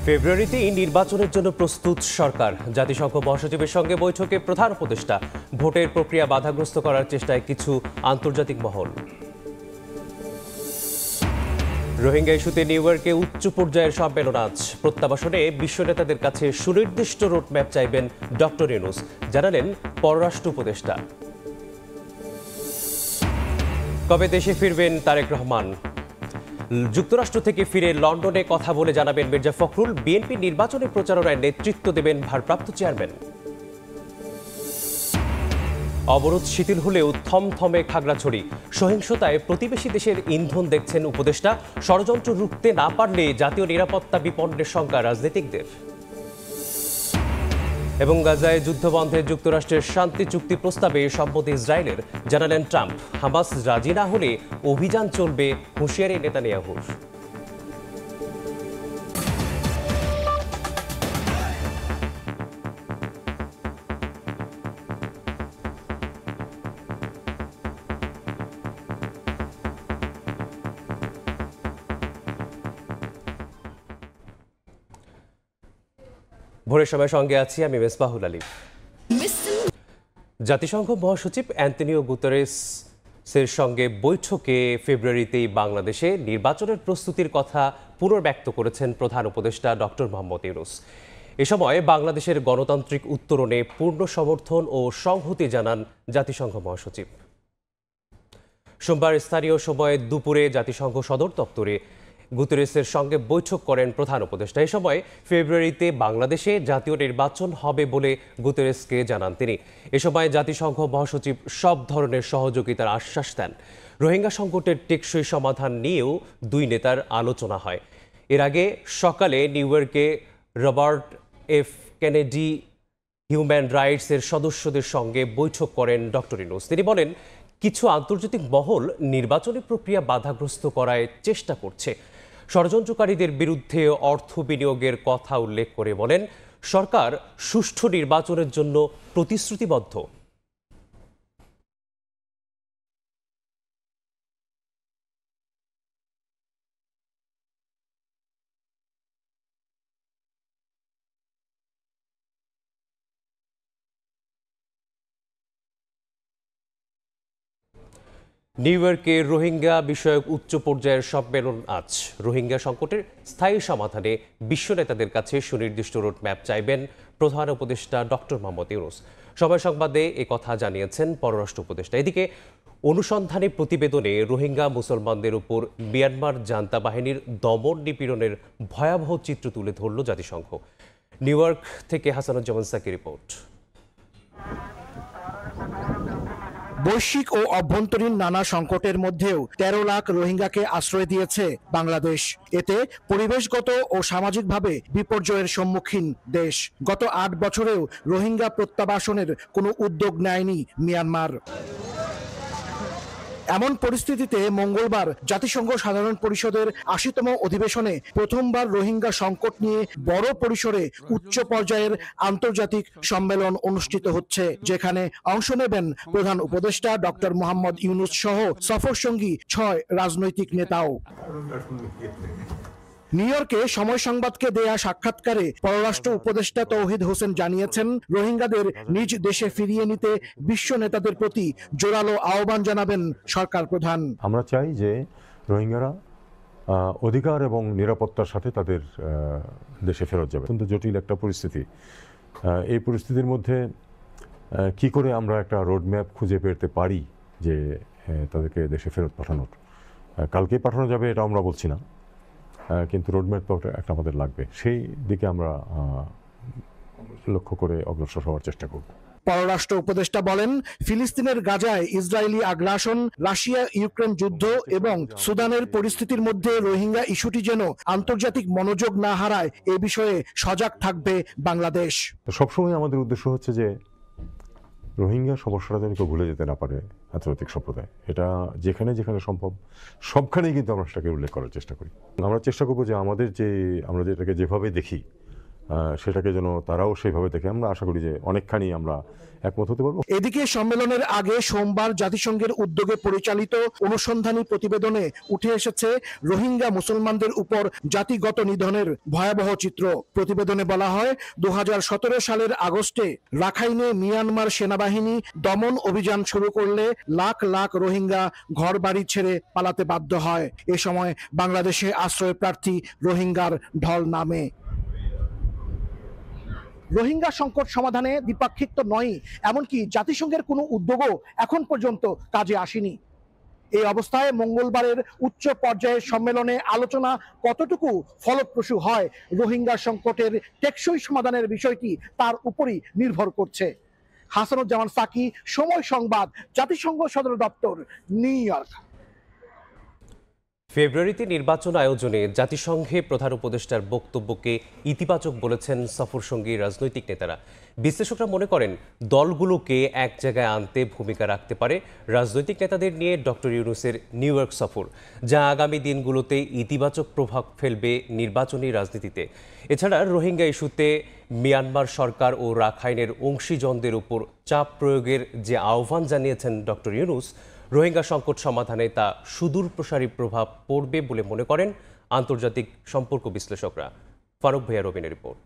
ফেব্রুয়ারিতেই নির্বাচনের জন্য প্রস্তুত সরকার। জাতিসংঘ মহাসচিবের সঙ্গে বৈঠকে প্রধান উপদেষ্টা। ভোটের প্রক্রিয়া বাধাগ্রস্ত করার চেষ্টায় কিছু আন্তর্জাতিক মহল। রোহিঙ্গা ইস্যুতে নিউ ইয়র্কে উচ্চ পর্যায়ের সম্মেলন আজ। প্রত্যাবাসনে বিশ্ব নেতাদের কাছে সুনির্দিষ্ট রোডম্যাপ চাইবেন ডক্টর ইউনূস, জানালেন পররাষ্ট্র উপদেষ্টা। কবে দেশে ফিরবেন তারেক রহমান? যুক্তরাষ্ট্র থেকে ফিরে লন্ডনে কথা বলে জানাবেন মির্জা ফখরুল। বিএনপি নির্বাচনী প্রচারণায় নেতৃত্ব দেবেন ভারপ্রাপ্ত চেয়ারম্যান। অবরোধ শিথিল হলেও থমথমে খাগড়াছড়ি। সহিংসতায় প্রতিবেশী দেশের ইন্ধন দেখছেন উপদেষ্টা। ষড়যন্ত্র রুখতে না পারলে জাতীয় নিরাপত্তা বিপন্নের শঙ্কা রাজনীতিকদের। এবং গাজায় যুদ্ধবন্ধে যুক্তরাষ্ট্রের শান্তি চুক্তি প্রস্তাবে সম্মতি ইসরায়েলের, জানালেন ট্রাম্প। হামাস রাজি না হলে অভিযান চলবে, হুঁশিয়ারি নেতানিয়াহুর। ভোরের সময় সঙ্গে আছি আমি মেসবাহুল আলী। জাতিসংঘ মহাসচিব অ্যান্টনিও গুতেরেসের সঙ্গে বৈঠকে ফেব্রুয়ারিতেই বাংলাদেশে নির্বাচনের প্রস্তুতির কথা পুনর্ব্যক্ত করেছেন প্রধান উপদেষ্টা ডক্টর মোহাম্মদ ইউনূস। এ সময় বাংলাদেশের গণতান্ত্রিক উত্তরণে পূর্ণ সমর্থন ও সংহতি জানান জাতিসংঘ মহাসচিব। সোমবার স্থানীয় সময়ে দুপুরে জাতিসংঘ সদর দপ্তরে গুতেরেসের সঙ্গে বৈঠক করেন প্রধান উপদেষ্টা। এ সময় ফেব্রুয়ারিতে বাংলাদেশে জাতীয় নির্বাচন হবে বলে গুতেরেসকে জানান তিনি। এ সময় জাতিসংঘ মহাসচিব সব ধরনের সহযোগিতার আশ্বাস দেন। রোহিঙ্গা সংকটের টেকসই সমাধান নিয়েও দুই নেতার আলোচনা হয়। এর আগে সকালে নিউ ইয়র্কে রবার্ট এফ কেনেডি হিউম্যান রাইটসের সদস্যদের সঙ্গে বৈঠক করেন ডক্টর ইউনূস। তিনি বলেন, কিছু আন্তর্জাতিক মহল নির্বাচনী প্রক্রিয়া বাধাগ্রস্ত করার চেষ্টা করছে। ষড়যন্ত্রকারীদের বিরুদ্ধে অর্থ বিনিয়োগের কথা উল্লেখ করে বলেন, সরকার সুষ্ঠু নির্বাচনের জন্য প্রতিশ্রুতিবদ্ধ। নিউ ইয়র্কে রোহিঙ্গা বিষয়ক উচ্চ পর্যায়ের সম্মেলন আজ। রোহিঙ্গা সংকটের স্থায়ী সমাধানে বিশ্ব নেতাদের কাছে সুনির্দিষ্ট রোডম্যাপ চাইবেন প্রধান উপদেষ্টা ডক্টর মোহাম্মদ ইউনূস। সভায় সংবাদে কথা জানিয়েছেন পররাষ্ট্র উপদেষ্টা। এদিকে অনুসন্ধানী প্রতিবেদনে রোহিঙ্গা মুসলমানদের উপর মিয়ানমার জান্তা বাহিনীর দমন নিপীড়নের ভয়াবহ চিত্র তুলে ধরল জাতিসংঘ। নিউ ইয়র্ক থেকে হাসানুজ্জামান সাকি রিপোর্ট। বৈশ্বিক ও অভ্যন্তরীণ নানা সংকটের মধ্যেও 13 লাখ রোহিঙ্গাকে আশ্রয় দিয়েছে বাংলাদেশ। এতে পরিবেশগত ও সামাজিকভাবে বিপর্যয়ের সম্মুখীন দেশ। গত 8 বছরেও রোহিঙ্গা প্রত্যাবাসনের কোনো উদ্যোগ নেয়নি মিয়ানমার। এমন পরিস্থিতিতে মঙ্গলবার জাতিসংঘ সাধারণ পরিষদের 80তম অধিবেশনে প্রথমবার রোহিঙ্গা সংকট নিয়ে বড় পরিসরে উচ্চ পর্যায়ের আন্তর্জাতিক সম্মেলন অনুষ্ঠিত হচ্ছে, যেখানে অংশ নেবেন প্রধান উপদেষ্টা ডক্টর মোহাম্মদ ইউনূস সহ সফরসঙ্গী 6 রাজনৈতিক নেতাও। নিউ ইয়র্কে সময় সংবাদকে দেয়া সাক্ষাৎকারে পররাষ্ট্র উপদেষ্টা তৌহিদ হোসেন জানিয়েছেন, রোহিঙ্গাদের নিজ দেশে ফিরিয়ে নিতে বিশ্ব নেতাদের প্রতি জোরালো আহ্বান জানাবেন সরকার প্রধান। আমরা চাই যে রোহিঙ্গারা অধিকার এবং নিরাপত্তার সাথে তাদের দেশে ফেরত যাবে। অত্যন্ত জটিল একটা পরিস্থিতি। এই পরিস্থিতির মধ্যে কি করে আমরা একটা রোডম্যাপ খুঁজে পেতে পারি যে তাদেরকে দেশে ফেরত পাঠানোর। কালকে পাঠানো যাবে এটা আমরা বলছি না, কিন্তু রোডম্যাপ তো একটা আমাদের লাগবে। সেই দিকে আমরা লক্ষ্য করে অগ্রসর হওয়ার চেষ্টা করব। পররাষ্ট্র উপদেষ্টা বলেন, ফিলিস্তিনের গাজায় ইসরায়েলি আগ্রাসন, রাশিয়া ইউক্রেন যুদ্ধ এবং সুদানের পরিস্থিতির মধ্যে রোহিঙ্গা ইস্যুটি যেন আন্তর্জাতিক মনোযোগ না হারায়, এ বিষয়ে সজাগ থাকবে বাংলাদেশ। সবসময় আমাদের উদ্দেশ্য হচ্ছে যে রোহিঙ্গা সমস্যাটা যেন কেউ ভুলে যেতে না পারে আন্তর্জাতিক সম্প্রদায়। এটা যেখানে যেখানে সম্ভব সবখানেই কিন্তু আমরা সেটাকে উল্লেখ করার চেষ্টা করি। আমরা চেষ্টা করবো যে আমরা যেটাকে যেভাবে দেখি সেটাকে যেন তারাও সেইভাবে দেখে। আমরা আশা করি যে অনেকখানি আমরা একমত হতে পারবো। এদিকে সম্মেলনের আগে সোমবার জাতিসংঘের উদ্যোগে পরিচালিত অনুসন্ধানী প্রতিবেদনে উঠে এসেছে রোহিঙ্গা মুসলমানদের উপর জাতিগত নিধনের ভয়াবহ চিত্র। প্রতিবেদনে বলা হয় 2017 সালের আগস্টে রাখাইনে মিয়ানমার সেনাবাহিনী দমন অভিযান শুরু করলে লাখ লাখ রোহিঙ্গা ঘরবাড়ি ছেড়ে পালাতে বাধ্য হয়। এ সময় বাংলাদেশে আশ্রয় প্রার্থী রোহিঙ্গার ঢল নামে। রোহিঙ্গা সংকট সমাধানে দ্বিপাক্ষিক তো নয়, এমনকি জাতিসংঘের কোনো উদ্যোগও এখন পর্যন্ত কাজে আসেনি। এই অবস্থায় মঙ্গলবারের উচ্চ পর্যায়ের সম্মেলনে আলোচনা কতটুকু ফলপ্রসূ হয় রোহিঙ্গা সংকটের টেকসই সমাধানের বিষয়টি তার উপরই নির্ভর করছে। হাসানুজ্জামান সাকি, সময় সংবাদ, জাতিসংঘ সদর দপ্তর, নিউ ইয়র্ক। ফেব্রুয়ারিতে নির্বাচন আয়োজনে জাতিসংঘে প্রধান উপদেষ্টার বক্তব্যকে ইতিবাচক বলেছেন সফরসঙ্গী রাজনৈতিক নেতারা। বিশ্লেষকরা মনে করেন দলগুলোকে এক জায়গায় আনতে ভূমিকা রাখতে পারে রাজনৈতিক নেতাদের নিয়ে ডক্টর ইউনূসের নিউ ইয়র্ক সফর, যা আগামী দিনগুলোতে ইতিবাচক প্রভাব ফেলবে নির্বাচনী রাজনীতিতে। এছাড়া রোহিঙ্গা ইস্যুতে মিয়ানমার সরকার ও রাখাইনের অংশীজনদের উপর চাপ প্রয়োগের যে আহ্বান জানিয়েছেন ডক্টর ইউনূস, রোহিঙ্গা সংকট সমাধানে তা সুদূরপ্রসারী প্রভাব পড়বে বলে মনে করেন আন্তর্জাতিক সম্পর্ক বিশ্লেষকরা। ফারুক ভাইয়া রবিনের রিপোর্ট।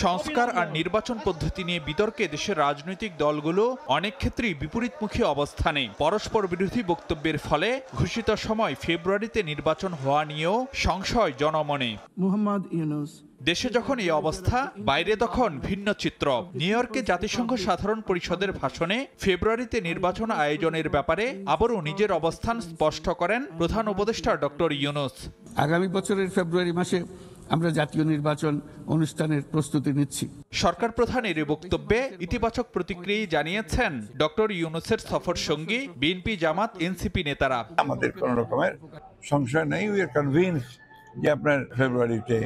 সংস্কার আর নির্বাচন পদ্ধতি নিয়ে বিতর্কে দেশের রাজনৈতিক দলগুলো অনেক ক্ষেত্রেই বিপরীতমুখী অবস্থানে। পরস্পর বিরোধী বক্তব্যের ফলে ঘোষিত সময় ফেব্রুয়ারিতে নির্বাচন হওয়া নিয়েও সংশয় জনমনে। মোহাম্মদ ইউনূস দেশে যখন এই অবস্থা, বাইরে তখন ভিন্ন চিত্র। নিউ ইয়র্কে জাতিসংঘ সাধারণ পরিষদের ভাষণে ফেব্রুয়ারিতে নির্বাচন আয়োজনের ব্যাপারে আবারও নিজের অবস্থান স্পষ্ট করেন প্রধান উপদেষ্টা ডক্টর ইউনূস। আগামী বছরের ফেব্রুয়ারি মাসে আমরা জাতীয় নির্বাচন অনুষ্ঠানের প্রস্তুতি নিচ্ছি। সরকার প্রধানের এই বক্তব্যে ইতিবাচক প্রতিক্রিয়া জানিয়েছেন ডক্টর ইউনূসের সফর সঙ্গী বিএনপি, জামাত, এনসিপি নেতারা। আমাদের কোন রকমের সংশয় নেই, উই আর কনভিন্সড যে আপনার ফেব্রুয়ারিতে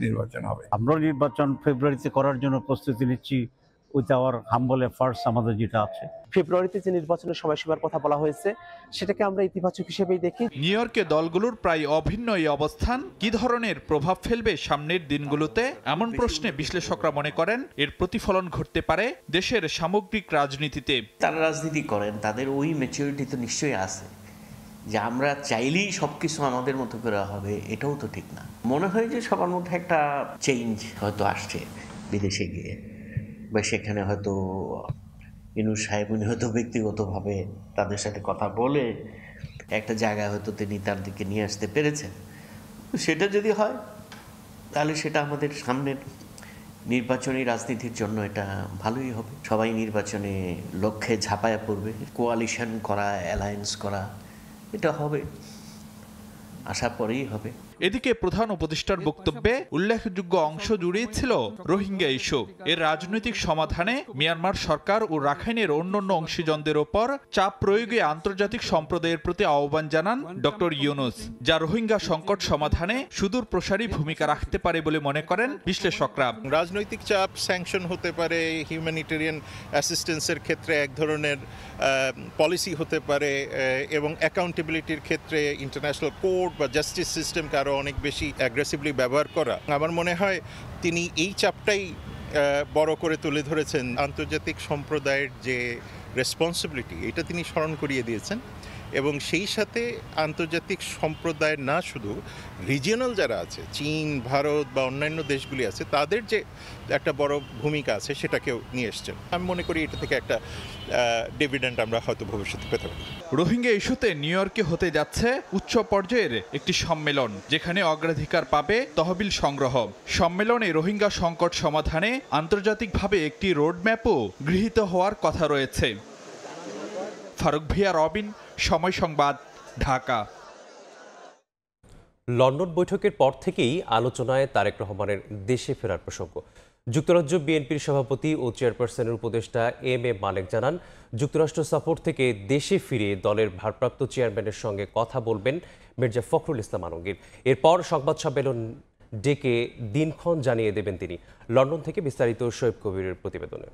নির্বাচন হবে। আমরা নির্বাচন ফেব্রুয়ারিতে করার জন্য প্রস্তুতি নিচ্ছি উইথ আওয়ার হাম্বল এফার্টস। আমাদের যেটা আছে ফেব্রুয়ারিতে যে নির্বাচনের সময়সীমার কথা বলা হয়েছে সেটাকে আমরা ইতিবাচক হিসেবেই দেখি। নিউ ইয়র্কে দলগুলোর প্রায় অভিন্ন এই অবস্থান কি ধরনের প্রভাব ফেলবে সামনের দিনগুলোতে, এমন প্রশ্নে বিশ্লেষকরা মনে করেন এর প্রতিফলন ঘটতে পারে দেশের সামগ্রিক রাজনীতিতে। তারা রাজনীতি করেন, তাদের ওই ম্যাচুরিটি তো নিশ্চয়ই আছে যে আমরা চাইলেই সবকিছু আমাদের মতো করে হবে, এটাও তো ঠিক না। মনে হয় যে সবার মধ্যে একটা চেঞ্জ হয়তো আসছে বিদেশে গিয়ে, বা সেখানে হয়তো ইউনূস সাহেব উনি হয়তো ব্যক্তিগতভাবে তাদের সাথে কথা বলে একটা জায়গায় হয়তো তিনি তার দিকে নিয়ে আসতে পেরেছেন। সেটা যদি হয় তাহলে সেটা আমাদের সামনের নির্বাচনী রাজনীতির জন্য এটা ভালোই হবে। সবাই নির্বাচনে লক্ষ্যে ঝাঁপায়া পড়বে, কোয়ালিশন করা, অ্যালায়েন্স করা, এটা হবে, আশা পরেই হবে। এদিকে প্রধান উপদেষ্টার বক্তব্যে উল্লেখযোগ্য অংশ জুড়েই ছিল রোহিঙ্গা ইস্যু। এর রাজনৈতিক সমাধানে মিয়ানমার সরকার ও রাখাইনের অন্যান্য অংশীজনদের ওপর চাপ প্রয়োগে আন্তর্জাতিক সম্প্রদায়ের প্রতি আহ্বান জানান ডক্টর ইউনূস, যা রোহিঙ্গা সংকট সমাধানে সুদূর প্রসারী ভূমিকা রাখতে পারে বলে মনে করেন বিশ্লেষকরা। রাজনৈতিক চাপ, স্যাংশন হতে পারে, হিউম্যানিটেরিয়ান অ্যাসিস্ট্যান্সের ক্ষেত্রে এক ধরনের পলিসি হতে পারে, এবং অ্যাকাউন্টেবিলিটির ক্ষেত্রে ইন্টারন্যাশনাল কোর্ট বা জাস্টিস সিস্টেমকে আরও অনেক বেশি অ্যাগ্রেসিভলি ব্যবহার করা। আমার মনে হয় তিনি এই চাপটাই বড় করে তুলে ধরেছেন। আন্তর্জাতিক সম্প্রদায়ের যে রেসপন্সিবিলিটি, এটা তিনি স্মরণ করিয়ে দিয়েছেন, এবং সেই সাথে আন্তর্জাতিক সম্প্রদায় না শুধু রিজিয়নাল যারা আছে, চীন, ভারত বা অন্যান্য দেশগুলি আছে, তাদের যে একটা বড় ভূমিকা আছে সেটাকেও নিয়ে এসছেন। আমি মনে করি এটা থেকে একটা ডিভিডেন্ড আমরা হয়তো ভবিষ্যতে পেতে পারি। রোহিঙ্গা ইস্যুতে নিউ ইয়র্কে হতে যাচ্ছে উচ্চ পর্যায়ের একটি সম্মেলন, যেখানে অগ্রাধিকার পাবে তহবিল সংগ্রহ। সম্মেলনে রোহিঙ্গা সংকট সমাধানে আন্তর্জাতিকভাবে একটি রোডম্যাপও গৃহীত হওয়ার কথা রয়েছে। ফারুক ভাইয়া রবিন, সময় সংবাদ, ঢাকা। লন্ডন বৈঠকের পর থেকেই আলোচনায় তারেক রহমানের দেশে ফেরার প্রসঙ্গ। যুক্তরাজ্য বিএনপির সভাপতি ও চেয়ারপারসনের উপদেষ্টা এম এ মালেক জানান, যুক্তরাষ্ট্র সফর থেকে দেশে ফিরে দলের ভারপ্রাপ্ত চেয়ারম্যানের সঙ্গে কথা বলবেন মির্জা ফখরুল ইসলাম আলমগীর। এরপর সংবাদ সম্মেলন ডেকে দিনক্ষণ জানিয়ে দেবেন তিনি। লন্ডন থেকে বিস্তারিত শোয়েব কবিরের প্রতিবেদনে।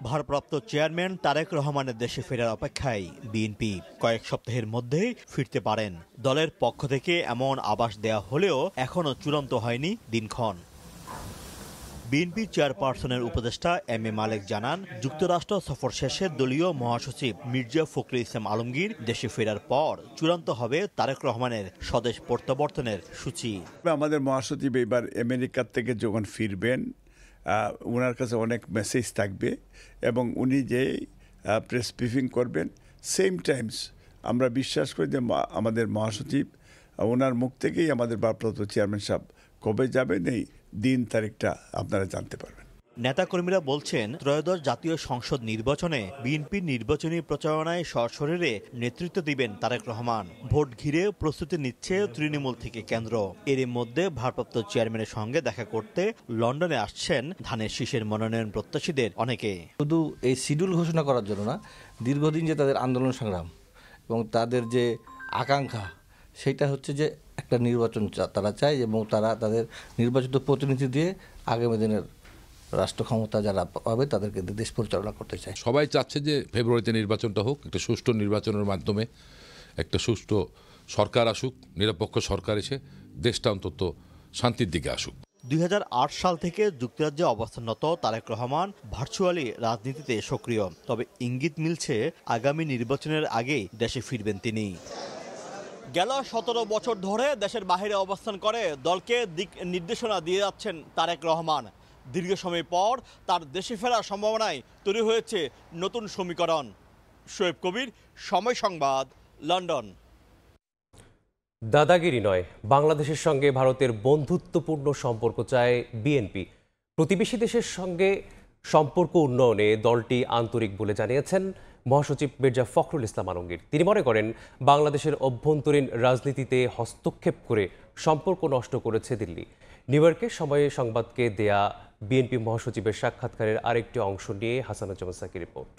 ভারপ্রাপ্ত চেয়ারম্যান তারেক রহমানের দেশে ফেরার অপেক্ষায় বিএনপি কয়েক সপ্তাহের মধ্যেই ফিরতে পারেন। দলের পক্ষ থেকে এমন আভাস দেয়া হলেও এখনও চূড়ান্ত হয়নি দিনক্ষণ। বিএনপি চেয়ারপারসনের উপদেষ্টা এম এ মালেক জানান, যুক্তরাষ্ট্র সফর শেষে দলীয় মহাসচিব মির্জা ফখরুল ইসলাম আলমগীর দেশে ফেরার পর চূড়ান্ত হবে তারেক রহমানের স্বদেশ প্রত্যাবর্তনের সূচি। আমাদের মহাসচিব এবার আমেরিকার থেকে যখন ফিরবেন, ওনার কাছে অনেক মেসেজ থাকবে এবং উনি যে প্রেস ব্রিফিং করবেন, সেম টাইমস আমরা বিশ্বাস করি যে আমাদের মহাসচিব ওনার মুখ থেকেই আমাদের ভারপ্রাপ্ত চেয়ারম্যান সাহেব কবে যাবেন এই দিন তারিখটা আপনারা জানতে পারবেন। নেতাকর্মীরা বলছেন, ত্রয়োদশ জাতীয় সংসদ নির্বাচনে বিএনপির নির্বাচনী প্রচারণায় সশরীরে নেতৃত্ব দিবেন তারেক রহমান। ভোট ঘিরে প্রস্তুতি নিচ্ছে তৃণমূল থেকে কেন্দ্র। এর মধ্যে ভারপ্রাপ্ত চেয়ারম্যানের সঙ্গে দেখা করতে লন্ডনে আসছেন ধানের শীষের মনোনয়ন প্রত্যাশীদের অনেকে। শুধু এই শিডিউল ঘোষণা করার জন্য না, দীর্ঘদিন যে তাদের আন্দোলন সংগ্রাম এবং তাদের যে আকাঙ্ক্ষা, সেটা হচ্ছে যে একটা নির্বাচন তারা চায় এবং তারা তাদের নির্বাচিত প্রতিনিধি দিয়ে আগামী দিনের রাষ্ট্র ক্ষমতা যারা পাবে তাদেরকে দেশ পরিচালনা করতে চায়। সবাই চাচ্ছে যে ফেব্রুয়ারিতে নির্বাচনটা হোক, একটা সুষ্ঠু নির্বাচনের মাধ্যমে একটা সুষ্ঠু সরকার আসুক, নিরপেক্ষ সরকার এসে দেশটা অন্তত শান্তির দিকে আসুক। 2008 সাল থেকে যুক্তরাজ্যে অবস্থানরত তারেক রহমান ভার্চুয়ালি রাজনীতিতে সক্রিয়। তবে ইঙ্গিত মিলছে আগামী নির্বাচনের আগেই দেশে ফিরবেন তিনি। গেল 17 বছর ধরে দেশের বাইরে অবস্থান করে দলকে দিক নির্দেশনা দিয়ে যাচ্ছেন তারেক রহমান। দীর্ঘ সময় পর তার দেশে ফেরার সম্ভাবনায় তৈরি হয়েছে নতুন সমীকরণ। শোয়েব কবির, সময় সংবাদ, লন্ডন। দাদাগিরি নয়, বাংলাদেশের সঙ্গে ভারতের বন্ধুত্বপূর্ণ সম্পর্ক চায় বিএনপি। প্রতিবেশী দেশের সঙ্গে সম্পর্ক উন্নয়নে দলটি আন্তরিক বলে জানিয়েছেন মহাসচিব মির্জা ফখরুল ইসলাম আলমগীর। তিনি মনে করেন, বাংলাদেশের অভ্যন্তরীণ রাজনীতিতে হস্তক্ষেপ করে সম্পর্ক নষ্ট করেছে দিল্লি। নিউ ইয়র্কে সময় সংবাদকে দেয়া বিএনপি মহাসচিবের সাক্ষাৎকারের আরেকটি অংশ নিয়ে হাসানুজ্জামান সাকির রিপোর্ট।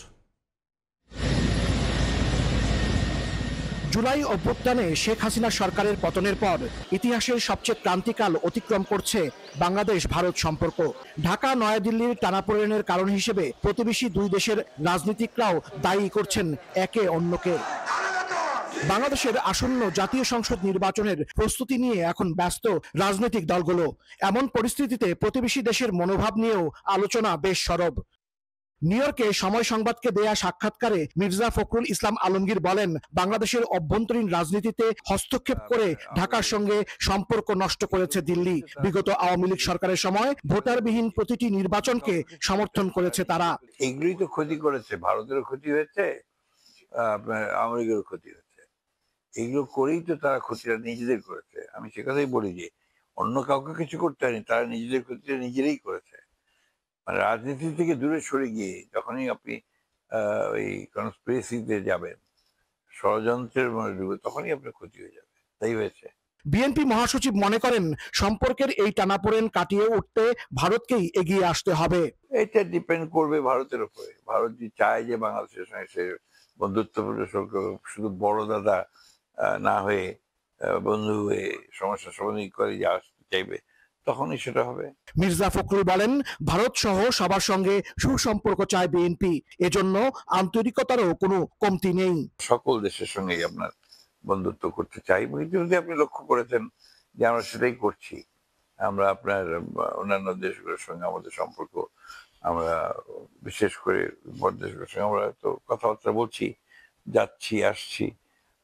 জুলাই অভ্যুত্থানে শেখ হাসিনা সরকারের পতনের পর ইতিহাসের সবচেয়ে ক্রান্তিকাল অতিক্রম করছে বাংলাদেশ ভারত সম্পর্ক। ঢাকা নয়াদিল্লির টানাপোড়েনের কারণ হিসেবে প্রতিবেশী দুই দেশের রাজনীতিকরাও দায়ী করছেন একে অন্যকে। বাংলাদেশের আসন্ন জাতীয় সংসদ নির্বাচনের প্রস্তুতি নিয়ে এখন ব্যস্ত রাজনৈতিক দলগুলো। এমন পরিস্থিতিতে প্রতিবেশী দেশের মনোভাব নিয়েও আলোচনা বেশ সরব। নিউ ইয়র্কে সময় সংবাদকে দেয়া সাক্ষাৎকারে মির্জা ফখরুল ইসলাম আলমগীর বলেন, বাংলাদেশের অভ্যন্তরীণ রাজনীতিতে হস্তক্ষেপ করে ঢাকার সঙ্গে সম্পর্ক নষ্ট করেছে দিল্লি। বিগত আওয়ামী লীগ সরকারের সময় ভোটারবিহীন প্রতিটি নির্বাচনকে সমর্থন করেছে তারা। এগুলোই তো ক্ষতি করেছে, ভারতেরও ক্ষতি হয়েছে, আপনার আওয়ামী লীগেরও ক্ষতি হয়েছে। এগুলো করেই তো তারা ক্ষতিটা নিজেদের করেছে। আমি সে কথাই বলি যে অন্য কাউকে কিছু করতে হয়নি, তারা নিজেদের ক্ষতিটা নিজেরাই করেছে। মানে রাজনীতি থেকে দূরে সরে গিয়ে যখনই আপনি ওই কনস্পিরেসিতে যাবেন, ষড়যন্ত্রের মধ্যে ডুবে, তখনই আপনার ক্ষতি হয়ে যাবে। তাই হয়েছে। বিএনপি মহাসচিব মনে করেন, সম্পর্কের এই টানাপোড়েন কাটিয়ে উঠতে ভারতকেই এগিয়ে আসতে হবে। এটা ডিপেন্ড করবে ভারতের উপরে। ভারত যদি চায় যে বাংলাদেশের সঙ্গে সে বন্ধুত্বপূর্ণ সম্পর্ক, শুধু বড় দাদা না হয়ে বন্ধু হয়ে সমস্যা সমাধান করে যে আসতে চাইবে, তখনই সেটা হবে। মির্জা ফখরুল বলেন, ভারত সহ সবার সঙ্গে সুসম্পর্ক চায় বিএনপি, এজন্য আন্তরিকতারও কোনো কমতি নেই। সকল দেশের সঙ্গেই আপনার বন্ধুত্ব করতে চাই। ইতিমধ্যে আপনি লক্ষ্য করেছেন যে আমরা সেটাই করছি। আমরা আপনার অন্যান্য দেশগুলোর সঙ্গে আমাদের সম্পর্ক, আমরা বিশেষ করে বড় দেশগুলোর সঙ্গে আমরা তো কথাবার্তা বলছি, যাচ্ছি আসছি।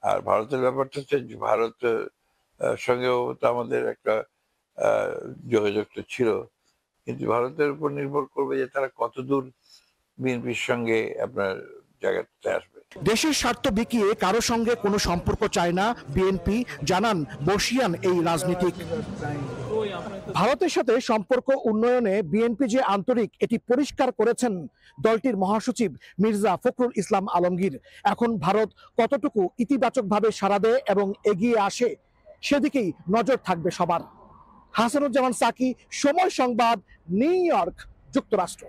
আর ভারতের ব্যাপারটা হচ্ছে ভারত সঙ্গেও তো আমাদের একটা যোগাযোগ তো ছিল, কিন্তু ভারতের উপর নির্ভর করবে যে তারা কতদূর বিএনপির সঙ্গে আপনার জায়গাতে আসবে। দেশের স্বার্থ বিকিয়ে কারো সঙ্গে কোনো সম্পর্ক চায় না বিএনপি, জানান বর্ষিয়ান এই রাজনীতিক। ভারতের সাথে সম্পর্ক উন্নয়নে বিএনপি যে আন্তরিক, এটি পরিষ্কার করেছেন দলটির মহাসচিব মির্জা ফখরুল ইসলাম আলমগীর। এখন ভারত কতটুকু ইতিবাচকভাবে সাড়া দেয় এবং এগিয়ে আসে, সেদিকেই নজর থাকবে সবার। হাসানুজ্জামান সাকি, সময় সংবাদ, নিউ ইয়র্ক, যুক্তরাষ্ট্র।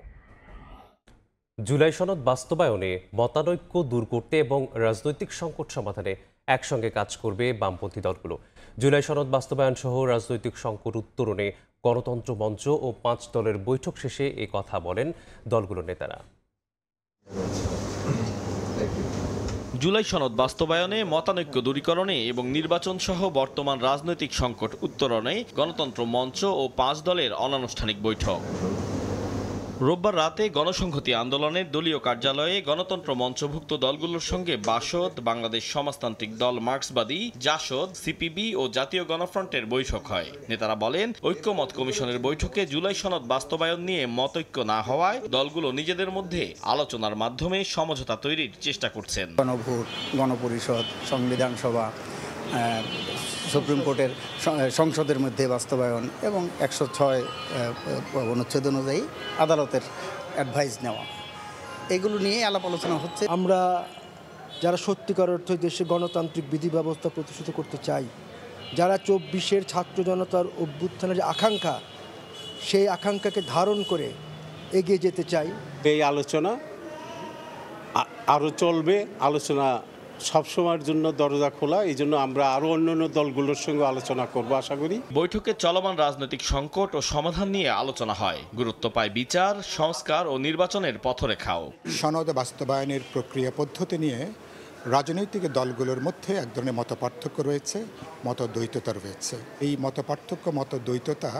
জুলাই সনদ বাস্তবায়নে মতানৈক্য দূর করতে এবং রাজনৈতিক সংকট সমাধানে একসঙ্গে কাজ করবে বামপন্থী দলগুলো। জুলাই সনদ বাস্তবায়ন সহ রাজনৈতিক সংকট উত্তরণে গণতন্ত্র মঞ্চ ও 5 দলের বৈঠক শেষে এ কথা বলেন দলগুলোর নেতারা। জুলাই সনদ বাস্তবায়নে, মতানৈক্য দূরীকরণে এবং নির্বাচন সহ বর্তমান রাজনৈতিক সংকট উত্তরণে গণতন্ত্র মঞ্চ ও 5 দলের অনানুষ্ঠানিক বৈঠক। রোববার রাতে গণসংহতি আন্দোলনের দলীয় কার্যালয়ে গণতন্ত্র মঞ্চভুক্ত দলগুলোর সঙ্গে বাসদ, বাংলাদেশ সমাজতান্ত্রিক দল মার্ক্সবাদী, জাসদ, সিপিবি ও জাতীয় গণফ্রন্টের বৈঠক হয়। নেতারা বলেন, ঐক্যমত কমিশনের বৈঠকে জুলাই সনদ বাস্তবায়ন নিয়ে মতৈক্য না হওয়ায় দলগুলো নিজেদের মধ্যে আলোচনার মাধ্যমে সমঝোতা তৈরির চেষ্টা করছেন। গণভোট, গণপরিষদ, সংবিধান সভা, সুপ্রিম কোর্টের সংসদের মধ্যে বাস্তবায়ন এবং 106 অনুচ্ছেদ অনুযায়ী আদালতের অ্যাডভাইস নেওয়া, এগুলো নিয়ে আলাপ আলোচনা হচ্ছে। আমরা যারা সত্যিকার অর্থে দেশে গণতান্ত্রিক বিধি ব্যবস্থা প্রতিষ্ঠিত করতে চাই, যারা 24-এর ছাত্র জনতার অভ্যুত্থানের যে আকাঙ্ক্ষা, সেই আকাঙ্ক্ষাকে ধারণ করে এগিয়ে যেতে চাই। এই আলোচনা আরও চলবে, আলোচনা সবসময়ের জন্য দরজা খোলা, এই জন্য আমরা আরও অন্যান্য দলগুলোর সঙ্গে আলোচনা করব আশা করি। বৈঠকে চলমান রাজনৈতিক সংকট ও সমাধান নিয়ে আলোচনা হয়। গুরুত্ব পায় বিচার, সংস্কার ও নির্বাচনের পথরেখাও। সনদ বাস্তবায়নের প্রক্রিয়া পদ্ধতি নিয়ে রাজনৈতিক দলগুলোর মধ্যে এক ধরনের মতপার্থক্য রয়েছে, মতদ্বৈততা রয়েছে। এই মতপার্থক্য, মতদ্বৈততা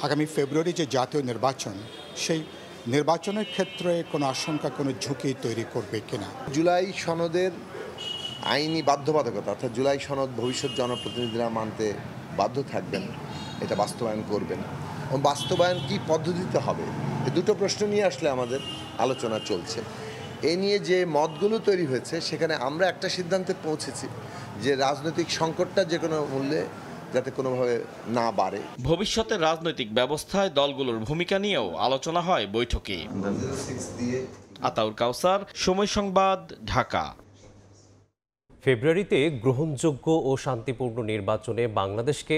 আগামী ফেব্রুয়ারি যে জাতীয় নির্বাচন, সেই নির্বাচনের ক্ষেত্রে কোনো আশঙ্কা, কোনো ঝুঁকি তৈরি করবে কিনা। জুলাই সনদের আইনি বাধ্যবাধকতা, অর্থাৎ জুলাই সনদ ভবিষ্যৎ জনপ্রতিনিধিরা মানতে বাধ্য থাকবেন, এটা বাস্তবায়ন করবেন। এবং বাস্তবায়ন কী পদ্ধতিতে হবে, এই দুটো প্রশ্ন নিয়ে আসলে আমাদের আলোচনা চলছে। এ নিয়ে যে মতগুলো তৈরি হয়েছে, সেখানে আমরা একটা সিদ্ধান্তে পৌঁছেছি যে রাজনৈতিক সংকটটা যে কোনো মূল্যে যাতে কোনোভাবে না বাড়ে। ভবিষ্যতের রাজনৈতিক ব্যবস্থায় দলগুলোর ভূমিকা নিয়েও আলোচনা হয় বৈঠকে। আতাউর কাউসার, সময় সংবাদ, ঢাকা। ফেব্রুয়ারিতে গ্রহণযোগ্য ও শান্তিপূর্ণ নির্বাচনে বাংলাদেশকে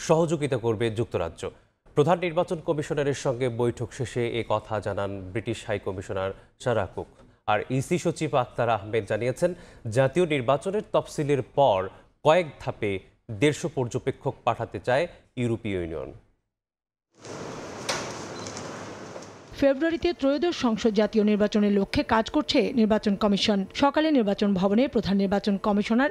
সহযোগিতা করবে যুক্তরাজ্য। প্রধান নির্বাচন কমিশনারের সঙ্গে বৈঠক শেষে এ কথা জানান ব্রিটিশ হাই কমিশনার সারা কুক। আর ইসি সচিব আক্তার আহমেদ জানিয়েছেন, জাতীয় নির্বাচনের তফসিলের পর কয়েক ধাপে 150 পর্যবেক্ষক পাঠাতে চায় ইউরোপীয় ইউনিয়ন। ফেব্রুয়ারিতে ত্রয়োদশ সংসদ জাতীয় নির্বাচনের লক্ষ্যে কাজ করছে নির্বাচন কমিশন। সকালে নির্বাচন ভবনে প্রধান নির্বাচন কমিশনার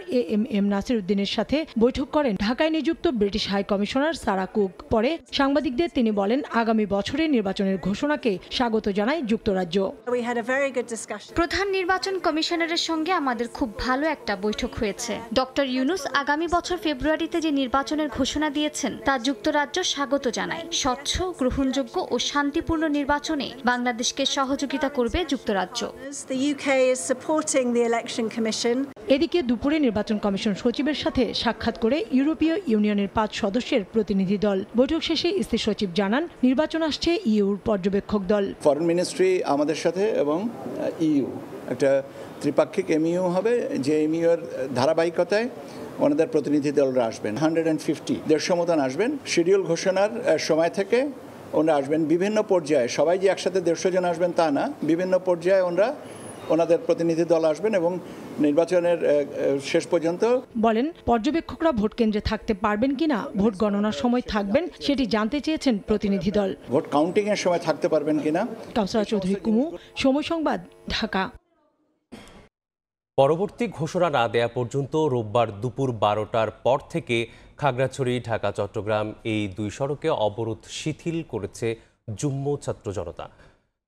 এম নাসির উদ্দিনের সাথে বৈঠক করেন ঢাকায় নিযুক্ত ব্রিটিশ হাই কমিশনার সারা কুক। পরে সাংবাদিকদের তিনি বলেন, আগামী বছরের নির্বাচনের ঘোষণাকে স্বাগত জানায় যুক্তরাজ্য। প্রধান নির্বাচন কমিশনারের সঙ্গে আমাদের খুব ভালো একটা বৈঠক হয়েছে। ডক্টর ইউনুস আগামী বছর ফেব্রুয়ারিতে যে নির্বাচনের ঘোষণা দিয়েছেন তা যুক্তরাজ্য স্বাগত জানায়। স্বচ্ছ, গ্রহণযোগ্য ও শান্তিপূর্ণ নির্বাচন বাংলাদেশকে সহযোগিতা করবে যুক্তরাজ্য। এদিকে দুপুরে নির্বাচন কমিশন সচিবের সাথে সাক্ষাৎ করে ইউরোপীয় ইউনিয়নের 5 সদস্যের প্রতিনিধি দল। বৈঠক শেষে ইসি সচিব জানান, নির্বাচন আসছে ইউর পর্যবেক্ষক দল। ফরেন মিনিস্ট্রি আমাদের সাথে এবং ইউ একটা ত্রিপাক্ষিক এমইউ হবে, যে এমইউ এর ধারাবাহিকতায় ওনাদের প্রতিনিধি দলরা আসবেন। 150 মতন আসবেন। শিডিউল ঘোষণার সময় থেকে ওনারা আসবেন বিভিন্ন পর্যায়ে। সবাই যে একসাথে 150 জন আসবেন তা না, বিভিন্ন পর্যায়ে ওনাদের প্রতিনিধি দল আসবেন এবং নির্বাচনের শেষ পর্যন্ত। বলেন, পর্যবেক্ষকরা ভোট কেন্দ্রে থাকতে পারবেন কিনা, ভোট গণনার সময় থাকবেন সেটি জানতে চেয়েছেন প্রতিনিধি দল। ভোট কাউন্টিং এর সময় থাকতে পারবেন কিনা। কাউসারা চৌধুরী কুমু, সময় সংবাদ, ঢাকা। পরবর্তী ঘোষণা না দেয়া পর্যন্ত রোববার দুপুর 12টার পর থেকে খাগড়াছড়ি, ঢাকা, চট্টগ্রাম এই 2 সড়কে অবরোধ শিথিল করেছে যুগ্ম ছাত্র জনতা।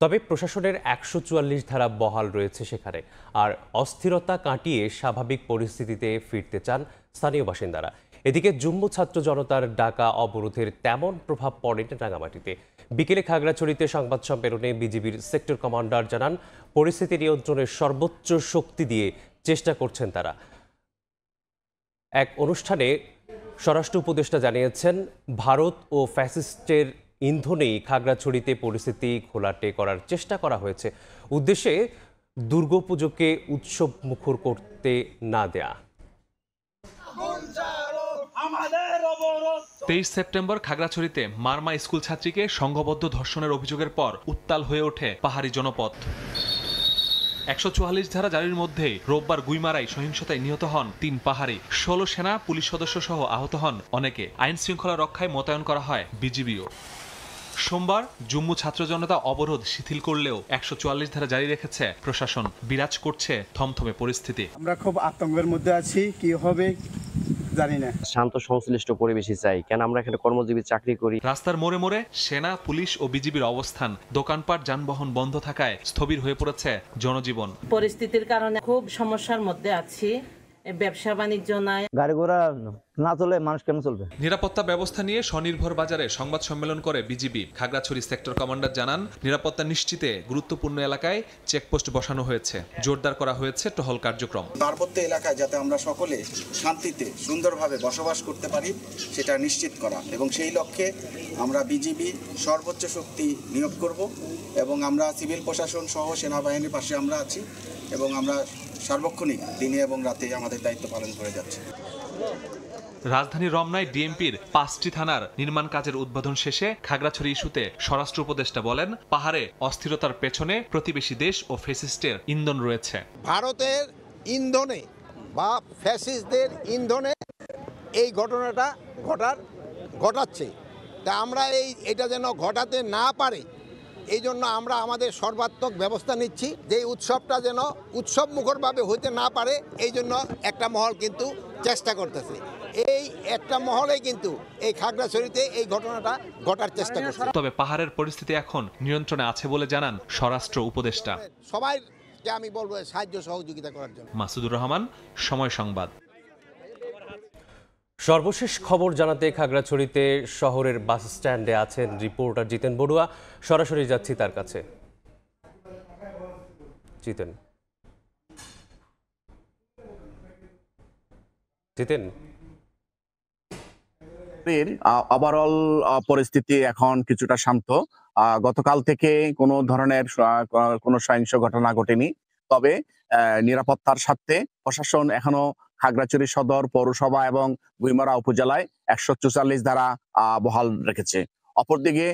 তবে প্রশাসনের 144 ধারা বহাল রয়েছে সেখানে। আর অস্থিরতা কাটিয়ে স্বাভাবিক পরিস্থিতিতে ফিরতে চান স্থানীয় বাসিন্দারা। এদিকে যুগ্ম ছাত্র জনতার ডাকা অবরোধের তেমন প্রভাব পড়েনি রাঙামাটিতে। বিকেলে খাগড়াছড়িতে সংবাদ সম্মেলনে বিজিবির সেক্টর কমান্ডার জানান, পরিস্থিতি নিয়ন্ত্রণের সর্বোচ্চ শক্তি দিয়ে চেষ্টা করছেন তারা। এক অনুষ্ঠানে স্বরাষ্ট্র উপদেষ্টা জানিয়েছেন, ভারত ও ফ্যাসিস্টের ইন্ধনেই খাগড়াছড়িতে পরিস্থিতি ঘোলাটে করার চেষ্টা করা হয়েছে, উদ্দেশ্যে দুর্গাপুজোকে উৎসব মুখর করতে না দেয়া। 23 সেপ্টেম্বর খাগড়াছড়িতে মারমা স্কুল ছাত্রীকে সংঘবদ্ধ ধর্ষণের অভিযোগের পর উত্তাল হয়ে ওঠে পাহাড়ি জনপদ। 144 ধারা জারির মধ্যে রোববার গুইমারায় সহিংসতায় নিহত হন 3 পাহাড়ি। 16 সেনা, পুলিশ সদস্য সহ আহত হন অনেকে। আইন শৃঙ্খলা রক্ষায় মোতায়েন করা হয় বিজিবিও। সোমবার জম্মু ছাত্র জনতা অবরোধ শিথিল করলেও 144 ধারা জারি রেখেছে প্রশাসন। বিরাজ করছে থমথমে পরিস্থিতি। আমরা খুব আতঙ্কের মধ্যে আছি, কি হবে জানি না। শান্ত সংশ্লিষ্ট পরিবেশই চাই, কেন আমরা এখানে কর্মজীবী চাকরি করি। রাস্তার মোড়ে মোড়ে সেনা, পুলিশ ও বিজিবির অবস্থান। দোকানপাট, যানবাহন বন্ধ থাকায় স্থবির হয়ে পড়েছে জনজীবন। পরিস্থিতির কারণে খুব সমস্যার মধ্যে আছি। ব্যবসা বাণিজ্য নাই, গাড়ি ঘোড়া না চলে মানুষ কেন চলবে? নিরাপত্তা ব্যবস্থা নিয়ে স্বনির্ভর বাজারে সংবাদ সম্মেলন করে বিজিবি। খাগড়াছড়ি সেক্টর কমান্ডার জানান, নিরাপত্তা নিশ্চিতে গুরুত্বপূর্ণ এলাকায় চেকপোস্ট বসানো হয়েছে, জোরদার করা হয়েছে টহল কার্যক্রম। পার্বত্য এলাকায় যাতে আমরা সকলে শান্তিতে সুন্দরভাবে বসবাস করতে পারি সেটা নিশ্চিত করা, এবং সেই লক্ষ্যে আমরা বিজিবি সর্বোচ্চ শক্তি নিয়োগ করব, এবং আমরা সিভিল প্রশাসন সহ সেনাবাহিনীর পাশে আমরা আছি, এবং আমরা সার্বক্ষণিক দিনে এবং রাতে আমাদের দায়িত্ব পালন করে যাচ্ছি। রাজধানী রমনায় ডিএমপির 5টি থানার নির্মাণ কাজের উদ্বোধন শেষে খাগড়াছড়ি ইস্যুতে স্বরাষ্ট্র উপদেষ্টা বলেন, পাহাড়ে অস্থিরতার পেছনে প্রতিবেশী দেশ ও ফ্যাসিস্টের ইন্ধন রয়েছে। ভারতের ইন্ধনে বা ফ্যাসিস্টদের ইন্ধনে এই ঘটনাটা ঘটাচ্ছে। তা আমরা এটা যেন ঘটাতে না পারে এই জন্য আমরা আমাদের সর্বাত্মক ব্যবস্থা নিচ্ছি, যে উৎসবটা যেন উৎসব মুখরভাবে হইতে না পারে এই জন্য একটা মহল কিন্তু চেষ্টা করতেছে। এই একটা মহলে কিন্তু এই খাগড়াছড়িতে এই ঘটনাটা ঘটার চেষ্টা করছে। তবে পাহাড়ের পরিস্থিতি এখন নিয়ন্ত্রণে আছে বলে জানান স্বরাষ্ট্র উপদেষ্টা। সবাইকে আমি বলবো সাহায্য সহযোগিতা করার জন্য। মাসুদুর রহমান, সময় সংবাদ। সর্বশেষ খবর জানাতে খাগড়াছড়িতে শহরের বাস স্ট্যান্ডে আছেন রিপোর্টার জিতেন বড়ুয়া। সরাসরি যাচ্ছি তার কাছে। জিতেন, ওভারঅল পরিস্থিতি এখন কিছুটা শান্ত। গতকাল থেকে কোনো ধরনের কোনো সহিংস ঘটনা ঘটেনি, তবে নিরাপত্তার স্বার্থে প্রশাসন এখনো খাগড়াছড়ি সদর পৌরসভা এবং গুইমারা উপজেলায় 144 ধারা বহাল রেখেছে। অপরদিকে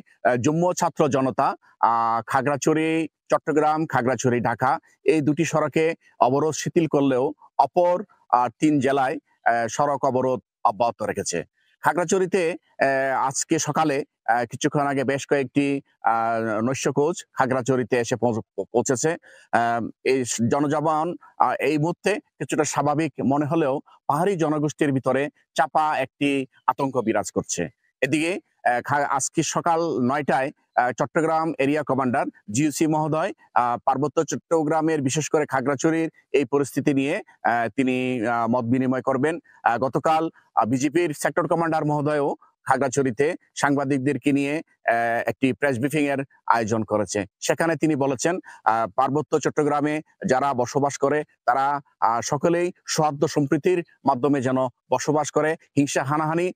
জম্মু ছাত্র জনতা খাগড়াছড়ি চট্টগ্রাম, খাগড়াছড়ি ঢাকা এই দুটি সড়কে অবরোধ শিথিল করলেও অপর 3 জেলায় সড়ক অবরোধ অব্যাহত রেখেছে। খাগড়াছড়িতে আজকে সকালে কিছুক্ষণ আগে বেশ কয়েকটি নৈশ কোচ খাগড়াছড়িতে এসে পৌঁছেছে। এই জনজীবন এই মুহূর্তে কিছুটা স্বাভাবিক মনে হলেও পাহাড়ি জনগোষ্ঠীর ভিতরে চাপা একটি আতঙ্ক বিরাজ করছে। এদিকে আজকে সকাল 9টায় চট্টগ্রাম এরিয়া কমান্ডার জিওসি মহোদয় পার্বত্য চট্টগ্রামের বিশেষ করে খাগড়াছড়ির এই পরিস্থিতি নিয়ে তিনি মত বিনিময় করবেন। গতকাল বিজেপির সেক্টর কমান্ডার মহোদয়ও খাগড়াছড়িতে সাংবাদিকদেরকে নিয়ে একটি প্রেস ব্রিফিং এর আয়োজন করেছে। সেখানে তিনি বলেছেন, পার্বত্য চট্টগ্রামে যারা বসবাস করে তারা সকলেই সৌহার্দ্য সম্প্রীতির মাধ্যমে যেন বসবাস করে, হিংসা হানাহানি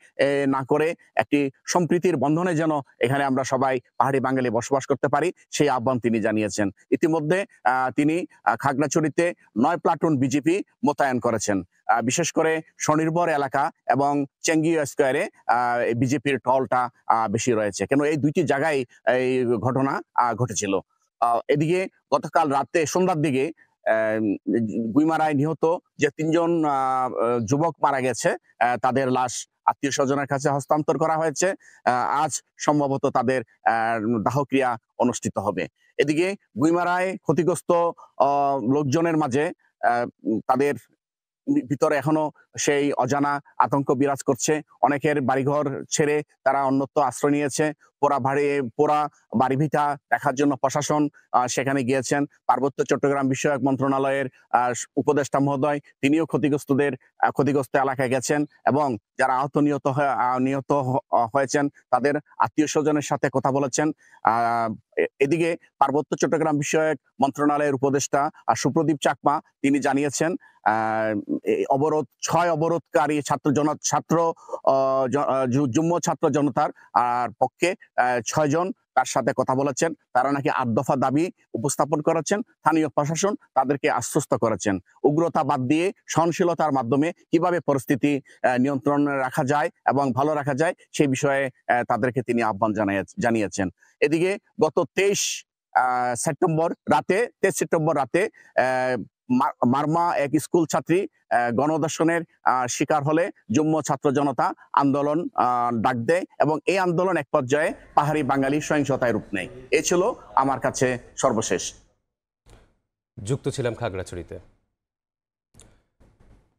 না করে একটি সম্প্রীতির বন্ধনে যেন এখানে আমরা সবাই পাহাড়ি বাঙালি বসবাস করতে পারি, সেই আহ্বান তিনি জানিয়েছেন। ইতিমধ্যে তিনি খাগড়াছড়িতে 9 প্লাটুন বিজেপি মোতায়েন করেছেন। বিশেষ করে স্বনির্ভর এলাকা এবং চেঙ্গিও স্কোয়ারে বিজেপির টহলটা বেশি রয়েছে, কেন এই দুইটি জায়গায় এই ঘটনা ঘটেছিল। এদিকে গতকাল রাতে সন্ধ্যার দিকে গুইমারায় নিহত যে 3 জন যুবক মারা গেছে তাদের লাশ আত্মীয় স্বজনের কাছে হস্তান্তর করা হয়েছে। আজ সম্ভবত তাদের দাহক্রিয়া অনুষ্ঠিত হবে। এদিকে গুইমারায় ক্ষতিগ্রস্ত লোকজনের মাঝে তাদের ভিতরে এখনো সেই অজানা আতঙ্ক বিরাজ করছে। অনেকের বাড়িঘর ছেড়ে তারা অন্যত্র আশ্রয় নিয়েছে। পোড়া বাড়ি ভিটা দেখার জন্য প্রশাসন সেখানে গিয়েছেন। পার্বত্য চট্টগ্রাম বিষয়ক মন্ত্রণালয়ের উপদেষ্টা মহোদয় তিনিও ক্ষতিগ্রস্ত এলাকায় গেছেন এবং যারা নিহত হয়েছেন তাদের আত্মীয় স্বজনের সাথে কথা বলেছেন। এদিকে পার্বত্য চট্টগ্রাম বিষয়ক মন্ত্রণালয়ের উপদেষ্টা সুপ্রদীপ চাকমা তিনি জানিয়েছেন, অবরোধকারী জম্মু ছাত্র জনতার পক্ষে 6 জন তার সাথে কথা বলেছেন। তারা নাকি 8 দফা দাবি উপস্থাপন করেছেন। স্থানীয় প্রশাসন তাদেরকে আশ্বস্ত করেছেন উগ্রতা বাদ দিয়ে সহনশীলতার মাধ্যমে কিভাবে পরিস্থিতি নিয়ন্ত্রণে রাখা যায় এবং ভালো রাখা যায় সেই বিষয়ে তাদেরকে তিনি আহ্বান জানিয়েছেন। এদিকে গত 23 সেপ্টেম্বর রাতে মারমা এক স্কুল ছাত্রী গণধর্ষণের শিকার হলে যুগ্ম ছাত্র জনতা আন্দোলন ডাক দেয় এবং এই আন্দোলন এক পর্যায়ে পাহাড়ি বাঙালি সহিংসতায় রূপ নেয়। এ ছিল আমার কাছে সর্বশেষ। যুক্ত ছিলাম খাগড়াছড়িতে।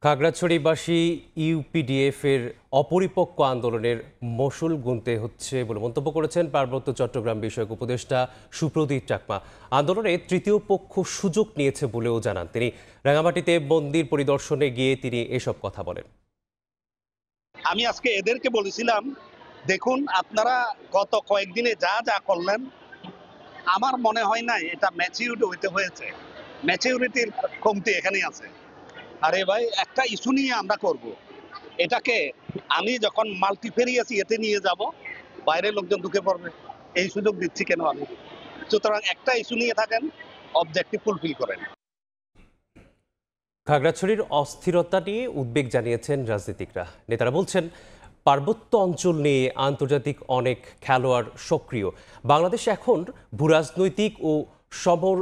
খাগড়াছড়িবাসী ইউপিডিএফ এর অপরিপক্ক আন্দোলনের মশুল গুনতে হচ্ছে বলে মন্তব্য করেছেন পার্বত্য চট্টগ্রাম বিষয়ক উপদেষ্টা সুপ্রদীপ চাকমা। আন্দোলনে তৃতীয় পক্ষ সুযোগ নিয়েছে বলেও জানান তিনি। রাঙামাটিতে মন্দির পরিদর্শনে গিয়ে তিনি এসব কথা বলেন। আমি আজকে এদেরকে বলেছিলাম, দেখুন আপনারা গত কয়েকদিনে যা যা করলেন আমার মনে হয় না এটা ম্যাচিউরড হইতে হয়েছে, ম্যাচিউরিটির কমতি এখানেই আছে। আরে ভাই, একটা ইস্যু নিয়ে আমরা করব, এটাকে আমি যখন মাল্টিফেরিয়াস এতে নিয়ে যাব বাইরের লোকজন ঢুকে পড়বে, এই সুযোগ দিচ্ছি কেন আমি? সুতরাং একটা ইস্যু নিয়ে থাকেন, অবজেক্টিভ ফুলফিল করেন। খাগড়াছড়ির অস্থিরতা নিয়ে উদ্বেগ জানিয়েছেন রাজনীতিকরা। নেতারা বলছেন পার্বত্য অঞ্চল নিয়ে আন্তর্জাতিক অনেক খেলোয়াড় সক্রিয়। বাংলাদেশ এখন ভূরাজনৈতিক ও সমর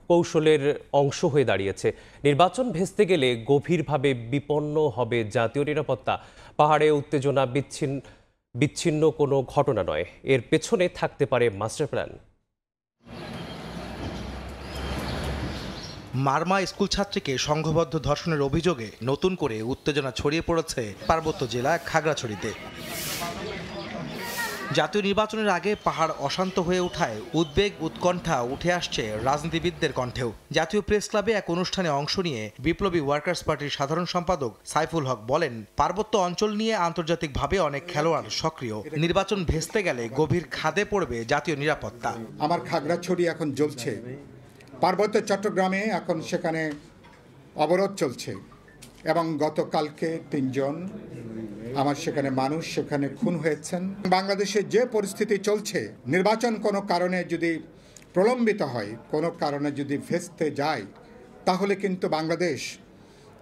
কৌশলের অংশ হয়ে দাঁড়িয়েছে। নির্বাচন ভেস্তে গেলে গভীরভাবে বিপন্ন হবে জাতীয় নিরাপত্তা। পাহাড়ে উত্তেজনা বিচ্ছিন্ন কোনো ঘটনা নয়, এর পেছনে থাকতে পারে মাস্টার প্ল্যান। মারমা স্কুল ছাত্রীকে সংঘবদ্ধ ধর্ষণের অভিযোগে নতুন করে উত্তেজনা ছড়িয়ে পড়েছে পার্বত্য জেলা খাগড়াছড়িতে। জাতীয় নির্বাচনের আগে পাহাড় অশান্ত হয়ে ওঠায় উদ্বেগ উৎকণ্ঠা উঠে আসছে রাজনীতিবিদদের কণ্ঠেও। জাতীয় প্রেস ক্লাবে এক অনুষ্ঠানে অংশ নিয়ে বিপ্লবী ওয়ার্কার্স পার্টির সাধারণ সম্পাদক সাইফুল হক বলেন, পার্বত্য অঞ্চল নিয়ে আন্তর্জাতিকভাবে অনেক খেলোয়াড় সক্রিয়। নির্বাচন ভেস্তে গেলে গভীর খাদে পড়বে জাতীয় নিরাপত্তা। আমার খাগড়াছড়ি এখন জ্বলছে, পার্বত্য চট্টগ্রামে এখন সেখানে অবরোধ চলছে এবং গতকালকে 3 জন আমার সেখানে মানুষ সেখানে খুন হয়েছেন। বাংলাদেশে যে পরিস্থিতি চলছে, নির্বাচন কোনো কারণে যদি প্রলম্বিত হয়, কোনো কারণে যদি ভেস্তে যায়, তাহলে কিন্তু বাংলাদেশ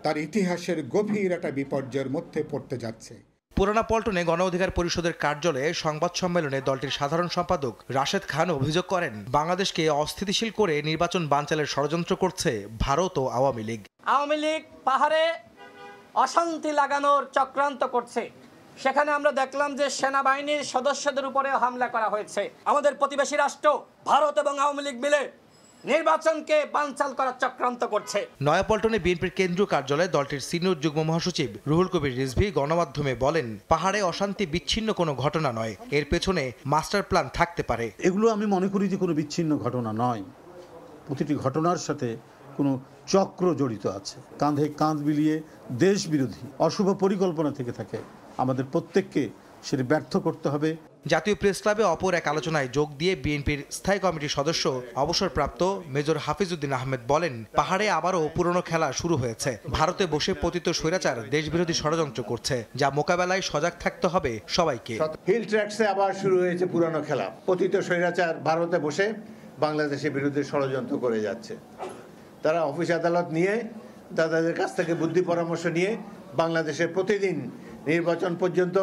তার ইতিহাসের গভীর একটা বিপর্যয়ের মধ্যে পড়তে যাচ্ছে। পুরানা পল্টনে গণ অধিকার পরিষদের কার্যালয়ে সংবাদ সম্মেলনে দলটির সাধারণ সম্পাদক রাশেদ খান অভিযোগ করেন, বাংলাদেশকে অস্থিতিশীল করে নির্বাচন বানচালের ষড়যন্ত্র করছে ভারত ও আওয়ামী লীগ। আওয়ামী লীগ পাহাড়ে অশান্তি লাগানোর চক্রান্ত করছে। সেখানে আমরা দেখলাম যে সেনাবাহিনীর সদস্যদের উপরে হামলা করা হয়েছে। আমাদের প্রতিবেশী রাষ্ট্র ভারত এবং আওয়ামী লীগ মিলে নির্বাচনকে বানচাল করার চক্রান্ত করছে। নয়াপল্টনে বিএনপির কেন্দ্রীয় কার্যালয়ে দলটির সিনিয়র যুগ্ম মহাসচিব রুহুল কবির রিজভী গণমাধ্যমে বলেন, পাহাড়ে অশান্তি বিচ্ছিন্ন কোনো ঘটনা নয়, এর পেছনে মাস্টার প্ল্যান থাকতে পারে। এগুলো আমি মনে করি যে কোনো বিচ্ছিন্ন ঘটনা নয়, প্রতিটি ঘটনার সাথে কোনো চক্র জড়িত আছে। কাঁধে কাঁধ মিলিয়ে দেশ বিরোধী অশুভ পরিকল্পনা থেকে থাকে, আমাদের প্রত্যেককে সেটা ব্যর্থ করতে হবে। জাতীয় প্রেস ক্লাবে অপর এক আলোচনায় যোগ দিয়ে বিএনপির স্থায়ী কমিটির সদস্য অবসরপ্রাপ্ত মেজর হাফিজউদ্দিন আহমেদ বলেন, পাহাড়ে আবারও পুরনো খেলা শুরু হয়েছে। ভারতে বসে পতিত স্বৈরাচার দেশবিরোধী ষড়যন্ত্র করছে, যা মোকাবেলায় সজাগ থাকতে হবে সবাইকে। হিল ট্র্যাক্সে আবার শুরু হয়েছে পুরনো খেলা। পতিত স্বৈরাচার ভারতে বসে বাংলাদেশের বিরুদ্ধে ষড়যন্ত্র করে যাচ্ছে। তারা অফিস আদালত নিয়ে তাদের কাছ থেকে বুদ্ধি পরামর্শ নিয়ে বাংলাদেশের প্রতিদিন নির্বাচন পর্যন্ত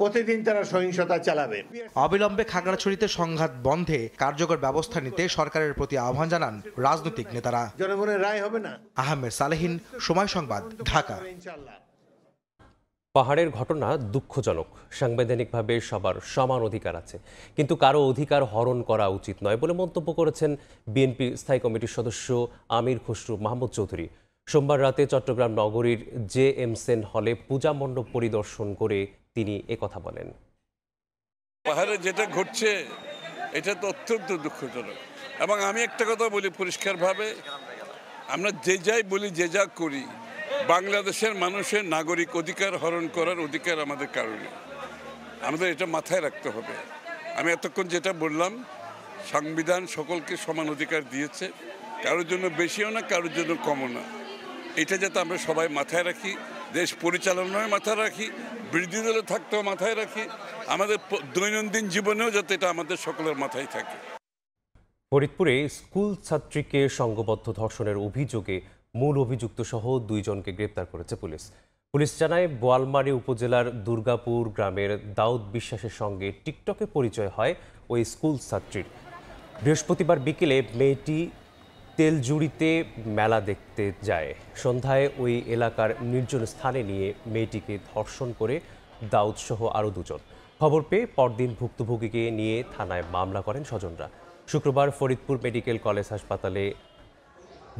প্রতিদিন তারা সহিংসতা চালাবে। অবিলম্বে খাগড়াছড়িতে সংঘাত বন্ধে কার্যকর ব্যবস্থা নিতে সরকারের প্রতি আহ্বান জানান রাজনৈতিক নেতারা। জনগণের রায় হবে না। আহমেদ সালেহিন, সময় সংবাদ, ঢাকা। পাহাড়ের ঘটনা দুঃখজনক। সাংবিধানিকভাবে সবার সমান অধিকার আছে, কিন্তু কারো অধিকার হরণ করা উচিত নয় বলে মন্তব্য করেছেন বিএনপি স্থায়ী কমিটির সদস্য আমির খসরু মাহমুদ চৌধুরী। সোমবার রাতে চট্টগ্রাম নগরীর JM সেন হলে পূজা মণ্ডপ পরিদর্শন করে তিনি একথা বলেন। পাহাড়ে যেটা ঘটছে এটা তো অত্যন্ত দুঃখজনক, এবং আমি একটা কথা বলি পরিষ্কারভাবে, আমরা যে যাই বলি যে যা করি, বাংলাদেশের মানুষের নাগরিক অধিকার হরণ করার অধিকার আমাদের কারণে, আমাদের এটা মাথায় রাখতে হবে। আমি এতক্ষণ যেটা বললাম, সংবিধান সকলকে সমান অধিকার দিয়েছে, কারোর জন্য বেশিও না কারোর জন্য কমও না। এটা যাতে আমরা সবাই মাথায় রাখি, দেশ পরিচালনায় মাথায় রাখি, বিরোধী দলে থাকতেও মাথায় রাখি, আমাদের দৈনন্দিন জীবনেও যাতে এটা আমাদের সকলের মাথায় থাকে। ফরিদপুরে স্কুল ছাত্রীকে সংঘবদ্ধ ধর্ষণের অভিযোগে মূল অভিযুক্ত সহ 2 জনকে গ্রেপ্তার করেছে পুলিশ। পুলিশ জানায়, বোয়ালমারী উপজেলার দুর্গাপুর গ্রামের দাউদ বিশ্বাসের সঙ্গে টিকটকে পরিচয় হয় ওই স্কুল ছাত্রীর। বৃহস্পতিবার বিকেলে মেয়েটি তেলজুড়িতে মেলা দেখতে যায়। সন্ধ্যায় ওই এলাকার নির্জন স্থানে নিয়ে মেয়েটিকে ধর্ষণ করে দাউদ সহ আরও দুজন। খবর পেয়ে পরদিন ভুক্তভোগীকে নিয়ে থানায় মামলা করেন স্বজনরা। শুক্রবার ফরিদপুর মেডিকেল কলেজ হাসপাতালে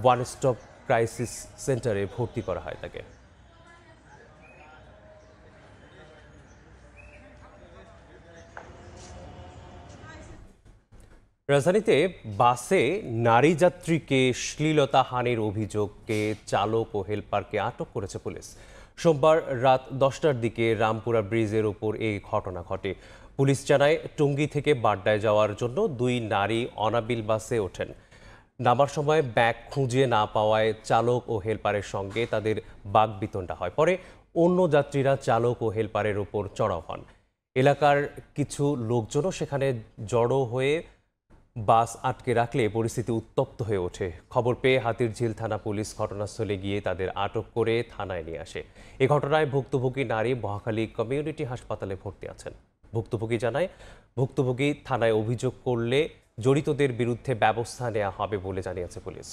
ওয়ান স্টপ ক্রাইসিস সেন্টারে ভর্তি করা হয় তাকে। রাজধানীতে বাসে নারী যাত্রীকে শ্লীলতাহানির অভিযোগে চালক ও হেলপারকে আটক করেছে পুলিশ। সোমবার রাত 10টার দিকে রামপুরা ব্রিজের ওপর এই ঘটনা ঘটে। পুলিশ জানায়, টঙ্গী থেকে বাড্ডায় যাওয়ার জন্য দুই নারী অনাবিল বাসে ওঠেন। নামার সময় ব্যাগ খুঁজে না পাওয়ায় চালক ও হেলপারের সঙ্গে তাদের বাকবিতণ্ডা হয়। পরে অন্য যাত্রীরা চালক ও হেলপারের ওপর চড়াও হন। এলাকার কিছু লোকজনও সেখানে জড়ো হয়ে বাস আটকে রাখলে পরিস্থিতি উত্তপ্ত হয়ে ওঠে। খবর পেয়ে হাতিরঝিল থানা পুলিশ ঘটনাস্থলে গিয়ে তাদের আটক করে থানায় নিয়ে আসে। এ ঘটনায় ভুক্তভোগী নারী মহাখালী কমিউনিটি হাসপাতালে ভর্তি আছেন। ভুক্তভোগী জানায়, ভুক্তভোগী থানায় অভিযোগ করলে জড়িতদের বিরুদ্ধে ব্যবস্থা নেওয়া হবে বলে জানিয়েছে পুলিশ।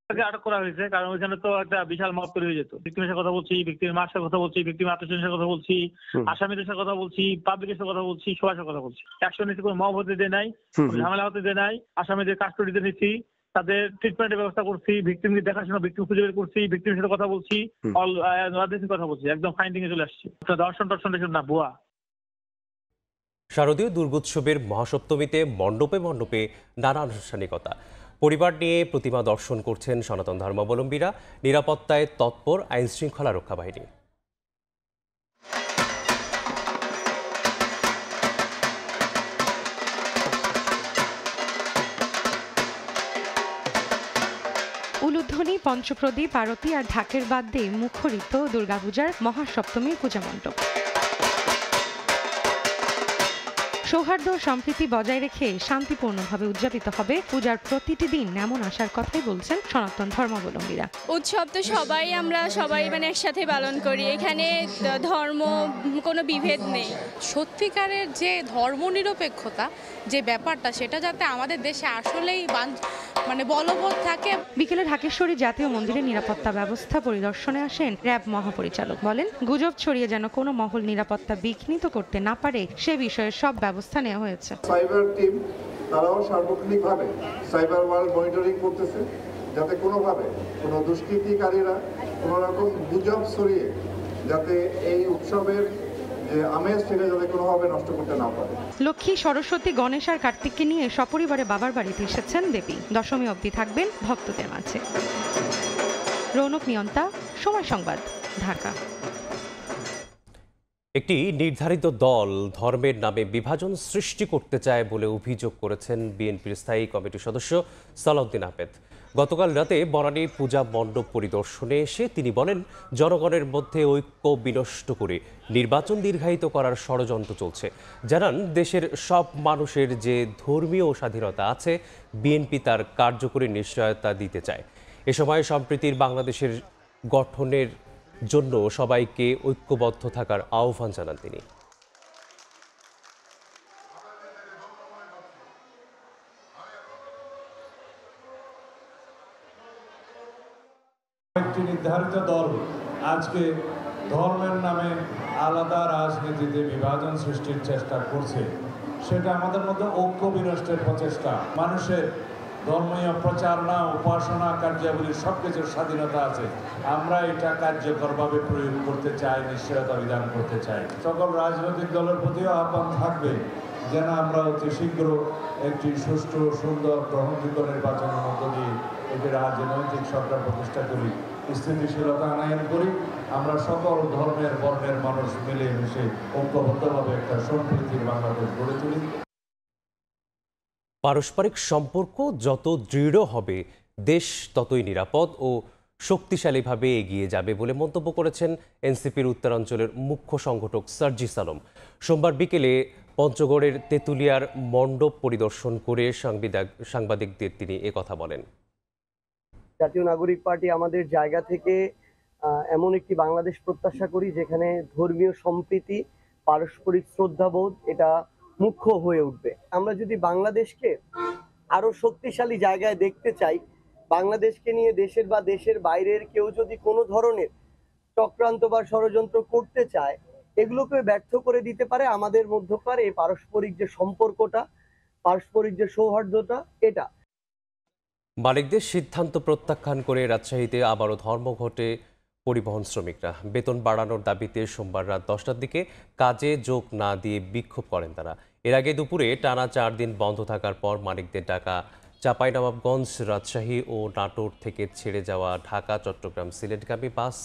আটক করা হয়েছে কারণ ওইখানে তো একটা বিশাল মব তৈরি হয়ে যেত। ভিক্টিমের সাথে কথা বলছি, ভিক্টিমের মার সাথে কথা বলছি, ভিক্টিমের আত্মীয়ের সাথে কথা বলছি, আসামিদের সাথে কথা বলছি, পাবলিকের সাথে কথা বলছি, সবার সাথে কথা বলছি। অ্যাকশন নিতে কোনো মব হতে দেয় নাই, ঝামেলা হতে দেয় নাই। আসামিদের কাস্টডিতে নিচ্ছি, তাদের ট্রিটমেন্টের ব্যবস্থা করছি, ভিক্টিমকে দেখাশোনা, ভিক্টিম খুঁজে বের করছি, ভিক্টিমের সাথে কথা বলছি, কথা বলছি, একদম ফাইন্ডিং এ চলে আসছি। দর্শন না ভুয়া। শারদীয় দুর্গোৎসবের মহাসপ্তমীতে মণ্ডপে মণ্ডপে নানা আনুষ্ঠানিকতা। পরিবার নিয়ে প্রতিমা দর্শন করছেন সনাতন ধর্মাবলম্বীরা। নিরাপত্তায় তৎপর আইন শৃঙ্খলা রক্ষা বাহিনী। উলুধ্বনি, পঞ্চপ্রদীপ, আরতি আর ঢাকের বাদ্যে মুখরিত দুর্গাপূজার মহাসপ্তমীর পূজা মণ্ডপ। সৌহার্দ্য সম্প্রীতি বজায় রেখে শান্তিপূর্ণভাবে উদযাপিত হবে পূজার প্রতিটি দিন, এমন আশার কথাই বলছেন সনাতন ধর্মাবলম্বীরা। উৎসব তো সবাই একসাথে পালন করি, এখানে ধর্ম কোনো বিভেদ নেই। সত্যিকারের যে ধর্মনিরপেক্ষতা যে ব্যাপারটা, সেটা যাতে আমাদের দেশে আসলেই বলবৎ থাকে। বিকেলে ঢাকেশ্বরী জাতীয় মন্দিরে নিরাপত্তা ব্যবস্থা পরিদর্শনে আসেন র্যাব মহাপরিচালক। বলেন, গুজব ছড়িয়ে যেন কোনো মহল নিরাপত্তা বিঘ্নিত করতে না পারে সে বিষয়ে সব ব্যবস্থা নেওয়া হয়েছে। সাইবার টিম তারাও সার্বক্ষণিকভাবে সাইবার ওয়ার্ল্ড মনিটরিং করতেছে, যাতে কোনোভাবে কোনো দুষ্কৃতিকারীরা কোনো রকম গুজব ছড়িয়ে যাতে এই উৎসবের আমেজ সেটা যাতে কোনোভাবে নষ্ট করতে না পারে। লক্ষ্মী, সরস্বতী, গণেশ আর কার্তিককে নিয়ে সপরিবারে বাবার বাড়িতে এসেছেন দেবী। দশমী অবধি থাকবেন ভক্তদের মাঝে। রৌনক নিয়ন্তা, সময় সংবাদ, ঢাকা। একটি নির্ধারিত দল ধর্মের নামে বিভাজন সৃষ্টি করতে চায় বলে অভিযোগ করেছেন বিএনপির স্থায়ী কমিটির সদস্য সালাউদ্দিন আহমেদ। গতকাল রাতে বনানীর পূজা মণ্ডপ পরিদর্শনে এসে তিনি বলেন, জনগণের মধ্যে ঐক্য বিনষ্ট করে নির্বাচন দীর্ঘায়িত করার ষড়যন্ত্র চলছে। জানান, দেশের সব মানুষের যে ধর্মীয় স্বাধীনতা আছে, বিএনপি তার কার্যকরী নিশ্চয়তা দিতে চায়। এ সময় সম্প্রীতির বাংলাদেশের গঠনের জন্য সবাইকে ঐক্যবদ্ধ থাকার আহ্বান জানান তিনি। একটি নির্ধারিত দল আজকে ধর্মের নামে আলাদা রাজনীতিতে বিভাজন সৃষ্টির চেষ্টা করছে, সেটা আমাদের মধ্যে ঐক্য বিনষ্টের প্রচেষ্টা। মানুষের ধর্মীয় প্রচারণা, উপাসনা, কার্যাবলীর সবকিছুর স্বাধীনতা আছে। আমরা এটা কার্যকরভাবে প্রয়োগ করতে চাই, নিশ্চয়তা বিধান করতে চাই। সকল রাজনৈতিক দলের প্রতিও আহ্বান থাকবে যেন আমরা অতি শীঘ্র একটি সুষ্ঠু, সুন্দর, গ্রহণযোগ্য নির্বাচনের মধ্য দিয়ে একটি রাজনৈতিক সরকার প্রতিষ্ঠা করি, স্থিতিশীলতা আনয়ন করি। আমরা সকল ধর্মের বর্ণের মানুষ মিলে মিশে ঐক্যবদ্ধভাবে একটা সম্প্রীতির বাংলাদেশ গড়ে তুলি। পারস্পরিক সম্পর্ক যত দৃঢ় হবে, দেশ ততই নিরাপদ ও শক্তিশালীভাবে এগিয়ে যাবে বলে মন্তব্য করেছেন এনসিপির উত্তরাঞ্চলের মুখ্য সংগঠক সার্জিস আলম। সোমবার বিকেলে পঞ্চগড়ের তেঁতুলিয়ার মণ্ডপ পরিদর্শন করে সাংবাদিকদের তিনি একথা বলেন। জাতীয় নাগরিক পার্টি আমাদের জায়গা থেকে এমন একটি বাংলাদেশ প্রত্যাশা করি যেখানে ধর্মীয় সম্প্রীতি, পারস্পরিক শ্রদ্ধাবোধ এটা মুখ্য হয়ে উঠবে। আমরা যদি বাংলাদেশকে আরো শক্তিশালী জায়গায় দেখতে চাই, বাংলাদেশকে নিয়ে দেশের বা দেশের বাইরের কেউ যদি কোনো ধরনের চক্রান্ত বা ষড়যন্ত্র করতে চায়, এগুলোকে ব্যর্থ করে দিতে পারে আমাদের মধ্যকার এই পারস্পরিক যে সম্পর্কটা, পারস্পরিক যে সৌহার্দ্যতা, এটা। মালিকদের সিদ্ধান্ত প্রত্যাখ্যান করে রাজশাহীতে আবারও ধর্মঘটে পরিবহন শ্রমিকরা। বেতন বাড়ানোর দাবিতে সোমবার রাত 10টার দিকে কাজে যোগ না দিয়ে বিক্ষোভ করেন তারা। এর আগে দুপুরে টানা 4 দিন বন্ধ থাকার পর মালিকদের ডাকা চাঁপাইনবাবগঞ্জ, রাজশাহী ও নাটোর থেকে ছেড়ে যাওয়া ঢাকা, চট্টগ্রাম, সিলেটগামী বাস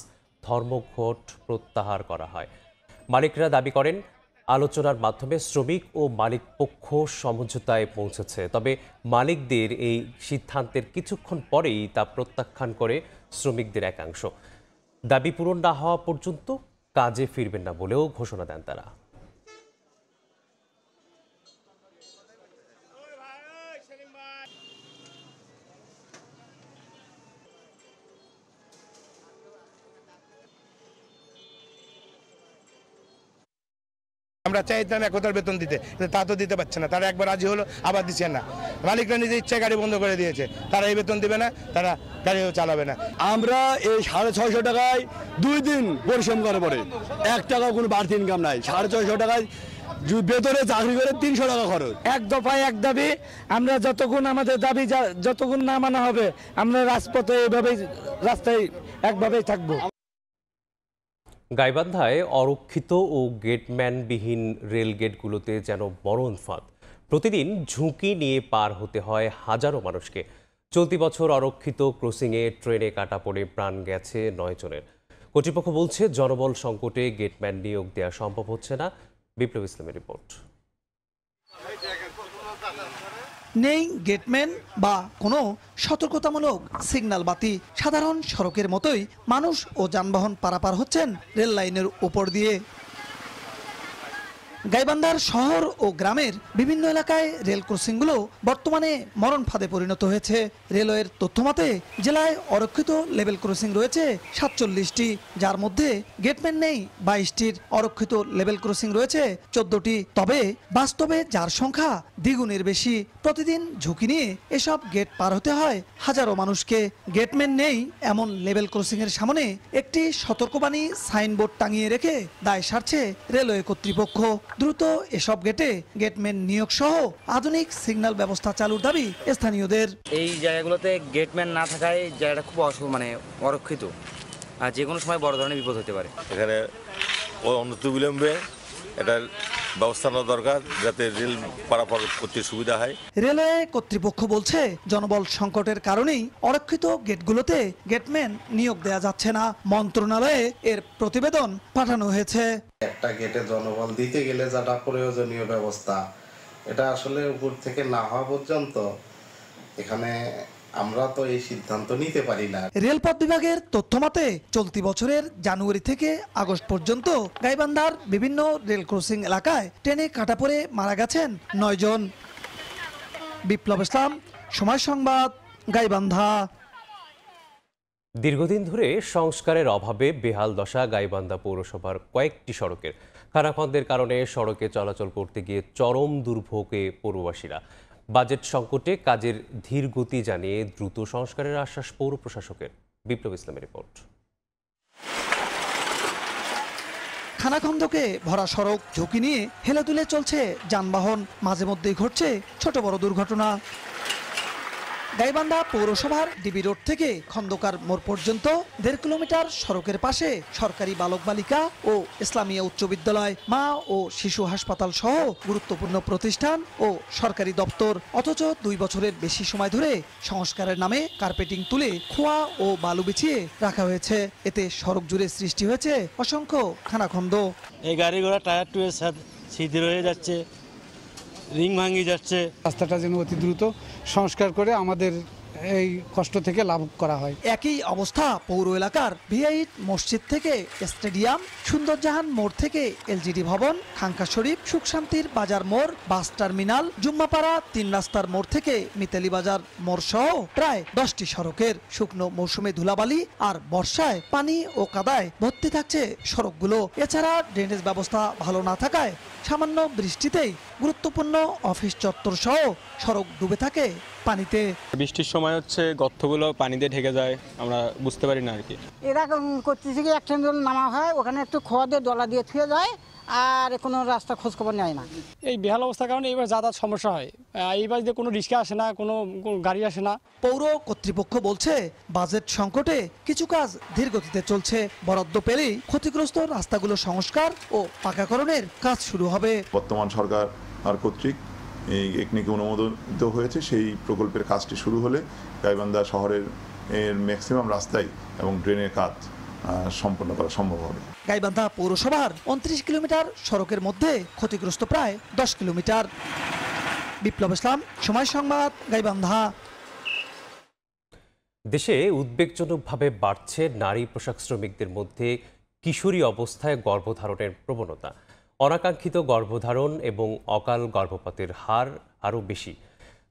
ধর্মঘট প্রত্যাহার করা হয়। মালিকরা দাবি করেন, আলোচনার মাধ্যমে শ্রমিক ও মালিক পক্ষ সমঝোতায় পৌঁছেছে। তবে মালিকদের এই সিদ্ধান্তের কিছুক্ষণ পরেই তা প্রত্যাখ্যান করে শ্রমিকদের একাংশ। দাবি পূরণ না হওয়া পর্যন্ত কাজে ফিরবেন না বলেও ঘোষণা দেন তারা। আমরা চাইতাম একতার বেতন দিতে, তা তো দিতে পারছে না। তারা একবার রাজি হলো, আবার দিচ্ছে না। মালিকরা নিজের ইচ্ছায় গাড়ি বন্ধ করে দিয়েছে। তারা এই বেতন দিবে না, তারা গাড়িও চালাবে না। আমরা এই 650 টাকায় 2 দিন পরিশ্রম করে পড়ে 1 টাকা কোনো বাড়তি ইনকাম নাই। 650 টাকায় বেতনে চাকরি করে 300 টাকা খরচ। এক দফায় এক দাবি, আমরা যতক্ষণ আমাদের দাবি যতক্ষণ না মানা হবে আমরা রাজপথে এভাবেই রাস্তায় একভাবেই থাকবো। গাইবান্ধায় অরক্ষিত ও গেটম্যানবিহীন রেলগেটগুলোতে যেন মরণ ফাঁদ। প্রতিদিন ঝুঁকি নিয়ে পার হতে হয় হাজারো মানুষকে। চলতি বছর অরক্ষিত ক্রসিংয়ে ট্রেনে কাটা পড়ে প্রাণ গেছে 9 জনের। কর্তৃপক্ষ বলছে, জনবল সংকটে গেটম্যান নিয়োগ দেওয়া সম্ভব হচ্ছে না। বিপ্লব ইসলামের রিপোর্ট। নেই গেটম্যান বা কোনো সতর্কতামূলক সিগন্যাল বাতি। সাধারণ সড়কের মতোই মানুষ ও যানবাহন পারাপার হচ্ছেন রেল লাইনের উপর দিয়ে। গাইবান্ধার শহর ও গ্রামের বিভিন্ন এলাকায় রেল ক্রসিংগুলো বর্তমানে মরণ ফাঁদে পরিণত হয়েছে। রেলওয়ের তথ্যমতে জেলায় অরক্ষিত লেভেল ক্রসিং রয়েছে 47টি, যার মধ্যে গেটম্যান নেই 22টির। অরক্ষিত লেভেল ক্রসিং রয়েছে 14টি। তবে বাস্তবে যার সংখ্যা দ্বিগুণের বেশি। প্রতিদিন ঝুঁকি নিয়ে এসব গেট পার হতে হয় হাজারো মানুষকে। গেটম্যান নেই এমন লেভেল ক্রসিং এর সামনে একটি সতর্কবাণী সাইনবোর্ড টাঙিয়ে রেখে দায় সারছে রেলওয়ে কর্তৃপক্ষ। দ্রুত এসব গেটে গেটম্যান নিয়োগ সহ আধুনিক সিগন্যাল ব্যবস্থা চালুর দাবি স্থানীয়দের। এই জায়গাগুলোতে গেটম্যান না থাকায় জায়গাটা খুব অরক্ষিত, আর যে কোনো সময় বড় ধরনের বিপদ হতে পারে। এখানে অনতিবিলম্বে এটার ব্যবস্থা নেওয়া দরকার, যাতে রেল পারাপার করতে সুবিধা হয়। রেলওয়ে কর্তৃপক্ষ বলছে, জনবল সংকটের কারণেই অরক্ষিত গেটগুলোতে গেটম্যান নিয়োগ দেওয়া যাচ্ছে না। মন্ত্রণালয়ে এর প্রতিবেদন পাঠানো হয়েছে। একটা গেটে জনবল দিতে গেলে যেটা প্রয়োজনীয় ব্যবস্থা, এটা আসলে উপর থেকে না হওয়া পর্যন্ত এখানে আমরা তো এই সিদ্ধান্ত নিতে পারি না। রেলপথ বিভাগের তথ্যমতে চলতি বছরের জানুয়ারি থেকে আগস্ট পর্যন্ত গাইবান্ধার বিভিন্ন রেল ক্রসিং এলাকায় ট্রেনে কাটা পড়ে মারা গেছেন 9 জন। বিপ্লব ইসলাম, সময় সংবাদ, গাইবান্ধা। দীর্ঘদিন ধরে সংস্কারের অভাবে বেহাল দশা গাইবান্ধা পৌরসভার কয়েকটি সড়কের। খানাখন্দের কারণে সড়কে চলাচল করতে গিয়ে চরম দুর্ভোগে পৌরবাসীরা। বাজেট সংকটে কাজের ধীর গতি জানিয়ে দ্রুত সংস্কারের আশ্বাস পৌর প্রশাসকের। বিপ্লব ইসলামের রিপোর্ট। খানাখন্দকে ভরা সড়ক, ঝুঁকি নিয়ে হেলেদুলে চলছে যানবাহন। মাঝে মধ্যেই ঘটছে ছোট বড় দুর্ঘটনা। গাইবান্ধা পৌরসভার ডিবি রোড থেকে খন্দকার মোড় পর্যন্ত 1.5 কিলোমিটার সড়কের পাশে সরকারি বালক বালিকা ও ইসলামিয়া উচ্চ বিদ্যালয়, মা ও শিশু হাসপাতাল সহ গুরুত্বপূর্ণ প্রতিষ্ঠান ও সরকারি দপ্তর। অথচ 2 বছরের বেশি সময় ধরে সংস্কারের নামে কার্পেটিং তুলে খোয়া ও বালু বিছিয়ে রাখা হয়েছে। এতে সড়ক জুড়ে সৃষ্টি হয়েছে অসংখ্য খানাখন্দ। এই গাড়ি ঘোড়া টায়ার টুয়ে শিথিল হয়ে যাচ্ছে, রিং ভাঙিয়ে যাচ্ছে। রাস্তাটা যেন অতি দ্রুত সংস্কার করে আমাদের এই কষ্ট থেকে লাভ করা হয়। একই অবস্থা পৌর এলাকার ভিআইট মসজিদ থেকে স্টেডিয়াম, সুন্দরজাহান মোড় থেকে এলজিডি ভবন, খাঙ্কা শরীফ, সুখশান্তির বাজার মোড়, বাস টার্মিনাল, জুম্মাপাড়া 3 রাস্তার মোড় থেকে মিতালি বাজার মোড় সহ প্রায় 10টি সড়কের। শুকনো মৌসুমে ধুলাবালি আর বর্ষায় পানি ও কাদায় ভর্তি থাকছে সড়কগুলো। এছাড়া ড্রেনেজ ব্যবস্থা ভালো না থাকায় সামান্য বৃষ্টিতেই গুরুত্বপূর্ণ অফিস চত্বর সহ সড়ক ডুবে থাকে পানিতে। বৃষ্টির সময় হচ্ছে গর্তগুলো পানিতে ঢেকে যায়, আমরা বুঝতে পারি না আর কি। এরা করতেছে কি একটা নামা হয়, ওখানে একটু খোয়া দিয়ে ডলা দিয়ে থুয়ে যায়, আর কোনো রাস্তা খোঁজ খবর নেয় না। এই বেহাল অবস্থার কারণে এইবার যাতায়াত সমস্যা হয়। এইবার যে কোনো রিক্সা আসে না, কোনো গাড়ি আসে না। পৌর কর্তৃপক্ষ বলছে বাজেট সংকটে কিছু কাজ ধীর গতিতে চলছে। বরাদ্দ পেলেই ক্ষতিগ্রস্ত রাস্তাগুলো সংস্কার ও পাকাকরণের কাজ শুরু হবে। বর্তমান সরকার আর কর্তৃক এই একনিকে অনুমোদিত হয়েছে, সেই প্রকল্পের কাজটি শুরু হলে গাইবান্ধা শহরের ম্যাক্সিমাম রাস্তায় এবং ড্রেনের কাজ সম্পন্ন করা সম্ভব হবে। গাইবান্ধা পৌরসভার 29 কিলোমিটার সড়কের মধ্যে ক্ষতিগ্রস্ত প্রায় 10 কিলোমিটার। বিপ্লব ইসলাম, সময় সংবাদ, গাইবান্ধা। দেশে উদ্বেগজনকভাবে বাড়ছে নারী পোশাক শ্রমিকদের মধ্যে কিশোরী অবস্থায় গর্ভধারণের প্রবণতা। অনাকাঙ্ক্ষিত গর্ভধারণ এবং অকাল গর্ভপাতের হার আরও বেশি।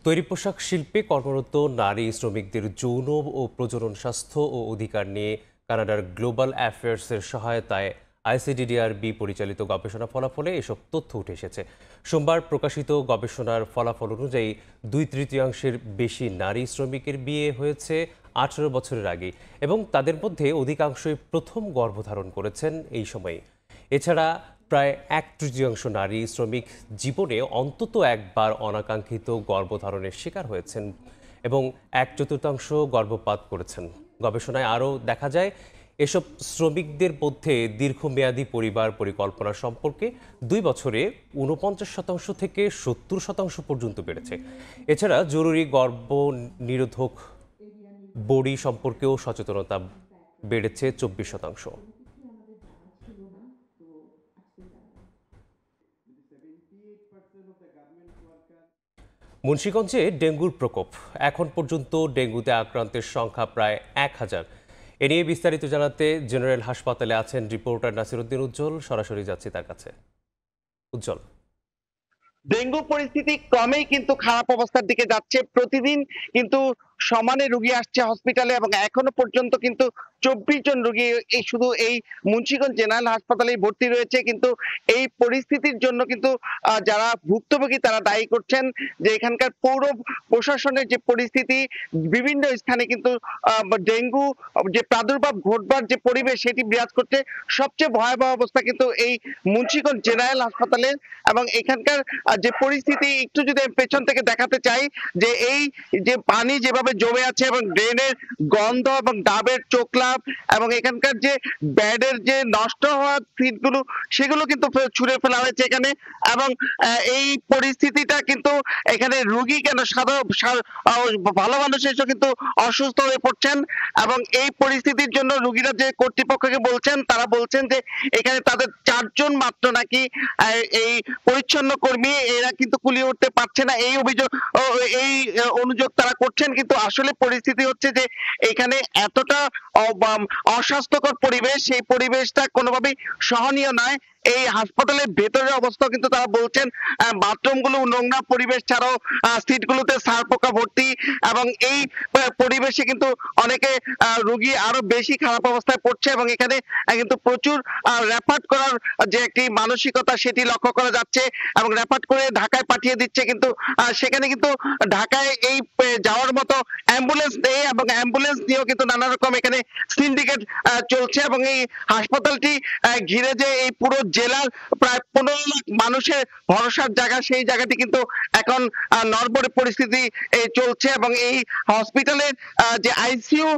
তৈরি পোশাক শিল্পে কর্মরত নারী শ্রমিকদের যৌন ও প্রজনন স্বাস্থ্য ও অধিকার নিয়ে কানাডার গ্লোবাল অ্যাফেয়ার্সের সহায়তায় আইসিডিডিআরবি পরিচালিত গবেষণা ফলাফলে এসব তথ্য উঠে এসেছে। সোমবার প্রকাশিত গবেষণার ফলাফল অনুযায়ী 2/3 বেশি নারী শ্রমিকের বিয়ে হয়েছে 18 বছরের আগে এবং তাদের মধ্যে অধিকাংশই প্রথম গর্ভধারণ করেছেন এই সময়ে। এছাড়া প্রায় 1/3 নারী শ্রমিক জীবনে অন্তত একবার অনাকাঙ্ক্ষিত গর্ভধারণের শিকার হয়েছেন এবং 1/4 গর্ভপাত করেছেন। গবেষণায় আরও দেখা যায় এসব শ্রমিকদের মধ্যে দীর্ঘমেয়াদী পরিবার পরিকল্পনা সম্পর্কে 2 বছরে 49% থেকে 70% পর্যন্ত বেড়েছে। এছাড়া জরুরি গর্ভ নিরোধক বড়ি সম্পর্কেও সচেতনতা বেড়েছে 24%। মুন্সিগঞ্জে ডেঙ্গুর প্রকোপ। এখন পর্যন্ত ডেঙ্গুতে আক্রান্তের সংখ্যা প্রায় 1000। এ নিয়ে বিস্তারিত জানাতে জেনারেল হাসপাতালে আছেন রিপোর্টার নাসিরউদ্দিন উজ্জ্বল। সরাসরি যাচ্ছি তার কাছে। উজ্জ্বল, ডেঙ্গু পরিস্থিতি ক্রমেই কিন্তু খারাপ অবস্থার দিকে যাচ্ছে। প্রতিদিন কিন্তু সমানে রোগী আসছে হসপিটালে এবং এখনো পর্যন্ত কিন্তু 24 জন রোগী শুধু এই মুন্সিগঞ্জ জেনারেল হাসপাতালেই ভর্তি রয়েছে। কিন্তু এই পরিস্থিতির জন্য কিন্তু যারা ভুক্তভোগী তারা দায়ী করছেন যে এখানকার পৌর প্রশাসনের যে পরিস্থিতি, বিভিন্ন স্থানে কিন্তু ডেঙ্গু যে প্রাদুর্ভাব ঘটবার যে পরিবেশ সেটি বিরাজ করছে। সবচেয়ে ভয়াবহ অবস্থা কিন্তু এই মুন্সিগঞ্জ জেনারেল হাসপাতালে এবং এখানকার যে পরিস্থিতি একটু যদি পেছন থেকে দেখাতে চাই যে এই যে পানি যেভাবে জমে আছে এবং ড্রেনের গন্ধ এবং ডাবের চোখলা এবং এখানকার যে ব্যাডের যে নষ্ট হওয়া সিটগুলো সেগুলো কিন্তু ছুঁড়ে ফেলা হয়েছে এখানে। এবং এই পরিস্থিতিটা কিন্তু এখানে রোগী কেন ভালো মানুষ এসে কিন্তু অসুস্থ হয়ে পড়ছেন এবং এই পরিস্থিতির জন্য রোগীরা যে কর্তৃপক্ষকে বলছেন তারা বলছেন যে এখানে তাদের 4 জন মাত্র নাকি এই পরিচ্ছন্ন কর্মী, এরা কিন্তু কুলিয়ে উঠতে পারছে না। এই অভিযোগ এই অনুযোগ তারা করছেন। কিন্তু আসলে পরিস্থিতি হচ্ছে যে এখানে এতটা অস্বাস্থ্যকর পরিবেশ, সেই পরিবেশটা কোনোভাবেই সহনীয় নয়। এই হাসপাতালের ভেতরের অবস্থা কিন্তু তারা বলছেন বাথরুমগুলো নোংরা পরিবেশ ছাড়াও সিটগুলোতে সার পোকা ভর্তি এবং এই পরিবেশে কিন্তু অনেকে রোগী আরো বেশি খারাপ অবস্থায় পড়ছে এবং এখানে কিন্তু প্রচুর রেফার করার যে একটি মানসিকতা সেটি লক্ষ্য করা যাচ্ছে এবং রেফার করে ঢাকায় পাঠিয়ে দিচ্ছে। কিন্তু সেখানে কিন্তু ঢাকায় এই যাওয়ার মতো অ্যাম্বুলেন্স নেই এবং অ্যাম্বুলেন্স নিয়েও কিন্তু নানা রকম এখানে সিন্ডিকেট চলছে এবং এই হাসপাতালটি ঘিরে যে এই পুরো জেলার প্রায় 15 লাখ মানুষের ভরসার জায়গা, সেই জায়গাটি কিন্তু এখন নড়বড়ে পরিস্থিতি চলছে এবং এই হসপিটালের যে আইসিইউ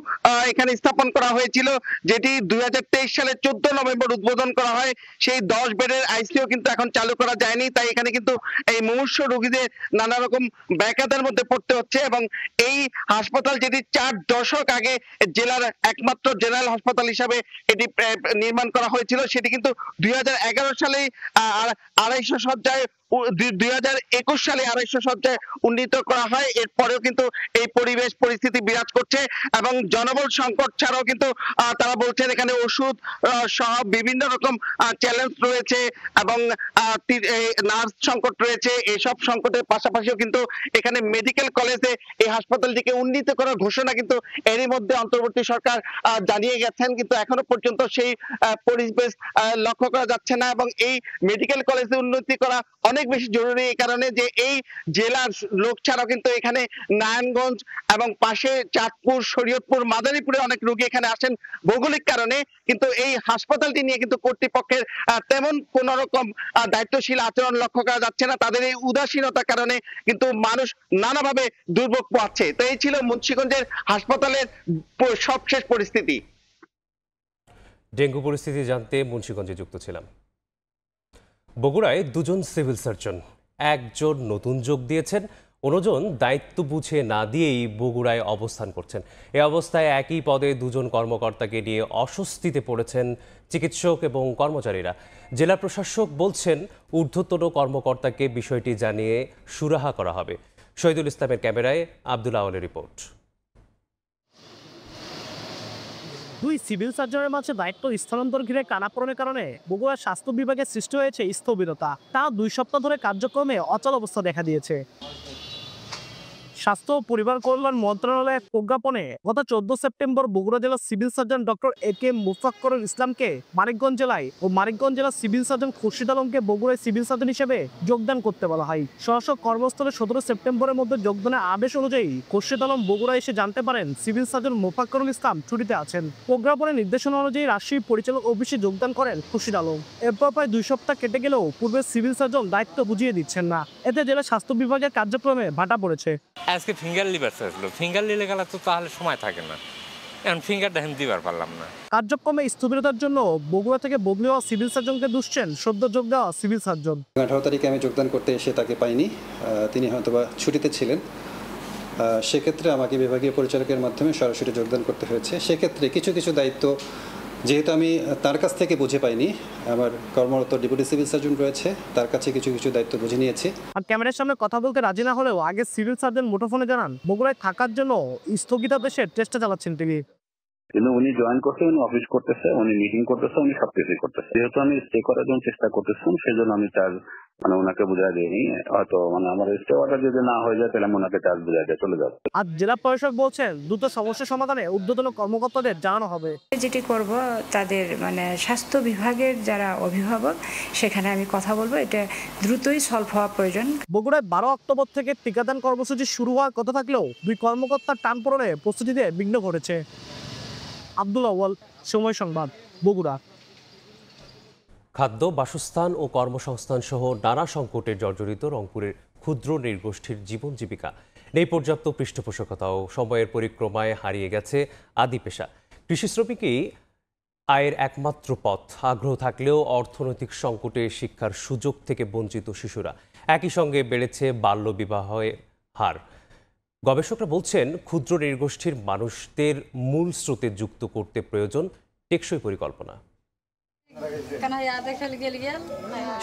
এখানে স্থাপন করা হয়েছিল যেটি 2023 সালের 14 নভেম্বর উদ্বোধন করা হয়, সেই 10 বেডের আইসিইউ কিন্তু এখন চালু করা যায়নি। তাই এখানে কিন্তু এই মুমূর্ষু রোগীদের নানা রকম ব্যাঘাতের মধ্যে পড়তে হচ্ছে এবং এই হাসপাতাল যেটি 4 দশক আগে জেলার একমাত্র জেনারেল হাসপাতাল হিসাবে এটি নির্মাণ করা হয়েছিল, সেটি কিন্তু 2011 সালে 250 শয্যায় 2021 সালে 250 শয্যায় উন্নীত করা হয়। এরপরেও কিন্তু এই পরিবেশ পরিস্থিতি বিরাজ করছে এবং জনবল সংকট ছাড়াও কিন্তু তারা বলছেন এখানে ওষুধ সহ বিভিন্ন রকম চ্যালেঞ্জ রয়েছে এবং নার্স সংকট রয়েছে। এইসব সংকটের পাশাপাশিও কিন্তু এখানে মেডিকেল কলেজে এই হাসপাতালটিকে উন্নীত করার ঘোষণা কিন্তু এরই মধ্যে অন্তর্বর্তী সরকার জানিয়ে গেছেন, কিন্তু এখনো পর্যন্ত সেই পরিবেশ লক্ষ্য করা যাচ্ছে না এবং এই মেডিকেল কলেজে উন্নতি করা অনেক বেশি জরুরি। এই কারণে যে এই জেলার লোক ছাড়াও কিন্তু এখানে নারায়ণগঞ্জ এবং পাশে চাঁদপুর, শরীয়তপুর, মাদারীপুরে অনেক রোগী এখানে আসেন ভৌগোলিক কারণে, কিন্তু এই হাসপাতালটি নিয়ে কিন্তু কর্তৃপক্ষের তেমন কোন রকম দায়িত্বশীল আচরণ লক্ষ্য করা যাচ্ছে না। তাদের এই উদাসীনতার কারণে কিন্তু মানুষ নানাভাবে দুর্ভোগ পোহাচ্ছে। তো এই ছিল মুন্সিগঞ্জের হাসপাতালের সবশেষ পরিস্থিতি। ডেঙ্গু পরিস্থিতি জানতে মুন্সিগঞ্জে যুক্ত ছিলাম। বগুড়ায় 2 জন সিভিল সার্জন, 1 জন নতুন যোগ দিয়েছেন, অন্যজন দায়িত্ব বুঝে না দিয়েই বগুড়ায় অবস্থান করছেন। এই অবস্থায় একই পদে 2 জন কর্মকর্তাকে নিয়ে অস্বস্তিতে পড়েছেন চিকিৎসক এবং কর্মচারীরা। জেলা প্রশাসক বলছেন ঊর্ধ্বতন কর্মকর্তাকে বিষয়টি জানিয়ে সুরাহা করা হবে। শহীদুল ইসলামের ক্যামেরায় আব্দুল আওয়ালের রিপোর্ট। 2 সিভিল সার্জনের মাঝে দায়িত্ব স্থানান্তর ঘিরে টানাপোড়েনের কারণে বগুড়া স্বাস্থ্য বিভাগের সৃষ্টি হয়েছে স্থবিরতা। তা 2 সপ্তাহ ধরে কার্যক্রমে অচল অবস্থা দেখা দিয়েছে। স্বাস্থ্য ও পরিবার কল্যাণ মন্ত্রণালয়ের প্রজ্ঞাপনে গত 14 সেপ্টেম্বর বগুড়া জেলার সিভিল সার্জন ডক্টর AK মোফাক্করুল ইসলামকে মানিকগঞ্জ জেলায় ও মানিকগঞ্জ জেলার সিভিল সার্জন খুরশিদ আলমকে বগুড়ায় সিভিল সার্জন হিসেবে যোগদান করতে বলা হয়। স্ব কর্মস্থলে 17 সেপ্টেম্বরের মধ্যে যোগদানের আদেশ অনুযায়ী খুরশিদ আলম বগুড়ায় এসে জানতে পারেন সিভিল সার্জন মোফাক্করুল ইসলাম ছুটিতে আছেন। প্রজ্ঞাপনের নির্দেশনা অনুযায়ী রাজশাহী পরিচালক অফিসে যোগদান করেন খুরশিদ আলম। এরপর প্রায় 2 সপ্তাহ কেটে গেলেও পূর্বের সিভিল সার্জন দায়িত্ব বুঝিয়ে দিচ্ছেন না। এতে জেলা স্বাস্থ্য বিভাগের কার্যক্রমে ভাটা পড়েছে। আজকে ফিঙ্গার লিভার চাইছিল, ফিঙ্গার নিলে গেলে তো তাহলে সময় থাকে না, এখন ফিঙ্গারটা আমি দিবার পারলাম না। কার্যক্রমে স্থবিরতার জন্য বগুড়া থেকে বদলি হওয়া সিভিল সার্জনকে দুষছেন সদ্য যোগ দেওয়া সিভিল সার্জন। 18 তারিখে আমি যোগদান করতে এসে তাকে পাইনি, তিনি হয়তোবা ছুটিতে ছিলেন। সেক্ষেত্রে আমাকে বিভাগীয় পরিচালকের মাধ্যমে সরাসরি যোগদান করতে হয়েছে। সেক্ষেত্রে কিছু কিছু দায়িত্ব যেহেতু আমি তার কাছ থেকে বুঝে পাইনি, আমার কর্মরত ডেপুটি সিভিল সার্জন রয়েছে, তার কাছে কিছু কিছু দায়িত্ব বুঝে নিয়েছি। আর ক্যামেরার সামনে কথা বলতে রাজি না হলেও আগে সিভিল সার্জন মুঠোফোনে জানান বগুড়ায় থাকার জন্য স্থগিতাদেশের চেষ্টা চালাচ্ছেন তিনি। কিন্তু উনি জয়েন করছে, উনি অফিস করতেছে, উনি মিটিং করতেছে, উনি সবকিছুই করতেছে। যেহেতু আমি স্টে করার জন্য চেষ্টা করতেছি, সেজন্য আমি চার্জ ওনাকে বুঝাই দিইনি। হয়তো আমার স্টে অর্ডার যদি না হয়ে যায় তাহলে আমি ওনাকে চার্জ বুঝাই দিয়ে চলে যাবো। আর জেলা প্রশাসক বলছেন দ্রুত সমস্যা সমাধানে ঊর্ধ্বতন কর্মকর্তাদের জানানো হবে। যেটি করব তাদের স্বাস্থ্য বিভাগের যারা অভিভাবক সেখানে আমি কথা বলবো, এটা দ্রুতই সলভ হওয়া প্রয়োজন। বগুড়ায় 12 অক্টোবর থেকে টিকাদান কর্মসূচি শুরু হওয়ার কথা থাকলেও 2 কর্মকর্তার টান পড়ে প্রস্তুতিতে বিঘ্ন ঘটেছে। আব্দুল আওয়াল, সময় সংবাদ, বগুড়া। খাদ্য, বাসস্থান ও কর্মসংস্থান সহ নানা সংকটে জর্জরিত রংপুরের ক্ষুদ্র নৃগোষ্ঠীর জীবন জীবিকা নেই পর্যাপ্ত পৃষ্ঠপোষকতা ও সময়ের পরিক্রমায় হারিয়ে গেছে আদি পেশা। কৃষি শ্রমিকই আয়ের একমাত্র পথ। আগ্রহ থাকলেও অর্থনৈতিক সংকটে শিক্ষার সুযোগ থেকে বঞ্চিত শিশুরা। একই সঙ্গে বেড়েছে বাল্যবিবাহের হার। গবেষকরা বলছেন ক্ষুদ্র নৃগোষ্ঠীর মানুষদের মূল স্রোতে যুক্ত করতে প্রয়োজন টেকসই পরিকল্পনা।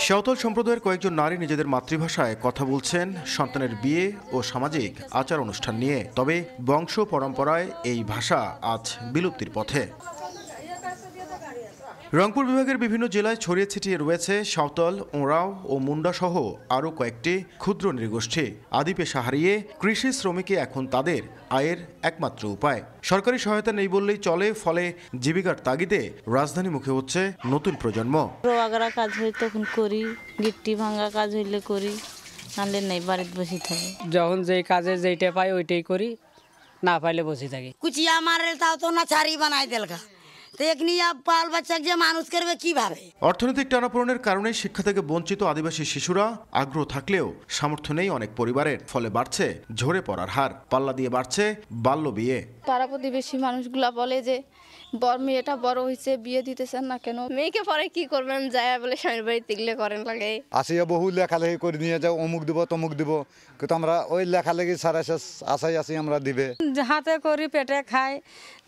সাঁওতাল সম্প্রদায়ের কয়েকজন নারী নিজেদের মাতৃভাষায় কথা বলছেন সন্তানের বিয়ে ও সামাজিক আচার অনুষ্ঠান নিয়ে। তবে বংশ পরম্পরায় এই ভাষা আজ বিলুপ্তির পথে। রংপুর বিভাগের বিভিন্ন জেলায় ছড়িয়ে ছিটিয়ে রয়েছে সাঁওতাল, ওঁরাও ও মুন্ডা সহ আরও কয়েকটি ক্ষুদ্র নৃগোষ্ঠী। আদি পেশা হারিয়ে কৃষি শ্রমিকই এখন তাদের আয়ের একমাত্র উপায়। সরকারি সহায়তা নেই বললেই চলে, ফলে জীবিকার তাগিদে রাজধানী মুখে হচ্ছে নতুন প্রজন্ম। রোয়াগারা কাজ হইলে তখন করি, গিট্টি ভাঙা কাজ হইলে করি, নাহলে নেই বাড়িতে বসে থাকি। যখন যেই কাজে যেইটা পাই ওইটাই করি, না পাইলে বসে থাকি। কুচিয়া মারে তাও তো না ছাড়ি বানাই দেলকা। অর্থনৈতিক টানাপোড়েনের কারণে শিক্ষা থেকে বঞ্চিত আদিবাসী শিশুরা। আগ্রহ থাকলেও সামর্থ্য নেই অনেক পরিবারের, ফলে বাড়ছে ঝরে পড়ার হার। পাল্লা দিয়ে বাড়ছে বাল্য বিয়ে। পাড়া প্রতিবেশী মানুষগুলা বলে যে মেয়েটা বড় হয়েছে, বিয়ে দিতেছেন না কেন? মেয়েকে পরে কি করবেন, যায় বলে স্বামীর বাড়িতে গেলে করেন লাগে। আসিয়া বহু লেখালেখি করে নিয়ে যাও, অমুক দিব তমুক দিব, কিন্তু আমরা ওই লেখালেখি সারা শেষ আশাই আসি আমরা দিবে। হাতে করি, পেটে খাই,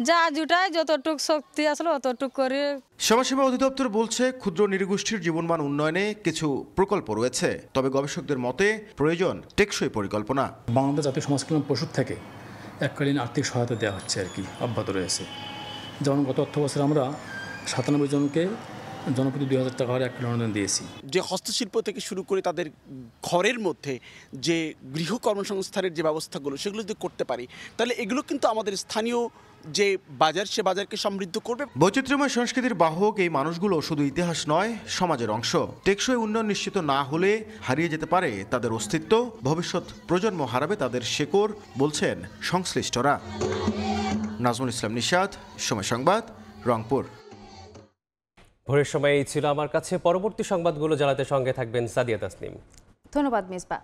যা জুটাই যতটুক শক্তি আসলো অতটুক করি। সমাজসেবা অধিদপ্তর বলছে ক্ষুদ্র নৃগোষ্ঠীর জীবনমান উন্নয়নে কিছু প্রকল্প রয়েছে, তবে গবেষকদের মতে প্রয়োজন টেকসই পরিকল্পনা। বাংলাদেশ জাতীয় সমাজ কল্যাণ পরিষদ থেকে এককালীন আর্থিক সহায়তা দেওয়া হচ্ছে আর কি, অব্যাহত রয়েছে। যেমন গত অর্থ বছর আমরা 97 জনকে জনপ্রতি 2000 টাকা করে এককালীন অনুদান দিয়েছি। যে হস্তশিল্প থেকে শুরু করে তাদের ঘরের মধ্যে যে গৃহ কর্মসংস্থানের যে ব্যবস্থাগুলো সেগুলো যদি করতে পারি, তাহলে এগুলো কিন্তু আমাদের স্থানীয় যে বাজার, সে বাজারকে সমৃদ্ধ করবে। বৈচিত্র্যময় সংস্কৃতির বাহক এই মানুষগুলো শুধু ইতিহাস নয়, সমাজের অংশ। টেকসই উন্নয়ন নিশ্চিত না হলে হারিয়ে যেতে পারে তাদের অস্তিত্ব, ভবিষ্যৎ প্রজন্ম হারাবে তাদের শেকড়, বলছেন সংশ্লিষ্টরা। নাজমুল ইসলাম নিশাদ, সময় সংবাদ, রংপুর। ভোরের সময় এই ছিল আমার কাছে। পরবর্তী সংবাদগুলো জানাতে সঙ্গে থাকবেন সাদিয়া তাসনিম। ধন্যবাদ মিসবা।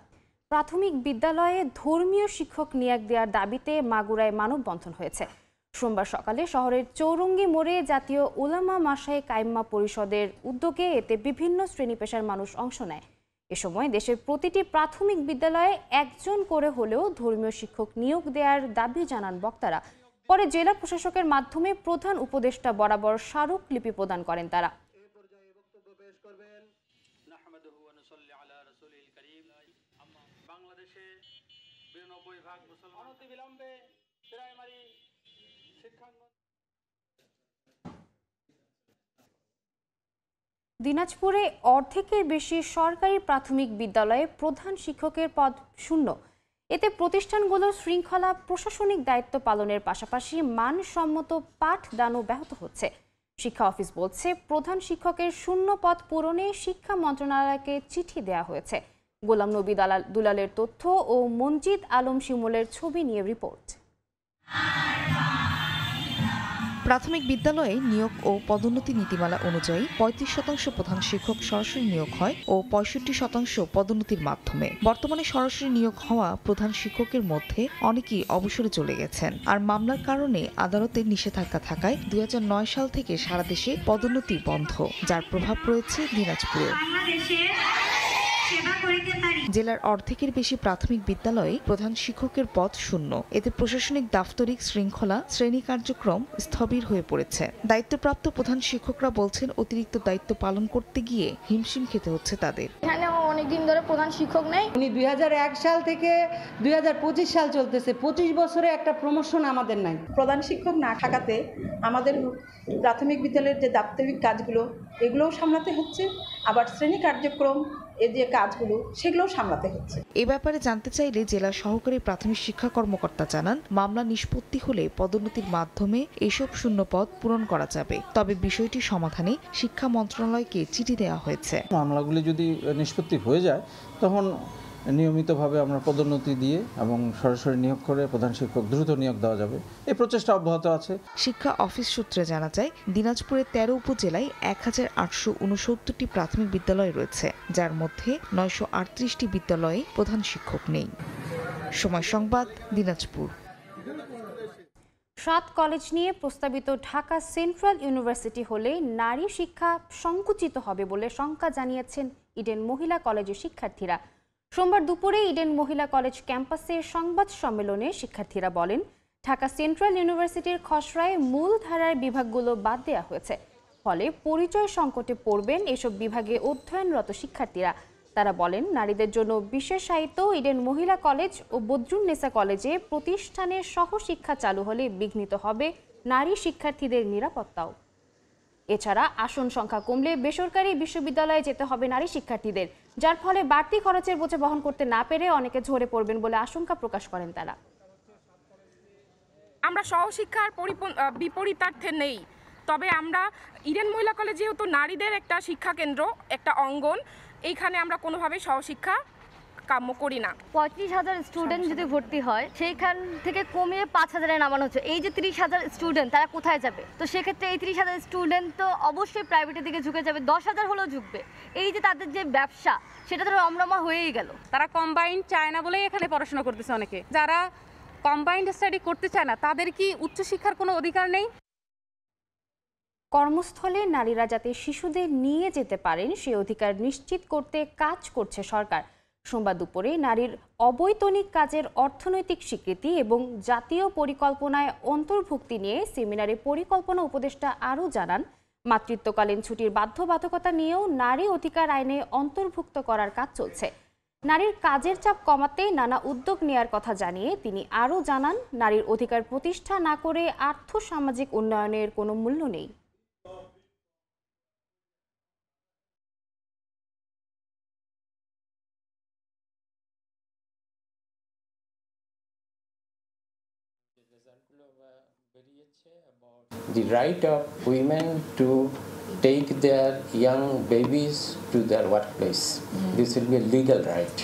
প্রাথমিক বিদ্যালয়ে ধর্মীয় শিক্ষক নিয়োগ দেওয়ার দাবিতে মাগুরায় মানববন্ধন হয়েছে। সোমবার সকালে শহরের চৌরঙ্গি মোড়ে জাতীয় উলামা মাশায়েখ আইম্মা পরিষদের উদ্যোগে এতে বিভিন্ন শ্রেণী পেশার মানুষ অংশ নেয়। এ সময় দেশের প্রতিটি প্রাথমিক বিদ্যালয়ে একজন করে হলেও ধর্মীয় শিক্ষক নিয়োগ দেওয়ার দাবি জানান বক্তারা। পরে জেলা প্রশাসকের মাধ্যমে প্রধান উপদেষ্টা বরাবর স্মারকলিপি প্রদান করেন তারা। দিনাজপুরে অর্ধেকের বেশি সরকারি প্রাথমিক বিদ্যালয়ে প্রধান শিক্ষকের পদ শূন্য। এতে প্রতিষ্ঠানগুলোর শৃঙ্খলা, প্রশাসনিক দায়িত্ব পালনের পাশাপাশি মানসম্মত পাঠদানও ব্যাহত হচ্ছে। শিক্ষা অফিস বলছে, প্রধান শিক্ষকের শূন্য পদ পূরণে শিক্ষা মন্ত্রণালয়কে চিঠি দেওয়া হয়েছে। গোলাম নবী দুলালের তথ্য ও মনজিদ আলম শিমুলের ছবি নিয়ে রিপোর্ট। প্রাথমিক বিদ্যালয়ে নিয়োগ ও পদোন্নতি নীতিমালা অনুযায়ী 35% প্রধান শিক্ষক সরাসরি নিয়োগ হয় ও 65% পদোন্নতির মাধ্যমে। বর্তমানে সরাসরি নিয়োগ হওয়া প্রধান শিক্ষকের মধ্যে অনেকেই অবসরে চলে গেছেন। আর মামলার কারণে আদালতের নিষেধাজ্ঞা থাকায় 2009 সাল থেকে সারা দেশে পদোন্নতি বন্ধ, যার প্রভাব রয়েছে দিনাজপুরে। জেলার অর্ধেকের বেশি প্রাথমিক বিদ্যালয়ে প্রধান শিক্ষকের পদ শূন্য। এতে প্রশাসনিক দাপ্তরিক শৃঙ্খলা, শ্রেণী কার্যক্রম স্থবির হয়ে পড়েছে। দায়িত্বপ্রাপ্ত প্রধান শিক্ষকরা বলছেন, অতিরিক্ত দায়িত্ব পালন করতে গিয়ে হিমশিম খেতে হচ্ছে তাদের। এখানে অনেকদিন ধরে প্রধান শিক্ষক নেই। উনি 2001 সাল থেকে 2025 সাল চলতেছে, 25 বছরে একটা প্রমোশন আমাদের নাই। প্রধান শিক্ষক না থাকাতে আমাদের প্রাথমিক বিদ্যালয়ের যে দাপ্তরিক কাজগুলো এগুলোও সামলাতে হচ্ছে, আবার শ্রেণী কার্যক্রম এই যে কাজগুলো সেগুলোও সামলাতে হচ্ছে। এ ব্যাপারে জানতে চাইলে জেলা সহকারী প্রাথমিক শিক্ষা কর্মকর্তা জানান, মামলা নিষ্পত্তি হলে পদোন্নতির মাধ্যমে এসব শূন্য পদ পূরণ করা যাবে। তবে বিষয়টি সমাধানে শিক্ষা মন্ত্রণালয়কে চিঠি দেওয়া হয়েছে। মামলাগুলি যদি নিষ্পত্তি হয়ে যায় তখন নিয়মিতভাবে আমরা পদোন্নতি দিয়ে এবং সরাসরি নিয়োগ করে প্রধান শিক্ষক দ্রুত নিয়োগ দেওয়া যাবে। এই প্রচেষ্টা অব্যাহত আছে। শিক্ষা অফিস সূত্রে জানা যায়, দিনাজপুরের 13 উপজেলায় 1869টি প্রাথমিক বিদ্যালয় রয়েছে, যার মধ্যে 938টি বিদ্যালয়ে প্রধান শিক্ষক নেই। সময় সংবাদ, দিনাজপুর। 7 কলেজ নিয়ে প্রস্তাবিত ঢাকা সেন্ট্রাল ইউনিভার্সিটি হলে নারী শিক্ষা সংকুচিত হবে বলে শঙ্কা জানিয়েছেন ইডেন মহিলা কলেজের শিক্ষার্থীরা। সোমবার দুপুরে ইডেন মহিলা কলেজ ক্যাম্পাসে সংবাদ সম্মেলনে শিক্ষার্থীরা বলেন, ঢাকা সেন্ট্রাল ইউনিভার্সিটির খসড়ায় মূল ধারার বিভাগগুলো বাদ দেওয়া হয়েছে। ফলে পরিচয় সংকটে পড়বেন এসব বিভাগে অধ্যয়নরত শিক্ষার্থীরা। তারা বলেন, নারীদের জন্য বিশেষায়িত ইডেন মহিলা কলেজ ও বদরুন্নেসা কলেজে প্রতিষ্ঠানের সহশিক্ষা চালু হলে বিঘ্নিত হবে নারী শিক্ষার্থীদের নিরাপত্তাও। এছাড়া আসন সংখ্যা কমলে বেসরকারি বিশ্ববিদ্যালয়ে যেতে হবে নারী শিক্ষার্থীদের, যার ফলে বাড়তি খরচের বোঝা বহন করতে না পেরে অনেকে ঝরে পড়বেন বলে আশঙ্কা প্রকাশ করেন তারা। আমরা সহশিক্ষার বিপরীতার্থে নেই, তবে আমরা ইডেন মহিলা কলেজ যেহেতু নারীদের একটা শিক্ষা কেন্দ্র, একটা অঙ্গন, এইখানে আমরা কোনোভাবেই সহশিক্ষা কাম্য করি না। 35,000 স্টুডেন্ট যদি ভর্তি হয়, সেইখান থেকে কমিয়ে 5,000-এ নামানো হচ্ছে। এই যে 30,000 স্টুডেন্ট, তারা কোথায় যাবে? তো সেক্ষেত্রে এই 30,000 স্টুডেন্ট তো অবশ্যই প্রাইভেটের দিকে ঝুঁকে যাবে, 10,000 হলেও ঝুঁকবে। এই যে তাদের যে ব্যবসা, সেটা তো রমরমা হয়েই গেল। তারা কম্বাইন্ড চায় না বলেই এখানে পড়াশোনা করতেছে অনেকে। যারা কম্বাইন্ড স্টাডি করতে চায় না, তাদের কি উচ্চশিক্ষার কোনো অধিকার নেই? কর্মস্থলে নারীরা যাতে শিশুদের নিয়ে যেতে পারেন সেই অধিকার নিশ্চিত করতে কাজ করছে সরকার। সোমবার দুপুরে নারীর অবৈতনিক কাজের অর্থনৈতিক স্বীকৃতি এবং জাতীয় পরিকল্পনায় অন্তর্ভুক্তি নিয়ে সেমিনারে পরিকল্পনা উপদেষ্টা আরও জানান, মাতৃত্বকালীন ছুটির বাধ্যবাধকতা নিয়েও নারী অধিকার আইনে অন্তর্ভুক্ত করার কাজ চলছে। নারীর কাজের চাপ কমাতে নানা উদ্যোগ নেয়ার কথা জানিয়ে তিনি আরও জানান, নারীর অধিকার প্রতিষ্ঠা না করে আর্থসামাজিক উন্নয়নের কোনো মূল্য নেই। The right of women to take their young babies to their workplace. This will be a legal right.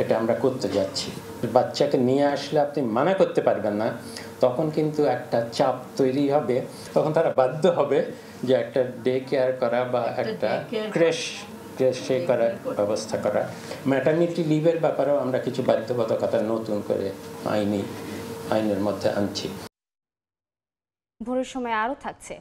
এটা আমরা করতে যাচ্ছি। বাচ্চাকে নিয়ে আসলে আপনি মানা করতে পারবেন না, তখন কিন্তু একটা চাপ তৈরি হবে, তখন তারা বাধ্য হবে যে একটা ডে কেয়ার করা বা একটা ক্রেশে করার ব্যবস্থা করা। ম্যাটারনিটি লিভের ব্যাপারেও আমরা কিছু বাধ্যবাধকতা নতুন করে আইনের মধ্যে আনছি। ভোরের সময় আরও থাকছে।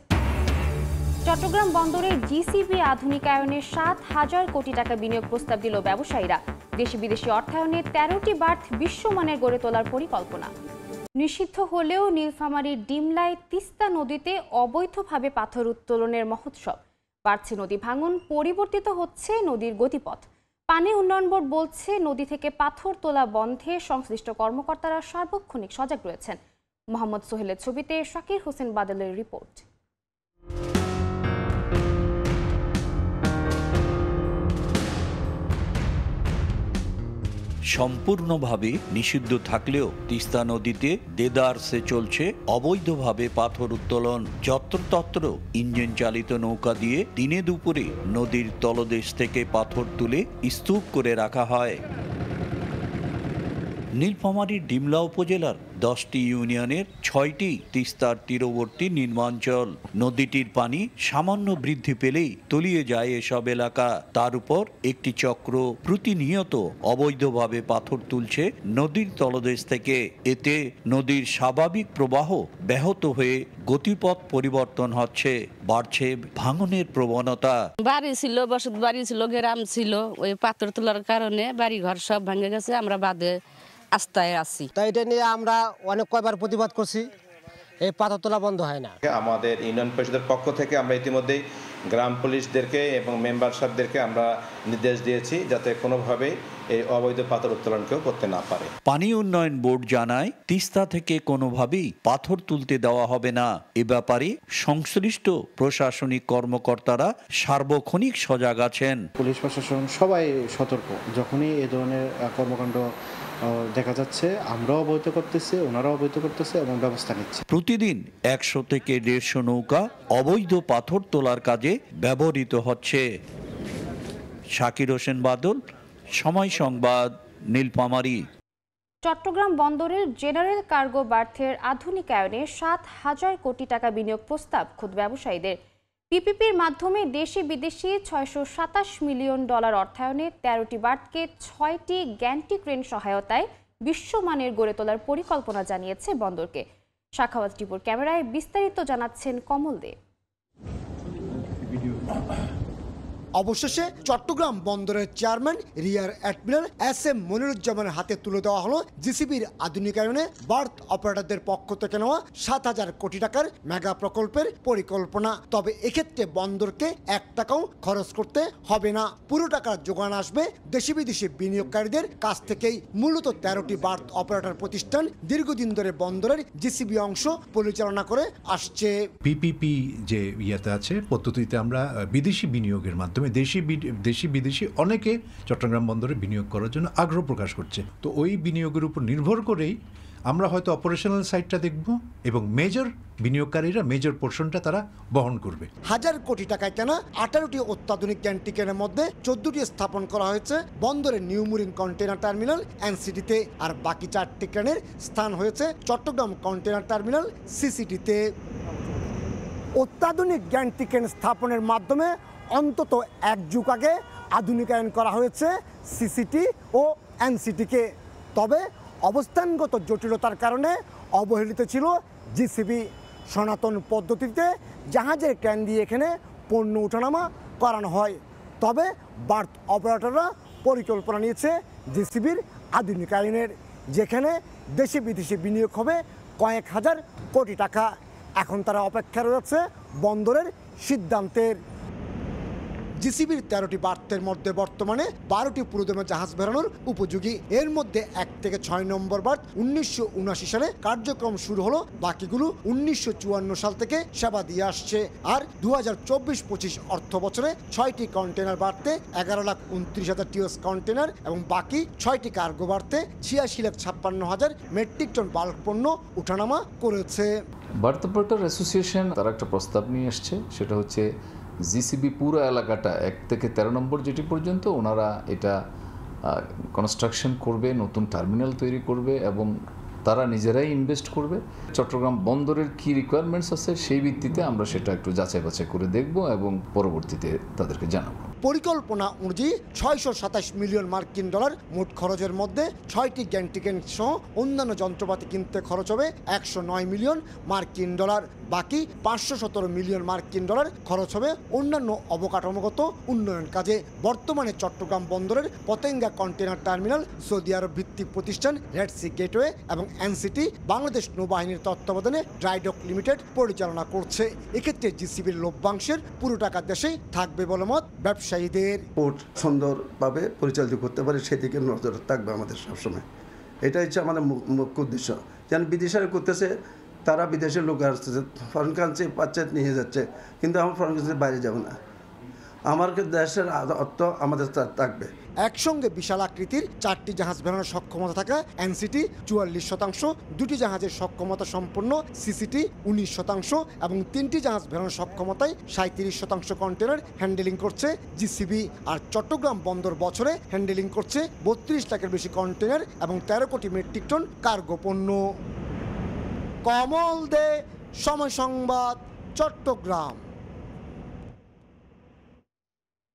চট্টগ্রাম বন্দরে জিসিবি আধুনিকায়নে 7,000 কোটি টাকা বিনিয়োগ প্রস্তাব দিল ব্যবসায়ীরা। দেশি বিদেশি অর্থায়নে 13টি বার্থ বিশ্বমানের গড়ে তোলার পরিকল্পনা। নিষিদ্ধ হলেও নীলফামারীর ডিমলায় তিস্তা নদীতে অবৈধভাবে পাথর উত্তোলনের মহোৎসব। বাড়ছে নদী ভাঙন, পরিবর্তিত হচ্ছে নদীর গতিপথ। পানি উন্নয়ন বোর্ড বলছে, নদী থেকে পাথর তোলা বন্ধে সংশ্লিষ্ট কর্মকর্তারা সার্বক্ষণিক সজাগ রয়েছেন। মোহাম্মদ সোহেলের ছবিতে শাকির হোসেন বাদলের রিপোর্ট। সম্পূর্ণভাবে নিষিদ্ধ থাকলেও তিস্তা নদীতে দেদারসে চলছে অবৈধভাবে পাথর উত্তোলন। যত্রতত্র ইঞ্জিন চালিত নৌকা দিয়ে দিনে দুপুরে নদীর তলদেশ থেকে পাথর তুলে স্তূপ করে রাখা হয়। নীলফামারীর ডিমলা উপজেলার 10টি ইউনিয়নের 6টি তিস্তার তীরবর্তী নিম্নাঞ্চল। নদীটির পানি সামান্য বৃদ্ধি পেলেই তলিয়ে যায় এসব এলাকা। তার উপর একটি চক্র প্রতিনিয়ত অবৈধভাবে পাথর তুলছে নদীর তলদেশ থেকে। এতে নদীর স্বাভাবিক প্রবাহ ব্যাহত হয়ে গতিপথ পরিবর্তন হচ্ছে, বাড়ছে ভাঙনের প্রবণতা। বাড়ি ছিল, বসত বাড়ি ছিল, গ্রাম ছিল, ওই পাথর তোলার কারণে বাড়ি ঘর সব ভেঙে গেছে। আমরা বাদে আস্তায় আছি। তাই এটা নিয়ে আমরা অনেক কয়বার প্রতিবাদ করছি, এই পাথর তোলা বন্ধ হয় না। আমাদের ইউনিয়ন পরিষদের পক্ষ থেকে আমরা ইতিমধ্যেই গ্রাম পুলিশদেরকে এবং মেম্বার সাহেবদেরকে আমরা নির্দেশ দিয়েছি যাতে কোনোভাবেই এই অবৈধ পাথর উত্তোলন কেউ করতে না পারে। পানি উন্নয়ন বোর্ড জানায়, তিস্তা থেকে কোনোভাবেই পাথর তুলতে দেওয়া হবে না। এ ব্যাপারে সংশ্লিষ্ট প্রশাসনিক কর্মকর্তারা সার্বক্ষণিক সজাগ আছেন। পুলিশ প্রশাসন সবাই সতর্ক, যখনই এ ধরনের কর্মকাণ্ড দেখা যাচ্ছে আমরাও অবহিত করতেছি, ওনারাও অবহিত করতেছে এবং ব্যবস্থা নিচ্ছে। প্রতিদিন 100 থেকে 150 নৌকা অবৈধ পাথর তোলার কাজে ব্যবহৃত হচ্ছে। শাকির হোসেন বাদল, সময় সংবাদ, নীলফামারী। চট্টগ্রাম বন্দরের জেনারেল কার্গো বার্থের আধুনিকায়নে 7,000 কোটি টাকা বিনিয়োগ প্রস্তাব খোদ ব্যবসায়ীদের। পিপিপির মাধ্যমে দেশি বিদেশি $627 মিলিয়ন অর্থায়নে 13টি বার্থকে 6টি গ্যান্টি ক্রেন সহায়তায় বিশ্বমানের গড়ে তোলার পরিকল্পনা জানিয়েছে বন্দরকে। শাখাওয়াত টিপুর ক্যামেরায় বিস্তারিত জানাচ্ছেন কমল দে। অবশেষে চট্টগ্রাম বন্দরের চেয়ারম্যান রিয়ার অ্যাডমিরাল SM মনিরুজ্জামানের হাতে তুলে দেওয়া হলো জিসিবির আধুনিকায়নে বার্থ অপারেটরদের পক্ষ থেকে নেওয়া 7,000 কোটি টাকার মেগা প্রকল্পের পরিকল্পনা। তবে এক্ষেত্রে বন্দরকে 1 টাকাও খরচ করতে হবে না, পুরো টাকার যোগান আসবে দেশি বিদেশি বিনিয়োগকারীদের কাছ থেকেই। মূলত 13টি বার্থ অপারেটর প্রতিষ্ঠান দীর্ঘদিন ধরে বন্দরের জিসিবি অংশ পরিচালনা করে আসছে। পিপিপি যে ইয়েতে আছে পদ্ধতিতে আমরা বিদেশি বিনিয়োগের মাধ্যমে দেশি বিদেশি অনেকে চট্টগ্রাম বন্দরে বিনিয়োগ করার জন্য আগ্রহ প্রকাশ করছে। তো ওই বিনিয়োগের উপর নির্ভর করেই আমরা হয়তো অপারেশনাল সাইডটা দেখব এবং মেজর বিনিয়োগকারীরা মেজর পোর্শনটা তারা বহন করবে। 1000 কোটি টাকায় কেনা 18টি অত্যাধুনিক গ্যান্টি ক্রেনের মধ্যে 14টি স্থাপন করা হয়েছে বন্দরের নিউ মুরিং কন্টেনার টার্মিনাল NCT-তে, আর বাকি 4টি ক্রেনের স্থান হয়েছে চট্টগ্রাম কন্টেনার টার্মিনাল CCT-তে। অত্যাধুনিক গ্যান্টি ক্রেন স্থাপনের মাধ্যমে অন্তত 1 যুগ আগে আধুনিকায়ন করা হয়েছে CCT ও NCT-কে। তবে অবস্থানগত জটিলতার কারণে অবহেলিত ছিল জিসিবি। সনাতন পদ্ধতিতে জাহাজের ক্রেন দিয়ে এখানে পণ্য ওঠানামা করানো হয়। তবে বার্থ অপারেটররা পরিকল্পনা নিয়েছে জিসিবির আধুনিকায়নের, যেখানে দেশি বিদেশি বিনিয়োগ হবে কয়েক হাজার কোটি টাকা। এখন তারা অপেক্ষা রয়েছে বন্দরের সিদ্ধান্তের। জিসিবির 13টি বার্থের মধ্যে বর্তমানে 12টি পুরোদমে জাহাজ বেরানোর উপযোগী। এর মধ্যে 1 থেকে 6 নম্বর বার্থ 1979 সালে কার্যক্রম শুরু হলো, বাকিগুলো 1954 সাল থেকে সেবা দিয়ে আসছে। আর 2024-25 অর্থ বছরে 6টি কন্টেনার বার্থে 11,29,000 টিওএস কন্টেনার এবং বাকি 6টি কার্গো বার্থে 86,56,000 মেট্রিক টন বাল্ক পণ্য উঠানামা করেছে। বার্থ অপারেটর অ্যাসোসিয়েশন তারা একটা প্রস্তাব নিয়ে এসছে, সেটা হচ্ছে জিসিবি পুরো এলাকাটা 1 থেকে 13 নম্বর যেটি পর্যন্ত ওনারা এটা কনস্ট্রাকশন করবে, নতুন টার্মিনাল তৈরি করবে এবং তারা নিজেরাই ইনভেস্ট করবে। চট্টগ্রাম বন্দরের কি রিকোয়ারমেন্টস আছে সেই ভিত্তিতে আমরা সেটা একটু যাচাই বাছাই করে দেখব এবং পরবর্তীতে তাদেরকে জানাবো। পরিকল্পনা অনুযায়ী 627 মিলিয়ন মার্কিন ডলার মোট খরচের মধ্যে 6টি গ্যান্টিকেন সহ অন্যান্য যন্ত্রপাতি কিনতে খরচ হবে 109 মিলিয়ন মার্কিন ডলার। বাকি 517 মিলিয়ন মার্কিন ডলার খরচ হবে অন্যান্য অবকাঠামোগত উন্নয়ন কাজে। বর্তমানে চট্টগ্রাম বন্দরের পতেঙ্গা কন্টেনার টার্মিনাল সৌদি আরব ভিত্তিক প্রতিষ্ঠান রেড সি গেটওয়ে এবং এনসিটি বাংলাদেশ নৌবাহিনীর তত্ত্বাবধানে ড্রাইডক লিমিটেড পরিচালনা করছে। এক্ষেত্রে জিসিবির লভ্যাংশের পুরো টাকা দেশেই থাকবে বলে মত ব্যবসায়ীদের। পোর্ট সুন্দরভাবে পরিচালিত করতে পারে সেদিকে নজর থাকবে আমাদের সবসময়। এটা হচ্ছে আমাদের মুখ্য উদ্দেশ্য। যেন বিদেশিরা করতেছে, তারা বিদেশের লোক আসতেছে, ফরেন কান্ট্রি পাচ্ছে নিয়ে যাচ্ছে, কিন্তু আমার ফরেন কান্ট্রির বাইরে যাব না। আমার দেশের অর্থ আমাদের থাকবে। একসঙ্গে বিশাল আকৃতির 4টি জাহাজ বেরানোর সক্ষমতা থাকা এনসিটি 44%, 2টি জাহাজের সক্ষমতা সম্পন্ন সিসিটি 19% এবং 3টি জাহাজ বেরানোর সক্ষমতায় 37% কন্টেনার হ্যান্ডেলিং করছে জিসিবি। আর চট্টগ্রাম বন্দর বছরে হ্যান্ডেলিং করছে 32 লাখের বেশি কন্টেনার এবং 13 কোটি মেট্রিক টন কার্গো পণ্য। কমল দে, সময় সংবাদ, চট্টগ্রাম।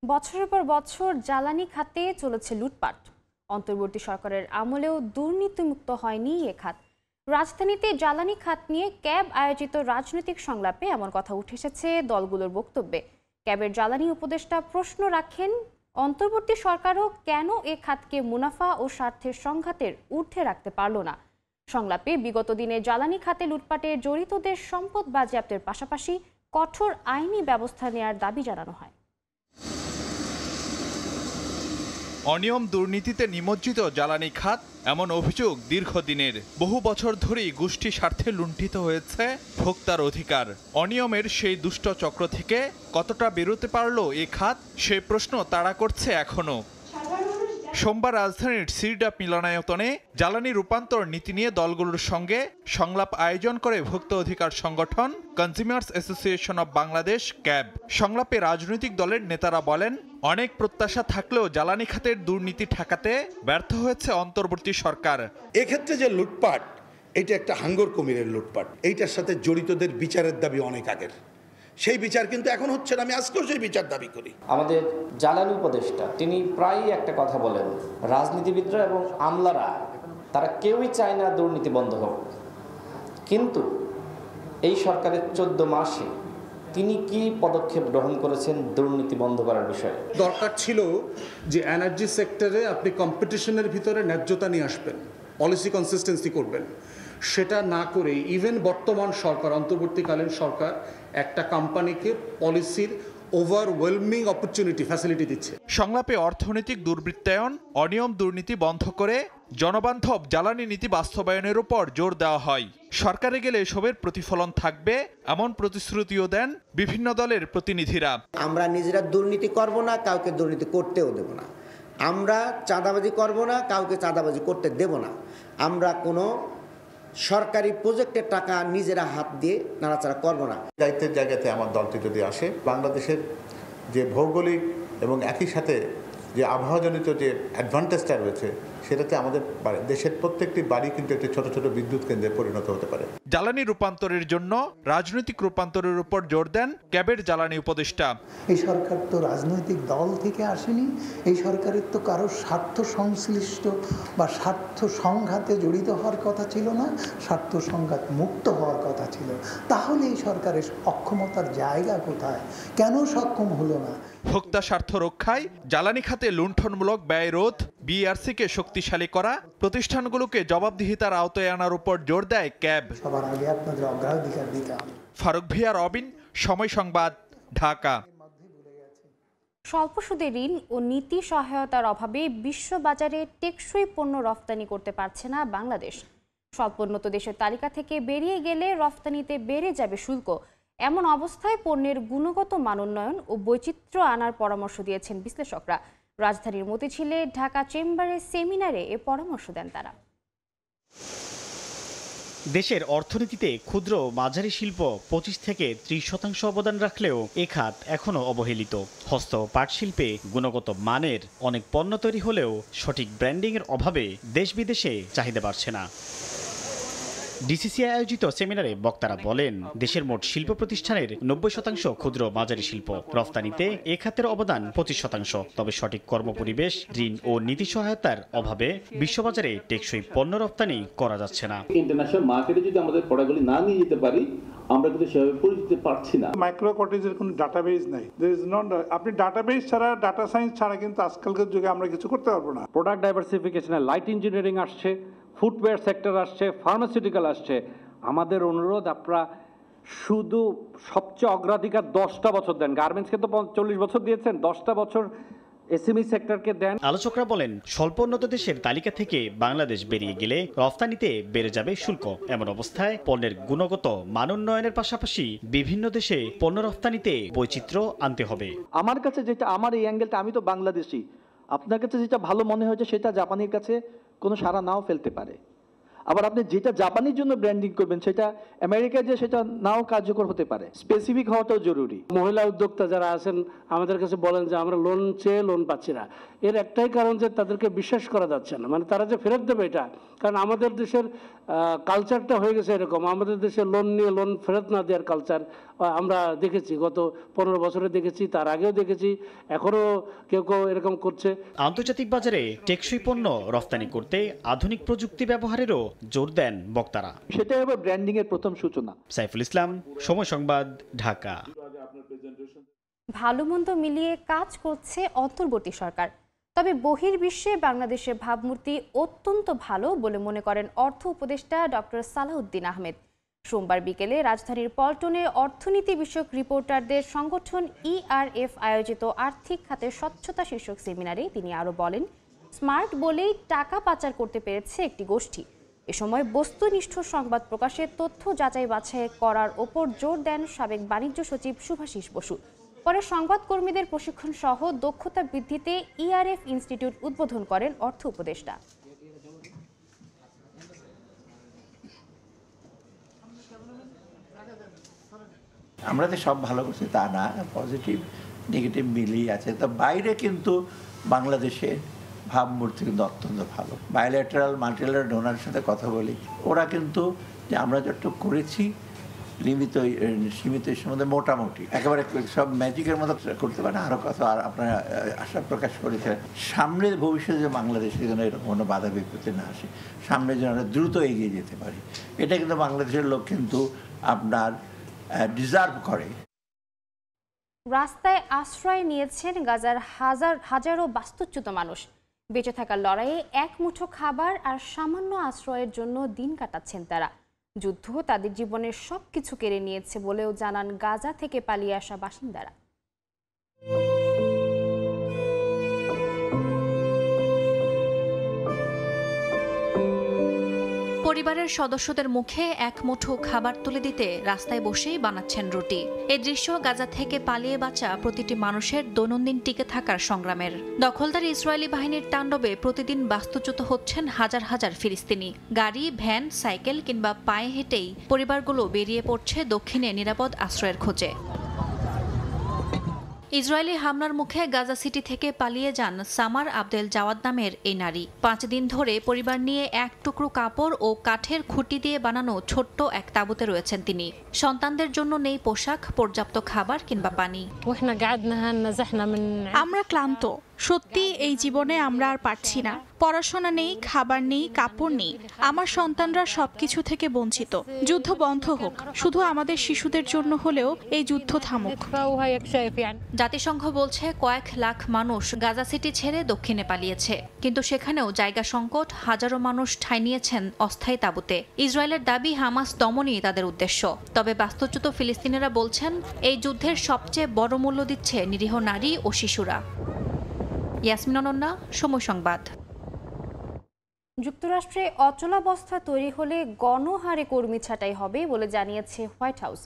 বছরের পর বছর জ্বালানি খাতে চলেছে লুটপাট। অন্তর্বর্তী সরকারের আমলেও দুর্নীতিমুক্ত হয়নি এ খাত। রাজধানীতে জ্বালানি খাত নিয়ে ক্যাব আয়োজিত রাজনৈতিক সংলাপে এমন কথা উঠে এসেছে দলগুলোর বক্তব্যে। ক্যাবের জ্বালানি উপদেষ্টা প্রশ্ন রাখেন, অন্তর্বর্তী সরকারও কেন এ খাতকে মুনাফা ও স্বার্থের সংঘাতের ঊর্ধ্বে রাখতে পারল না। সংলাপে বিগত দিনে জ্বালানি খাতে লুটপাটে জড়িতদের সম্পদ বাজেয়াপ্তের পাশাপাশি কঠোর আইনি ব্যবস্থা নেওয়ার দাবি জানানো হয়। অনিয়ম দুর্নীতিতে নিমজ্জিত জ্বালানি খাত, এমন অভিযোগ দীর্ঘদিনের। বহু বছর ধরেই গোষ্ঠী স্বার্থে লুণ্ঠিত হয়েছে ভোক্তার অধিকার। অনিয়মের সেই দুষ্ট চক্র থেকে কতটা বেরোতে পারল এ খাত, সেই প্রশ্ন তাড়া করছে এখনো। সোমবার রাজধানীর সিরডাপ মিলনায়তনে জ্বালানি রূপান্তর নীতি নিয়ে দলগুলোর সঙ্গে সংলাপ আয়োজন করে ভোক্তা অধিকার সংগঠন consumers association of Bangladesh cab. সংলাপে রাজনৈতিক দলের নেতারা বলেন, অনেক প্রত্যাশা থাকলেও জ্বালানি খাতের দুর্নীতি ঠেকাতে ব্যর্থ হয়েছে অন্তর্বর্তী সরকার। এক্ষেত্রে যে লুটপাট, এটা একটা হাঙ্গর কুমিরের লুটপাট। এইটার সাথে জড়িতদের বিচারের দাবি অনেক আগের। সেই বিচার কিন্তু এখন হচ্ছে না। আমি আজকেও সেই বিচার দাবি করি। আমাদের জ্বালানি উপদেষ্টা তিনি প্রায়ই একটা কথা বলেন, রাজনীতিবিদরা এবং আমলারা তারা কেউই চায় না দুর্নীতি বন্ধ হোক, কিন্তু এই সরকারের 14 মাসে তিনি কি পদক্ষেপ গ্রহণ করেছেন দুর্নীতি বন্ধ করার বিষয়ে? দরকার ছিল যে এনার্জি সেক্টরে আপনি কম্পিটিশনের ভিতরে ন্যায্যতা নিয়ে আসবেন, পলিসি কনসিস্টেন্সি করবেন। সেটা না করে ইভেন বর্তমান সরকার, অন্তর্বর্তীকালীন সরকার একটা কোম্পানিকে পলিসির ওভারওয়েলমিং অপরচুনিটি ফ্যাসিলিটি দিচ্ছে। সংলাপে অর্থনৈতিক দুর্বৃত্তায়ন, অনিয়ম দুর্নীতি বন্ধ করে জনবান্ধব জ্বালানি নীতি বাস্তবায়নের উপর জোর দেওয়া হয়। সরকারে গেলে এসবের প্রতিফলন থাকবে এমন প্রতিশ্রুতিও দেন বিভিন্ন দলের প্রতিনিধিরা। আমরা নিজেরা দুর্নীতি করব না, কাউকে দুর্নীতি করতেও দেব না। আমরা চাঁদাবাজি করব না, কাউকে চাঁদাবাজি করতে দেব না। আমরা কোনো সরকারি প্রজেক্টের টাকা নিজেরা হাত দিয়ে নাড়াচাড়া করব না। দায়িত্বের জায়গাতে আমার দলটি যদি আসে, বাংলাদেশের যে ভৌগোলিক এবং একই সাথে যে আবহাওয়াজনিত যে অ্যাডভান্টেজটা রয়েছে সেটাতে আমাদের দেশের প্রত্যেকটি বাড়ি কিন্তু একটি ছোট ছোট বিদ্যুৎ কেন্দ্রে পরিণত হতে পারে। জ্বালানি রূপান্তরের জন্য রাজনৈতিক রূপান্তরের উপর জোর দেন ক্যাবের জ্বালানি উপদেষ্টা। এই সরকার তো রাজনৈতিক দল থেকে আসেনি, এই সরকারের তো কারো স্বার্থ সংশ্লিষ্ট বা স্বার্থ সংঘাতে জড়িত হওয়ার কথা ছিল না, স্বার্থ সংঘাত মুক্ত হওয়ার কথা ছিল। তাহলে এই সরকারের অক্ষমতার জায়গা কোথায়, কেন সক্ষম হলো না? ভোক্তা স্বার্থ রক্ষায় জ্বালানি খাতে লুণ্ঠনমূলক ব্যয় রোধ, বিআরসিকে শক্তিশালী করা, প্রতিষ্ঠানগুলোকে জবাবদিহিতার আওতায় আনার উপর জোর দেয় ক্যাব। সবার আগে আপনাদের অগ্রাধিকার দিতে হবে। ফারুক ভিয়া, রবিন, সময় সংবাদ, ঢাকা। স্বল্প সুদে ঋণ ও নীতি সহায়তার অভাবে বিশ্ববাজারে টেকসই পণ্য রফতানি করতে পারছে না বাংলাদেশ। স্বল্পোন্নত দেশের তালিকা থেকে বেরিয়ে গেলে রফতানিতে বেড়ে যাবে শুল্ক। এমন অবস্থায় পণ্যের গুণগত মানোন্নয়ন ও বৈচিত্র্য আনার পরামর্শ দিয়েছেন বিশ্লেষকরা। রাজধানীর মতিঝিলে ঢাকা চেম্বারের সেমিনারে এ পরামর্শ দেন তারা। দেশের অর্থনীতিতে ক্ষুদ্র মাঝারি শিল্প ২৫ থেকে ৩০% অবদান রাখলেও এ খাত এখনও অবহেলিত। হস্ত পাট শিল্পে গুণগত মানের অনেক পণ্য তৈরি হলেও সঠিক ব্র্যান্ডিংয়ের অভাবে দেশ বিদেশে চাহিদা বাড়ছে না। ডিসিসিআই আয়োজিত সেমিনারে বক্তারা বলেন, দেশের মোট শিল্প প্রতিষ্ঠানের ৯০% ক্ষুদ্র মাঝারি শিল্প। রফতানিতে এ খাতের অবদান ২৫%। তবে সঠিক কর্মপরিবেশ, ঋণ ও নীতি সহায়তার অভাবে বিশ্ববাজারে টেকসই পণ্য রপ্তানি করা যাচ্ছে না। ইন্টারন্যাশনাল মার্কেটে যদি আমাদের প্রোডাক্টগুলি না নিয়ে যেতে পারি, আমরা কিন্তু সেভাবে পরিচিত পারছি না। মাইক্রো কটেজের কোনো ডাটাবেস নাই। আপনি ডাটাবেস ছাড়া, ডাটা সায়েন্স ছাড়া কিন্তু আজকালকার যুগে আমরা কিছু করতে পারবো না। প্রোডাক্ট ডাইভার্সিফিকেশনে লাইট ইঞ্জিনিয়ারিং আসছে, ফুটওয়্যার সেক্টর আসছে, ফার্মাসিউটিক্যাল আসছে। আমাদের অনুরোধ, আপনারা শুধু সবচেয়ে অগ্রাধিকার 10টা বছর দেন। গার্মেন্টসকে তো 40 বছর দিয়েছেন, 10টা বছর এসএমই সেক্টরকে দেন। আলোচকরা বলেন, স্বল্পোন্নত দেশের তালিকা থেকে বাংলাদেশ বেরিয়ে গেলে রফতানিতে বেড়ে যাবে শুল্ক। এমন অবস্থায় পণ্যের গুণগত মানোন্নয়নের পাশাপাশি বিভিন্ন দেশে পণ্য রফতানিতে বৈচিত্র্য আনতে হবে। আমার কাছে যেটা, আমার এই অ্যাঙ্গেলটা, আমি তো বাংলাদেশি, আপনার কাছে যেটা ভালো মনে হয়েছে সেটা জাপানির কাছে কোনো সাড়া নাও ফেলতে পারে। আবার আপনি যেটা জাপানির জন্য ব্র্যান্ডিং করবেন সেটা আমেরিকায় যে সেটা নাও কার্যকর হতে পারে। স্পেসিফিক হওয়াটাও জরুরি। মহিলা উদ্যোক্তা যারা আছেন আমাদের কাছে বলেন যে আমরা লোন চেয়ে লোন পাচ্ছি না। এর একটাই কারণ যে তাদেরকে বিশ্বাস করা যাচ্ছে না, মানে তারা যে ফেরত দেবে এটা। কারণ আমাদের দেশের কালচারটা হয়ে গেছে এরকম, আমাদের দেশে লোন নিয়ে লোন ফেরত না দেওয়ার কালচার আমরা দেখেছি, গত 15 বছরে দেখেছি, তার আগেও দেখেছি, এখনও কেউ কেউ এরকম করছে। আন্তর্জাতিক বাজারে টেকসই পণ্য রফতানি করতে আধুনিক প্রযুক্তি ব্যবহারেরও জোর দেন বক্তারা। সেটাই হবে ব্র্যান্ডিং এর প্রথম সূচনা। সাইফুল ইসলাম, সময় সংবাদ, ঢাকা। ভালো মন্দ মিলিয়ে কাজ করছে অন্তর্বর্তী সরকার। তবে বহির্বিশ্বে বাংলাদেশের ভাবমূর্তি অত্যন্ত ভালো বলে মনে করেন অর্থ উপদেষ্টা ডক্টর সালাউদ্দিন আহমেদ। সোমবার বিকেলে রাজধানীর পল্টনে অর্থনীতি বিষয়ক রিপোর্টারদের সংগঠন ইআরএফ আয়োজিত আর্থিক খাতের স্বচ্ছতা শীর্ষক সেমিনারে তিনি আরও বলেন, স্মার্ট বলেই টাকা পাচার করতে পেরেছে একটি গোষ্ঠী। এ সময় বস্তুনিষ্ঠ সংবাদ প্রকাশে তথ্য যাচাই বাছাই করার ওপর জোর দেন সাবেক বাণিজ্য সচিব শুভাশিস বসু। পরে সংবাদকর্মীদের প্রশিক্ষণ সহ দক্ষতা বৃদ্ধিতে ইআরএফ ইনস্টিটিউট উদ্বোধন করেন অর্থ উপদেষ্টা। আমরা তো সব ভালো করছি তা না, পজিটিভ নেগেটিভ মিলিয়ে আছে। তো বাইরে কিন্তু বাংলাদেশের ভাবমূর্তি কিন্তু অত্যন্ত ভালো। বায়োল্যাটারাল মাল্টিল্যাটারাল ডোনারের সাথে কথা বলি, ওরা কিন্তু যে আমরা যতটুকু করেছি সীমিত সম্বন্ধে মোটামুটি একেবারে সব ম্যাজিকের মতো করতে পারে, আরও কথা আর আপনারা আশা প্রকাশ করেছে সামনের ভবিষ্যতে যে বাংলাদেশের জন্য এরকম কোনো বাধা বিপত্তি না আসে, সামনের জন্য আমরা দ্রুত এগিয়ে যেতে পারি। এটা কিন্তু বাংলাদেশের লোক কিন্তু আপনার ডিজার্ভ করে। রাস্তায় আশ্রয় নিয়েছেন গাজার হাজারো বাস্তুচ্যুত মানুষ। বেঁচে থাকার লড়াইয়ে এক মুঠো খাবার আর সামান্য আশ্রয়ের জন্য দিন কাটাচ্ছেন তারা। যুদ্ধ তাদের জীবনের সবকিছু কেড়ে নিয়েছে বলেও জানান গাজা থেকে পালিয়ে আসা বাসিন্দারা। পরিবারের সদস্যদের মুখে এক মুঠো খাবার তুলে দিতে রাস্তায় বসেই বানাচ্ছেন রুটি। এই দৃশ্য গাজা থেকে পালিয়ে বাঁচা প্রতিটি মানুষের দৈনন্দিন টিকে থাকার সংগ্রামের। দখলদার ইসরায়েলি বাহিনীর তাণ্ডবে প্রতিদিন বাস্তুচ্যুত হচ্ছেন হাজার হাজার ফিলিস্তিনি। গাড়ি, ভ্যান, সাইকেল কিংবা পায়ে হেঁটেই পরিবারগুলো বেরিয়ে পড়ছে দক্ষিণে নিরাপদ আশ্রয়ের খোঁজে। ইসরায়েলি হামলার মুখে গাজা সিটি থেকে পালিয়ে যান সামার আবদেল জাওয়াদ নামের এই নারী। 5 দিন ধরে পরিবার নিয়ে এক টুকরো কাপড় ও কাঠের খুঁটি দিয়ে বানানো ছোট্ট এক তাঁবুতে রয়েছেন তিনি। সন্তানদের জন্য নেই পোশাক, পর্যাপ্ত খাবার কিংবা পানি। আমরা ক্লান্ত, সত্যি এই জীবনে আমরা আর পারছি না। পড়াশোনা নেই, খাবার নেই, কাপড় নেই। আমার সন্তানরা সবকিছু থেকে বঞ্চিত। যুদ্ধ বন্ধ হোক, শুধু আমাদের শিশুদের জন্য হলেও এই যুদ্ধ থামুক। জাতিসংঘ বলছে কয়েক লাখ মানুষ গাজা সিটি ছেড়ে দক্ষিণে পালিয়েছে, কিন্তু সেখানেও জায়গা সংকট, হাজারো মানুষ ঠাঁই নিয়েছেন অস্থায়ী তাঁবুতে। ইসরায়েলের দাবি হামাস দমনই তাদের উদ্দেশ্য। তবে বাস্তুচ্যুত ফিলিস্তিনিরা বলছেন এই যুদ্ধের সবচেয়ে বড় মূল্য দিচ্ছে নিরীহ নারী ও শিশুরা। ইয়াসমিন অনন্যা, সময় সংবাদ। যুক্তরাষ্ট্রে অচলাবস্থা তৈরি হলে গণহারে কর্মী ছাঁটাই হবে বলে জানিয়েছে হোয়াইট হাউস।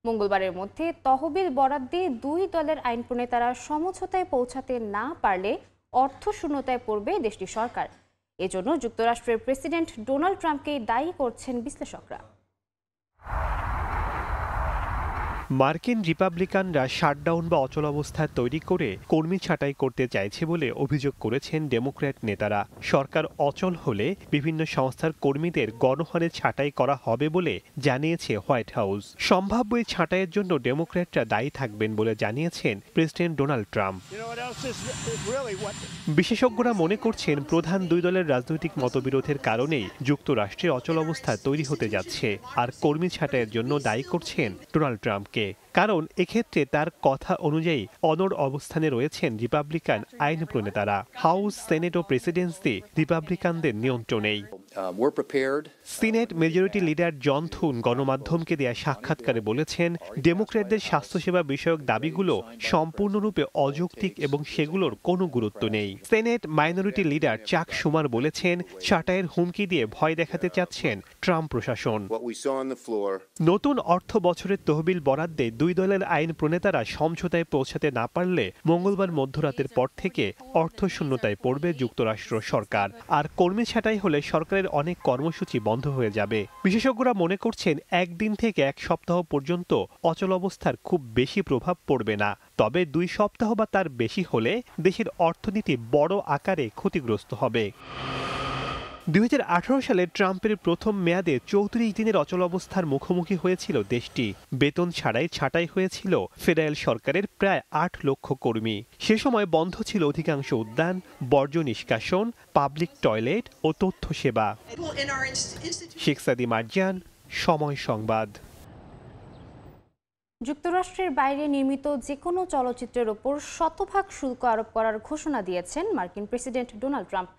মঙ্গলবারের মধ্যে তহবিল বরাদ্দে দুই দলের আইন প্রণেতারা সমঝোতায় পৌঁছাতে না পারলে অর্থশূন্যতায় পড়বে দেশটির সরকার। এজন্য যুক্তরাষ্ট্রের প্রেসিডেন্ট ডোনাল্ড ট্রাম্পকে দায়ী করছেন বিশ্লেষকরা। মার্কিন রিপাবলিকানরা শাটডাউন বা অচলাবস্থা তৈরি করে কর্মী ছাঁটাই করতে চাইছে বলে অভিযোগ করেছেন ডেমোক্র্যাট নেতারা। সরকার অচল হলে বিভিন্ন সংস্থার কর্মীদের গণহারে ছাঁটাই করা হবে বলে জানিয়েছে হোয়াইট হাউস। সম্ভাব্য এই ছাঁটাইয়ের জন্য ডেমোক্র্যাটরা দায়ী থাকবেন বলে জানিয়েছেন প্রেসিডেন্ট ডোনাল্ড ট্রাম্প। বিশেষজ্ঞরা মনে করছেন প্রধান দুই দলের রাজনৈতিক মতবিরোধের কারণেই যুক্তরাষ্ট্রে অচলাবস্থা তৈরি হতে যাচ্ছে, আর কর্মী ছাঁটাইয়ের জন্য দায়ী করছেন ডোনাল্ড ট্রাম্পকে। কারণ এক্ষেত্রে তার কথা অনুযায়ী অনড় অবস্থানে রয়েছেন রিপাবলিকান আইন প্রণেতারা। হাউস, সেনেট ও প্রেসিডেন্সি রিপাবলিকানদের নিয়ন্ত্রণেই। Senate majority leader John Thune গণমাধ্যমকে দেয়া সাক্ষাৎকারে বলেছেন, ডেমোক্র্যাটদের স্বাস্থ্যসেবা বিষয়ক দাবিগুলো সম্পূর্ণরূপে অযৌক্তিক এবং সেগুলোর কোনো গুরুত্ব নেই। সেনেট মাইনরিটি লিডার চাক শুমার বলেছেন, ছাঁটাইয়ের হুমকি দিয়ে ভয় দেখাতে চাচ্ছেন ট্রাম্প প্রশাসন। নতুন অর্থ বছরের তহবিল বরাদ্দে দুই দলের আইন প্রণেতারা সমঝোতায় পৌঁছাতে না পারলে মঙ্গলবার মধ্যরাতের পর থেকে অর্থশূন্যতায় পড়বে যুক্তরাষ্ট্র সরকার। আর কর্মী ছাঁটাই হলে সরকারের অনেক কর্মসূচি বন্ধ হয়ে যাবে। বিশেষজ্ঞরা মনে করছেন একদিন থেকে এক সপ্তাহ পর্যন্ত অচলাবস্থার খুব বেশি প্রভাব পড়বে না। তবে 2 সপ্তাহ বা তার বেশি হলে দেশের অর্থনীতি বড় আকারে ক্ষতিগ্রস্ত হবে। 2018 সালে ট্রাম্পের প্রথম মেয়াদে 34 দিনের অচলাবস্থার মুখোমুখি হয়েছিল দেশটি। বেতন ছাড়াই ছাঁটাই হয়েছিল ফেডারেল সরকারের প্রায় 8 লক্ষ কর্মী। সে সময় বন্ধ ছিল অধিকাংশ উদ্যান, বর্জ্য নিষ্কাশন, পাবলিক টয়লেট ও তথ্য সেবা। শেখ সাদি মার্জান, সময় সংবাদ। যুক্তরাষ্ট্রের বাইরে নির্মিত যে কোনো চলচ্চিত্রের ওপর 100% শুল্ক আরোপ করার ঘোষণা দিয়েছেন মার্কিন প্রেসিডেন্ট ডোনাল্ড ট্রাম্প।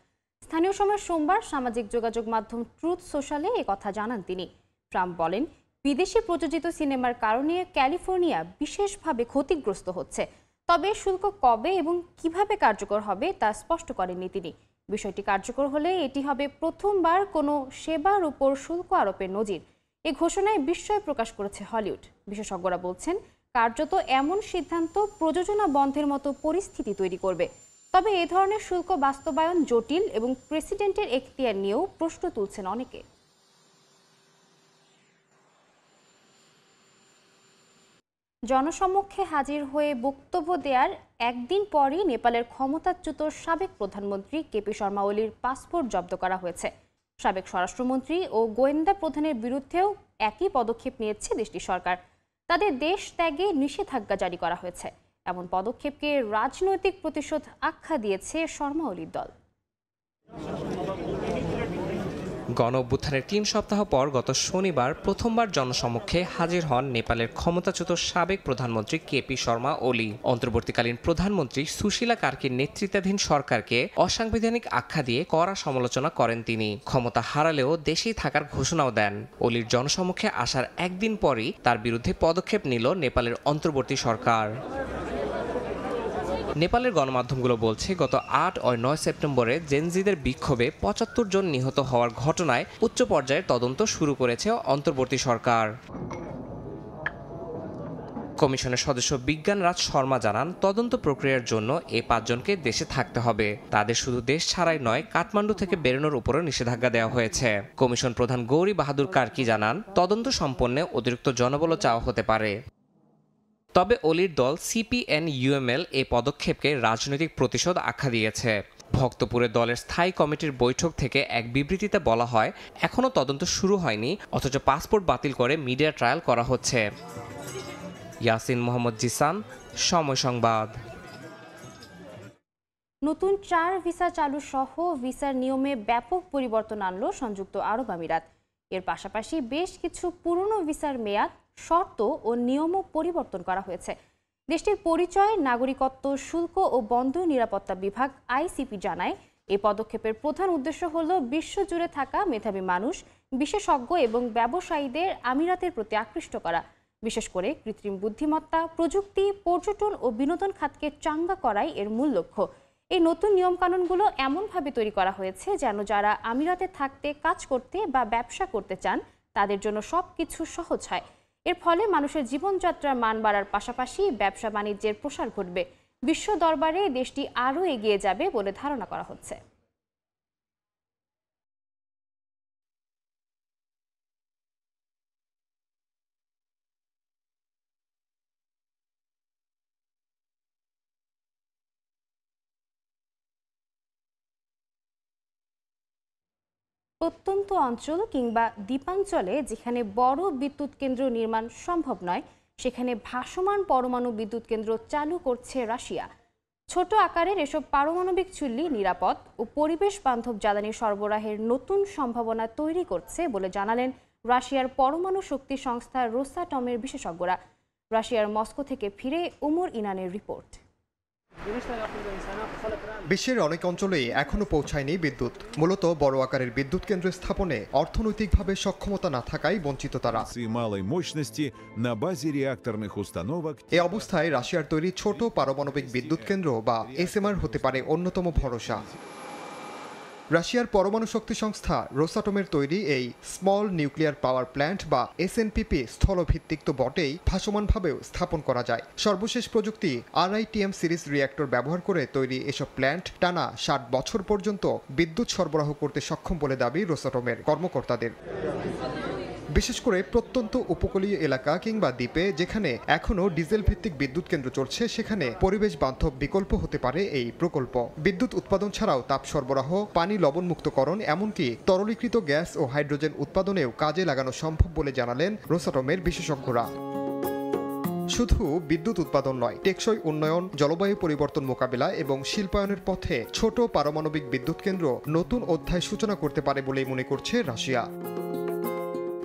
স্থানীয় সময় সোমবার সামাজিক যোগাযোগ মাধ্যম ট্রুথ সোশ্যালে কথা জানান তিনি। ট্রাম্প বলেন, বিদেশি প্রযোজিত সিনেমার কারণে ক্যালিফোর্নিয়া বিশেষভাবে ক্ষতিগ্রস্ত হচ্ছে। তবে শুল্ক কবে এবং কিভাবে কার্যকর হবে তা স্পষ্ট করেননি তিনি। বিষয়টি কার্যকর হলে এটি হবে প্রথমবার কোনো সেবার উপর শুল্ক আরোপের নজির। এই ঘোষণায় বিস্ময় প্রকাশ করেছে হলিউড। বিশেষজ্ঞরা বলছেন, কার্যত এমন সিদ্ধান্ত প্রযোজনা বন্ধের মতো পরিস্থিতি তৈরি করবে। তবে এ ধরনের শুল্ক বাস্তবায়ন জটিল এবং প্রেসিডেন্টের এখতিয়ার নিয়েও প্রশ্ন তুলছেন অনেকে। জনসমক্ষে হাজির হয়ে বক্তব্য দেওয়ার একদিন পরই নেপালের ক্ষমতাচ্যুত সাবেক প্রধানমন্ত্রী কেপি শর্মা ওলির পাসপোর্ট জব্দ করা হয়েছে। সাবেক স্বরাষ্ট্রমন্ত্রী ও গোয়েন্দা প্রধানের বিরুদ্ধেও একই পদক্ষেপ নিয়েছে দেশটির সরকার। তাদের দেশ ত্যাগে নিষেধাজ্ঞা জারি করা হয়েছে। এমন পদক্ষেপকে রাজনৈতিক প্রতিশোধ আখ্যা দিয়েছে শর্মা ওলির দল। গণ অভ্যুত্থানের 3 সপ্তাহ পর গত শনিবার প্রথমবার জনসমক্ষে হাজির হন নেপালের ক্ষমতাচ্যুত সাবেক প্রধানমন্ত্রী কেপি শর্মা ওলি। অন্তর্বর্তীকালীন প্রধানমন্ত্রী সুশীলা কার্কির নেতৃত্বাধীন সরকারকে অসাংবিধানিক আখ্যা দিয়ে কড়া সমালোচনা করেন তিনি। ক্ষমতা হারালেও দেশেই থাকার ঘোষণাও দেন। ওলির জনসমক্ষে আসার একদিন পরই তার বিরুদ্ধে পদক্ষেপ নিল নেপালের অন্তর্বর্তী সরকার। নেপালের গণমাধ্যমগুলো বলছে, গত 8 ও 9 সেপ্টেম্বরে জেনজিদের বিক্ষোভে 75 জন নিহত হওয়ার ঘটনায় উচ্চ পর্যায়ের তদন্ত শুরু করেছে অন্তর্বর্তী সরকার। কমিশনের সদস্য বিজ্ঞানরাজ শর্মা জানান, তদন্ত প্রক্রিয়ার জন্য এই 5 জনকে দেশে থাকতে হবে। তাদের শুধু দেশ ছাড়াই নয়, কাঠমান্ডু থেকে বেরোনোর উপরও নিষেধাজ্ঞা দেওয়া হয়েছে। কমিশন প্রধান গৌরী বাহাদুর কার্কি জানান, তদন্ত সম্পন্নে অতিরিক্ত জনবলও চাওয়া হতে পারে। তবে অলির দল CPN-UML এই পদক্ষেপকে রাজনৈতিক প্রতিশোধ আখ্যা দিয়েছে। ভক্তপুরে দলের স্থায়ী কমিটির বৈঠক থেকে এক বিবৃতিতে বলা হয়, এখনও তদন্ত শুরু হয়নি, অথচ পাসপোর্ট বাতিল করে মিডিয়া ট্রায়াল করা হচ্ছে। ইয়াসিন মোহাম্মদ জিসান, সময় সংবাদ। নতুন 4 ভিসা চালু সহ ভিসার নিয়মে ব্যাপক পরিবর্তন আনলো সংযুক্ত আরব আমিরাত। এর পাশাপাশি বেশ কিছু পুরনো ভিসার মেয়াদ, শর্ত ও নিয়মও পরিবর্তন করা হয়েছে। দেশটির পরিচয়, নাগরিকত্ব, শুল্ক ও বন্দর নিরাপত্তা বিভাগ ICP জানায়, এই পদক্ষেপের প্রধান উদ্দেশ্য হল বিশ্বজুড়ে থাকা মেধাবী মানুষ, বিশেষজ্ঞ এবং ব্যবসায়ীদের আমিরাতের প্রতি আকৃষ্ট করা। বিশেষ করে কৃত্রিম বুদ্ধিমত্তা, প্রযুক্তি, পর্যটন ও বিনোদন খাতকে চাঙ্গা করাই এর মূল লক্ষ্য। এই নতুন নিয়মকানুনগুলো এমনভাবে তৈরি করা হয়েছে যেন যারা আমিরাতে থাকতে, কাজ করতে বা ব্যবসা করতে চান তাদের জন্য সবকিছু সহজ হয়। এর ফলে মানুষের জীবনযাত্রার মান বাড়ার পাশাপাশি ব্যবসা বাণিজ্যের প্রসার ঘটবে। বিশ্ব দরবারে দেশটি আরও এগিয়ে যাবে বলে ধারণা করা হচ্ছে। প্রত্যন্ত অঞ্চল কিংবা দ্বীপাঞ্চলে যেখানে বড় বিদ্যুৎ কেন্দ্র নির্মাণ সম্ভব নয়, সেখানে ভাসমান পরমাণু বিদ্যুৎ কেন্দ্র চালু করছে রাশিয়া। ছোট আকারের এসব পারমাণবিক চুল্লি নিরাপদ ও পরিবেশ বান্ধব জ্বালানি সরবরাহের নতুন সম্ভাবনা তৈরি করছে বলে জানালেন রাশিয়ার পরমাণু শক্তি সংস্থা রোসাটমের বিশেষজ্ঞরা। রাশিয়ার মস্কো থেকে ফিরে ওমর ইনানের রিপোর্ট। বিশ্বের অনেক অঞ্চলেই এখনো পৌঁছায়নি বিদ্যুৎ। মূলত বড় আকারের বিদ্যুৎ কেন্দ্র স্থাপনে অর্থনৈতিকভাবে সক্ষমতা না থাকায় বঞ্চিত তারা। এ অবস্থায় রাশিয়ার তৈরি ছোট পারমাণবিক বিদ্যুৎ কেন্দ্র বা SMR হতে পারে অন্যতম ভরসা। রাশিয়ার পরমাণু শক্তি সংস্থা রোসাটমের তৈরি এই স্মল নিউক্লিয়ার পাওয়ার প্ল্যান্ট বা SNPP স্থলভিত্তিক তো বটেই, ভাসমানভাবেও স্থাপন করা যায়। সর্বশেষ প্রযুক্তি RITM সিরিজ রিঅ্যাক্টর ব্যবহার করে তৈরি এসব প্ল্যান্ট টানা 60 বছর পর্যন্ত বিদ্যুৎ সরবরাহ করতে সক্ষম বলে দাবি রোসাটমের কর্মকর্তাদের। বিশেষ করে প্রত্যন্ত উপকূলীয় এলাকা কিংবা দ্বীপে যেখানে এখনও ডিজেল ভিত্তিক বিদ্যুৎ কেন্দ্র চলছে, সেখানে পরিবেশ বান্ধব বিকল্প হতে পারে এই প্রকল্প। বিদ্যুৎ উৎপাদন ছাড়াও তাপ সরবরাহ, পানি লবণমুক্তকরণ, এমনকি তরলীকৃত গ্যাস ও হাইড্রোজেন উৎপাদনেও কাজে লাগানো সম্ভব বলে জানালেন রোসাটমের বিশেষজ্ঞরা। শুধু বিদ্যুৎ উৎপাদন নয়, টেকসই উন্নয়ন, জলবায়ু পরিবর্তন মোকাবিলা এবং শিল্পায়নের পথে ছোট পারমাণবিক বিদ্যুৎ কেন্দ্র নতুন অধ্যায় সূচনা করতে পারে বলেই মনে করছে রাশিয়া।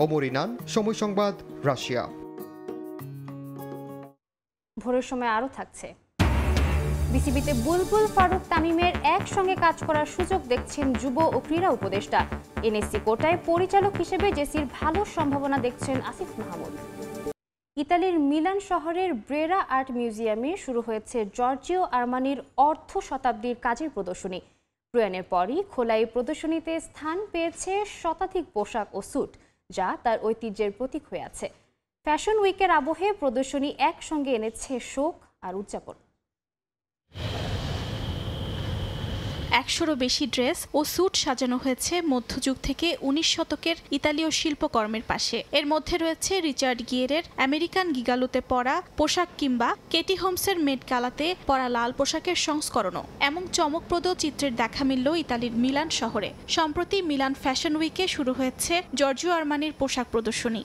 ওমর ইনান, সময় সংবাদ, রাশিয়া। ভোরের সময় আরও থাকছে। বিসিবিতে বুলবুল ফারুক তামিমের একসঙ্গে কাজ করার সুযোগ দেখছেন যুব ও ক্রীড়া উপদেষ্টা। NSC কোটায় পরিচালক হিসেবে জেসির ভালো সম্ভাবনা দেখছেন আসিফ মাহমুদ। ইতালির মিলান শহরের ব্রেরা আর্ট মিউজিয়ামে শুরু হয়েছে জর্জিও আর্মানির অর্ধ শতাব্দীর কাজের প্রদর্শনী। প্রয়াণের পরই খোলা এই প্রদর্শনীতে স্থান পেয়েছে শতাধিক পোশাক ও স্যুট, যা তার ঐতিহ্যের প্রতীক হয়ে আছে। ফ্যাশন উইকের আবহে প্রদর্শনী একসঙ্গে এনেছে শোক আর উদযাপন। 100-রও বেশি ড্রেস ও স্যুট সাজানো হয়েছে মধ্যযুগ থেকে 19 শতকের ইতালীয় শিল্পকর্মের পাশে। এর মধ্যে রয়েছে রিচার্ড গিয়েরের আমেরিকান গিগালোতে পরা পোশাক কিংবা কেটি হোমসের মেট গালাতে পরা লাল পোশাকের সংস্করণও। এমন চমকপ্রদ চিত্রের দেখা মিলল ইতালির মিলান শহরে। সম্প্রতি মিলান ফ্যাশন উইকে শুরু হয়েছে জর্জিও আর্মানির পোশাক প্রদর্শনী।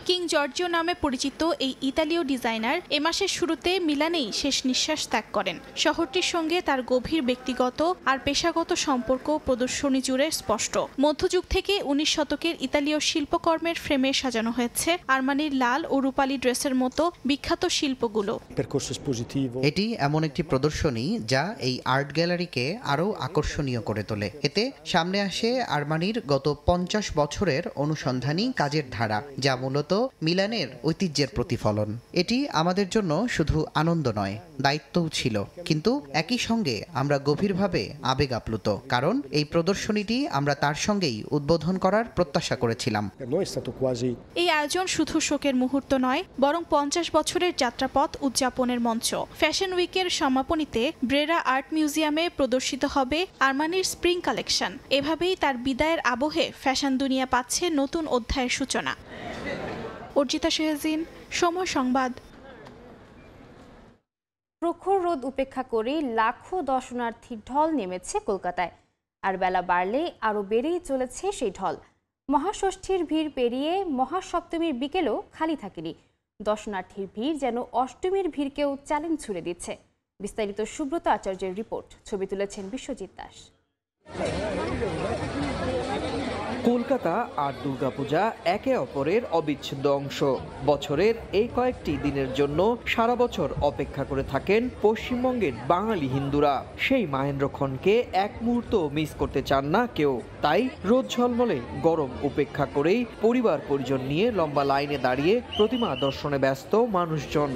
কিং জর্জিও নামে পরিচিত এই ইতালীয় ডিজাইনার এ মাসের শুরুতে মিলানেই শেষ নিঃশ্বাস ত্যাগ করেন। শহরটির সঙ্গে তার গভীর ব্যক্তিগত আর পেশাগত সম্পর্ক প্রদর্শনী জুড়ে স্পষ্ট। মধ্যযুগ থেকে 19 শতকের ইতালীয় শিল্পকর্মের ফ্রেমে সাজানো হয়েছে আর্মানির লাল ও রূপালী ড্রেসের মতো বিখ্যাত শিল্পগুলো। এটি এমন একটি প্রদর্শনী যা এই আর্ট গ্যালারিকে আরও আকর্ষণীয় করে তোলে। এতে সামনে আসে আর্মানির গত 50 বছরের অনুসন্ধানী কাজের ধারা, যা মূলত মিলানের ঐতিহ্যের প্রতিফলন। এটি আমাদের জন্য শুধু আনন্দ নয়, দায়িত্বও ছিল, কিন্তু একই সঙ্গে আমরা গভীরভাবে আবেগ আপ্লুত, কারণ এই প্রদর্শনীটি আমরা তার সঙ্গেই উদ্বোধন করার প্রত্যাশা করেছিলাম। এই আয়োজন শুধু শোকের মুহূর্ত নয়, বরং 50 বছরের যাত্রাপথ উদযাপনের মঞ্চ। ফ্যাশন উইকের সমাপনীতে ব্রেরা আর্ট মিউজিয়ামে প্রদর্শিত হবে আর্মানির স্প্রিং কালেকশন। এভাবেই তার বিদায়ের আবহে ফ্যাশন দুনিয়া পাচ্ছে নতুন অধ্যায়ের সূচনা। অর্জিতা শেহজিন, সময় সংবাদ, প্রখর রোদ উপেক্ষা করে লাখো দর্শনার্থীর ঢল নেমেছে কলকাতায়। আর বেলা বাড়লে আরও বেড়েই চলেছে সেই ঢল। মহাষষ্ঠীর ভিড় পেরিয়ে মহাসপ্তমীর বিকেলেও খালি থাকেনি। দর্শনার্থীর ভিড় যেন অষ্টমীর ভিড়কেও চ্যালেঞ্জ ছুড়ে দিচ্ছে। বিস্তারিত সুব্রত আচার্যের রিপোর্ট, ছবি তুলেছেন বিশ্বজিৎ দাস। কলকাতা আর দুর্গাপূজা একে অপরের অবিচ্ছেদ্য অংশ। বছরের এই কয়েকটি দিনের জন্য সারা বছর অপেক্ষা করে থাকেন পশ্চিমবঙ্গের বাঙালি হিন্দুরা। সেই মাহেন্দ্রক্ষণকে এক মুহূর্ত মিস করতে চান না কেউ। তাই রোদ ঝলমলে গরম উপেক্ষা করেই পরিবার পরিজন নিয়ে লম্বা লাইনে দাঁড়িয়ে প্রতিমা দর্শনে ব্যস্ত মানুষজন।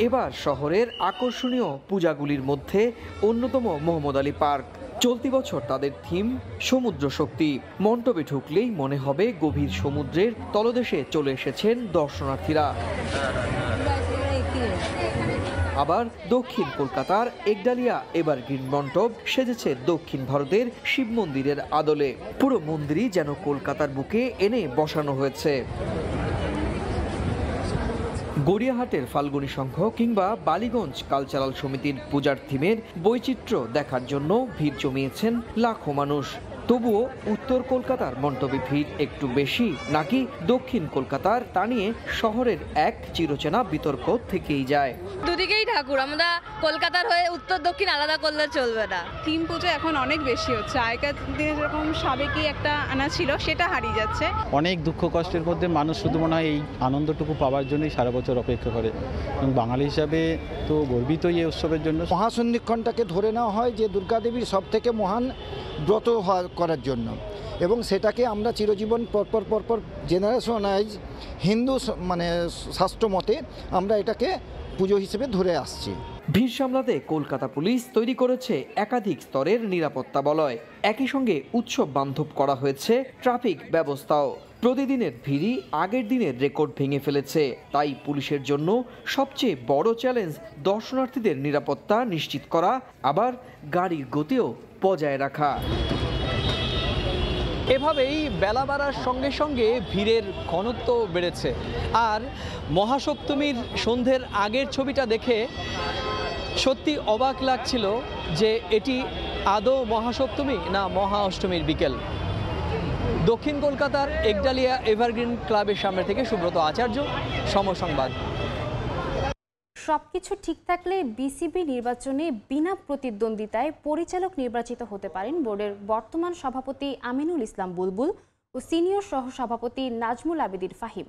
এবার শহরের আকর্ষণীয় পূজাগুলির মধ্যে অন্যতম মোহাম্মদ আলী পার্ক। চলতি বছর তাদের থিম সমুদ্র শক্তি। মণ্ডপে ঢুকলেই মনে হবে গভীর সমুদ্রের তলদেশে চলে এসেছেন দর্শনার্থীরা। আবার দক্ষিণ কলকাতার একডালিয়া এভারগ্রিন মণ্ডপ সেজেছে দক্ষিণ ভারতের শিব মন্দিরের আদলে। পুরো মন্দিরই যেন কলকাতার বুকে এনে বসানো হয়েছে। গড়িয়াহাটের ফাল্গুনী সংঘ কিংবা বালিগঞ্জ কালচারাল সমিতির পূজার থিমের বৈচিত্র্য দেখার জন্য ভিড় জমিয়েছেন লাখো মানুষ। তবুও উত্তর কলকাতার মণ্ডপে ভিড় একটু বেশি নাকি দক্ষিণ কলকাতার, তা নিয়ে শহরের এক চিরচেনা বিতর্ক থেকেই যায়। দুদিকেই ঠাকুর, আমরা কলকাতার হয়ে উত্তর দক্ষিণ আলাদা করলে চলবে না। থিম পুজো এখন অনেক বেশি হচ্ছে। আগেকার দিনে যেরকম সাবেকি একটা আনা ছিল সেটা হারিয়ে যাচ্ছে। অনেক দুঃখ কষ্টের মধ্যে মানুষ শুধু মনে হয় এই আনন্দটুকু পাওয়ার জন্যই সারা বছর অপেক্ষা করে। এবং বাঙালি হিসাবে তো গর্বিত এই উৎসবের জন্য। মহাসন্ধিক্ষণটাকে ধরে নেওয়া হয় যে দুর্গাদেবীর সব থেকে মহান ব্রত করার জন্য, এবং সেটাকে আমরা চিরজীবন পরপর জেনারেশন ওয়াইজ হিন্দু শাস্ত্র মতে আমরা এটাকে পুজো হিসেবে ধরে আসছি। ভিড় সামলাতে কলকাতা পুলিশ তৈরি করেছে একাধিক স্তরের নিরাপত্তা বলয়। একই সঙ্গে উৎসব বান্ধব করা হয়েছে ট্রাফিক ব্যবস্থাও। প্রতিদিনের ভিড়ই আগের দিনের রেকর্ড ভেঙে ফেলেছে। তাই পুলিশের জন্য সবচেয়ে বড় চ্যালেঞ্জ দর্শনার্থীদের নিরাপত্তা নিশ্চিত করা, আবার গাড়ির গতিও বজায় রাখা। এভাবেই বেলা বাড়ার সঙ্গে সঙ্গে ভিড়ের ঘনত্ব বেড়েছে। আর মহাসপ্তমীর সন্ধ্যের আগের ছবিটা দেখে সত্যি অবাক লাগছিল যে এটি আদৌ মহাসপ্তমী না মহা অষ্টমীর বিকেল। দক্ষিণ কলকাতার একডালিয়া এভারগ্রিন ক্লাবের সামনে থেকে সুব্রত আচার্য, সময় সংবাদ। সবকিছু ঠিক থাকলে বিসিবি নির্বাচনে বিনা প্রতিদ্বন্দ্বিতায় পরিচালক নির্বাচিত হতে পারেন বোর্ডের বর্তমান সভাপতি আমিনুল ইসলাম বুলবুল ও সিনিয়র সহসভাপতি নাজমুল আবেদীন ফাহিম।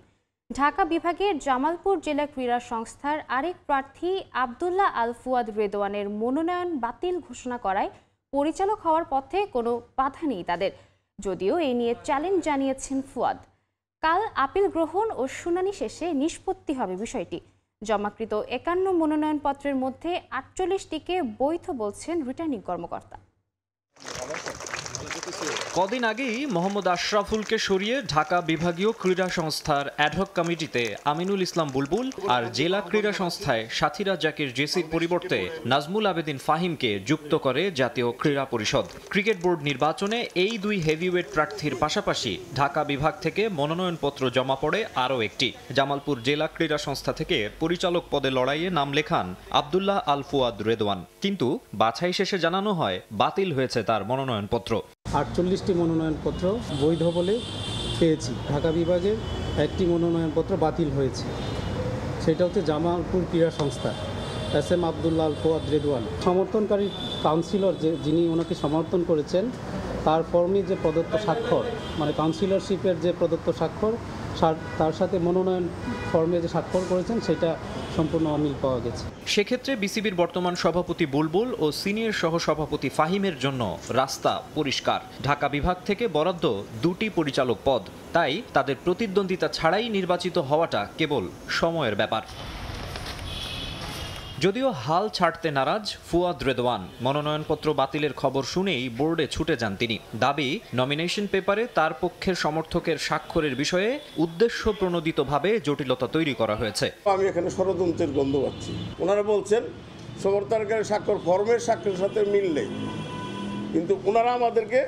ঢাকা বিভাগের জামালপুর জেলা ক্রীড়া সংস্থার আরেক প্রার্থী আব্দুল্লাহ আল ফুয়াদ রেদওয়ানের মনোনয়ন বাতিল ঘোষণা করায় পরিচালক হওয়ার পথে কোনো বাধা নেই তাদের, যদিও এই নিয়ে চ্যালেঞ্জ জানিয়েছেন ফুয়াদ। কাল আপিল গ্রহণ ও শুনানি শেষে নিষ্পত্তি হবে বিষয়টি। জমাকৃত ৫১ মনোনয়নপত্রের মধ্যে ৪৮টিকে বৈধ বলছেন রিটার্নিং কর্মকর্তা। কদিন আগেই মোহাম্মদ আশরাফুলকে সরিয়ে ঢাকা বিভাগীয় ক্রীড়া সংস্থার অ্যাডহক কমিটিতে আমিনুল ইসলাম বুলবুল আর জেলা ক্রীড়া সংস্থায় সাথীরা জাকির জেসির পরিবর্তে নাজমুল আবেদীন ফাহিমকে যুক্ত করে জাতীয় ক্রীড়া পরিষদ। ক্রিকেট বোর্ড নির্বাচনে এই দুই হেভিওয়েট প্রার্থীর পাশাপাশি ঢাকা বিভাগ থেকে মনোনয়নপত্র জমা পড়ে আরও একটি। জামালপুর জেলা ক্রীড়া সংস্থা থেকে পরিচালক পদে লড়াইয়ে নাম লেখান আব্দুল্লাহ আল ফুয়াদ রেদওয়ান, কিন্তু বাছাই শেষে জানানো হয় বাতিল হয়েছে তার মনোনয়নপত্র। ৪৮টি মনোনয়নপত্র বৈধ বলে পেয়েছি। ঢাকা বিভাগের একটি মনোনয়নপত্র বাতিল হয়েছে, সেটা হচ্ছে জামালপুর ক্রীড়া সংস্থা এস.এম. আব্দুল্লাহ আল ফুয়াদ রেদওয়ান। সমর্থনকারী কাউন্সিলর যিনি ওনাকে সমর্থন করেছেন তার ফর্মে যে প্রদত্ত স্বাক্ষর, মানে কাউন্সিলরশিপের যে প্রদত্ত স্বাক্ষর, তার সাথে মনোনয়ন ফর্মে যে স্বাক্ষর করেছেন সেটা সম্পূর্ণ অমিল পাওয়া গেছে। সেক্ষেত্রে বিসিবির বর্তমান সভাপতি বুলবুল ও সিনিয়র সহসভাপতি ফাহিমের জন্য রাস্তা পরিষ্কার। ঢাকা বিভাগ থেকে বরাদ্দ 2টি পরিচালক পদ, তাই তাদের প্রতিদ্বন্দ্বিতা ছাড়াই নির্বাচিত হওয়াটা কেবল সময়ের ব্যাপার। যদিও হাল ছাড়তে নারাজ ফুয়াদ রেদওয়ান, মনোনয়নপত্র বাতিলের খবর শুনেই বোর্ডে ছুটে যান তিনি। দাবি, নমিনেশন পেপারে তার পক্ষের সমর্থকের স্বাক্ষরের বিষয়ে উদ্দেশ্য প্রণোদিতভাবে জটিলতা তৈরি করা হয়েছে। আমি এখানে ষড়যন্ত্রের গন্ধ পাচ্ছি। ওনারা বলছেন সমর্থনকারী স্বাক্ষর ফর্মের স্বাক্ষরের সাথে মিল নেই, কিন্তু ওনারা আমাদেরকে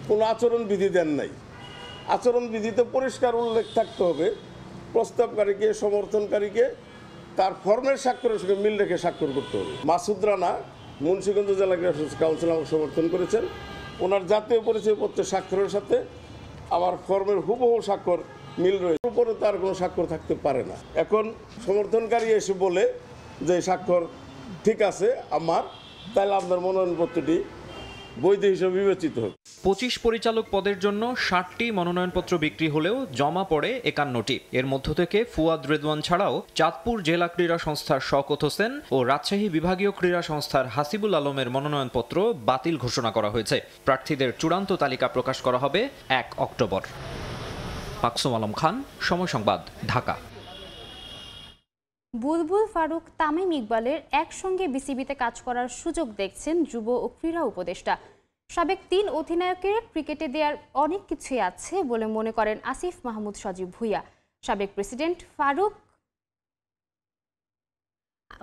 কোনো আচরণবিধি দেন নাই। আচরণবিধিতে পরিষ্কার উল্লেখ থাকতে হবে প্রস্তাবকারীকে, সমর্থনকারীকে তার ফর্মের স্বাক্ষরের সঙ্গে মিল রেখে স্বাক্ষর করতে হবে। মাসুদ রানা মুন্সিগঞ্জ জেলা ক্রীড়া কাউন্সিল আমাকে সমর্থন করেছেন। ওনার জাতীয় পরিচয়পত্রের স্বাক্ষরের সাথে আমার ফর্মের হুবহু স্বাক্ষর মিল রয়েছে, উপরে তার কোনো স্বাক্ষর থাকতে পারে না। এখন সমর্থনকারী এসে বলে যে স্বাক্ষর ঠিক আছে আমার, তাহলে আপনার মনোনয়নপত্রটি বৈধ হিসেবে বিবেচিত হবে। 25 পরিচালক পদের জন্য 60টি মনোনয়নপত্র বিক্রি হলেও জমা পড়ে 51টি। এর মধ্য থেকে ফুয়াদ রেদওয়ান ছাড়াও চাঁদপুর জেলা ক্রীড়া সংস্থার শওকত হোসেন ও রাজশাহী বিভাগীয় ক্রীড়া সংস্থার হাসিবুল আলমের মনোনয়নপত্র বাতিল ঘোষণা করা হয়েছে। প্রার্থীদের চূড়ান্ত তালিকা প্রকাশ করা হবে 1 অক্টোবর। মাকসুম আলম খান, সময় সংবাদ, ঢাকা। বুলবুল ফারুক, তামিম ইকবালের একসঙ্গে বিসিবিতে কাজ করার সুযোগ দেখছেন যুব ও ক্রীড়া উপদেষ্টা। সাবেক 3 অধিনায়কের ক্রিকেটে দেওয়ার অনেক কিছুই আছে বলে মনে করেন আসিফ মাহমুদ সজীব ভুঁইয়া। সাবেক প্রেসিডেন্ট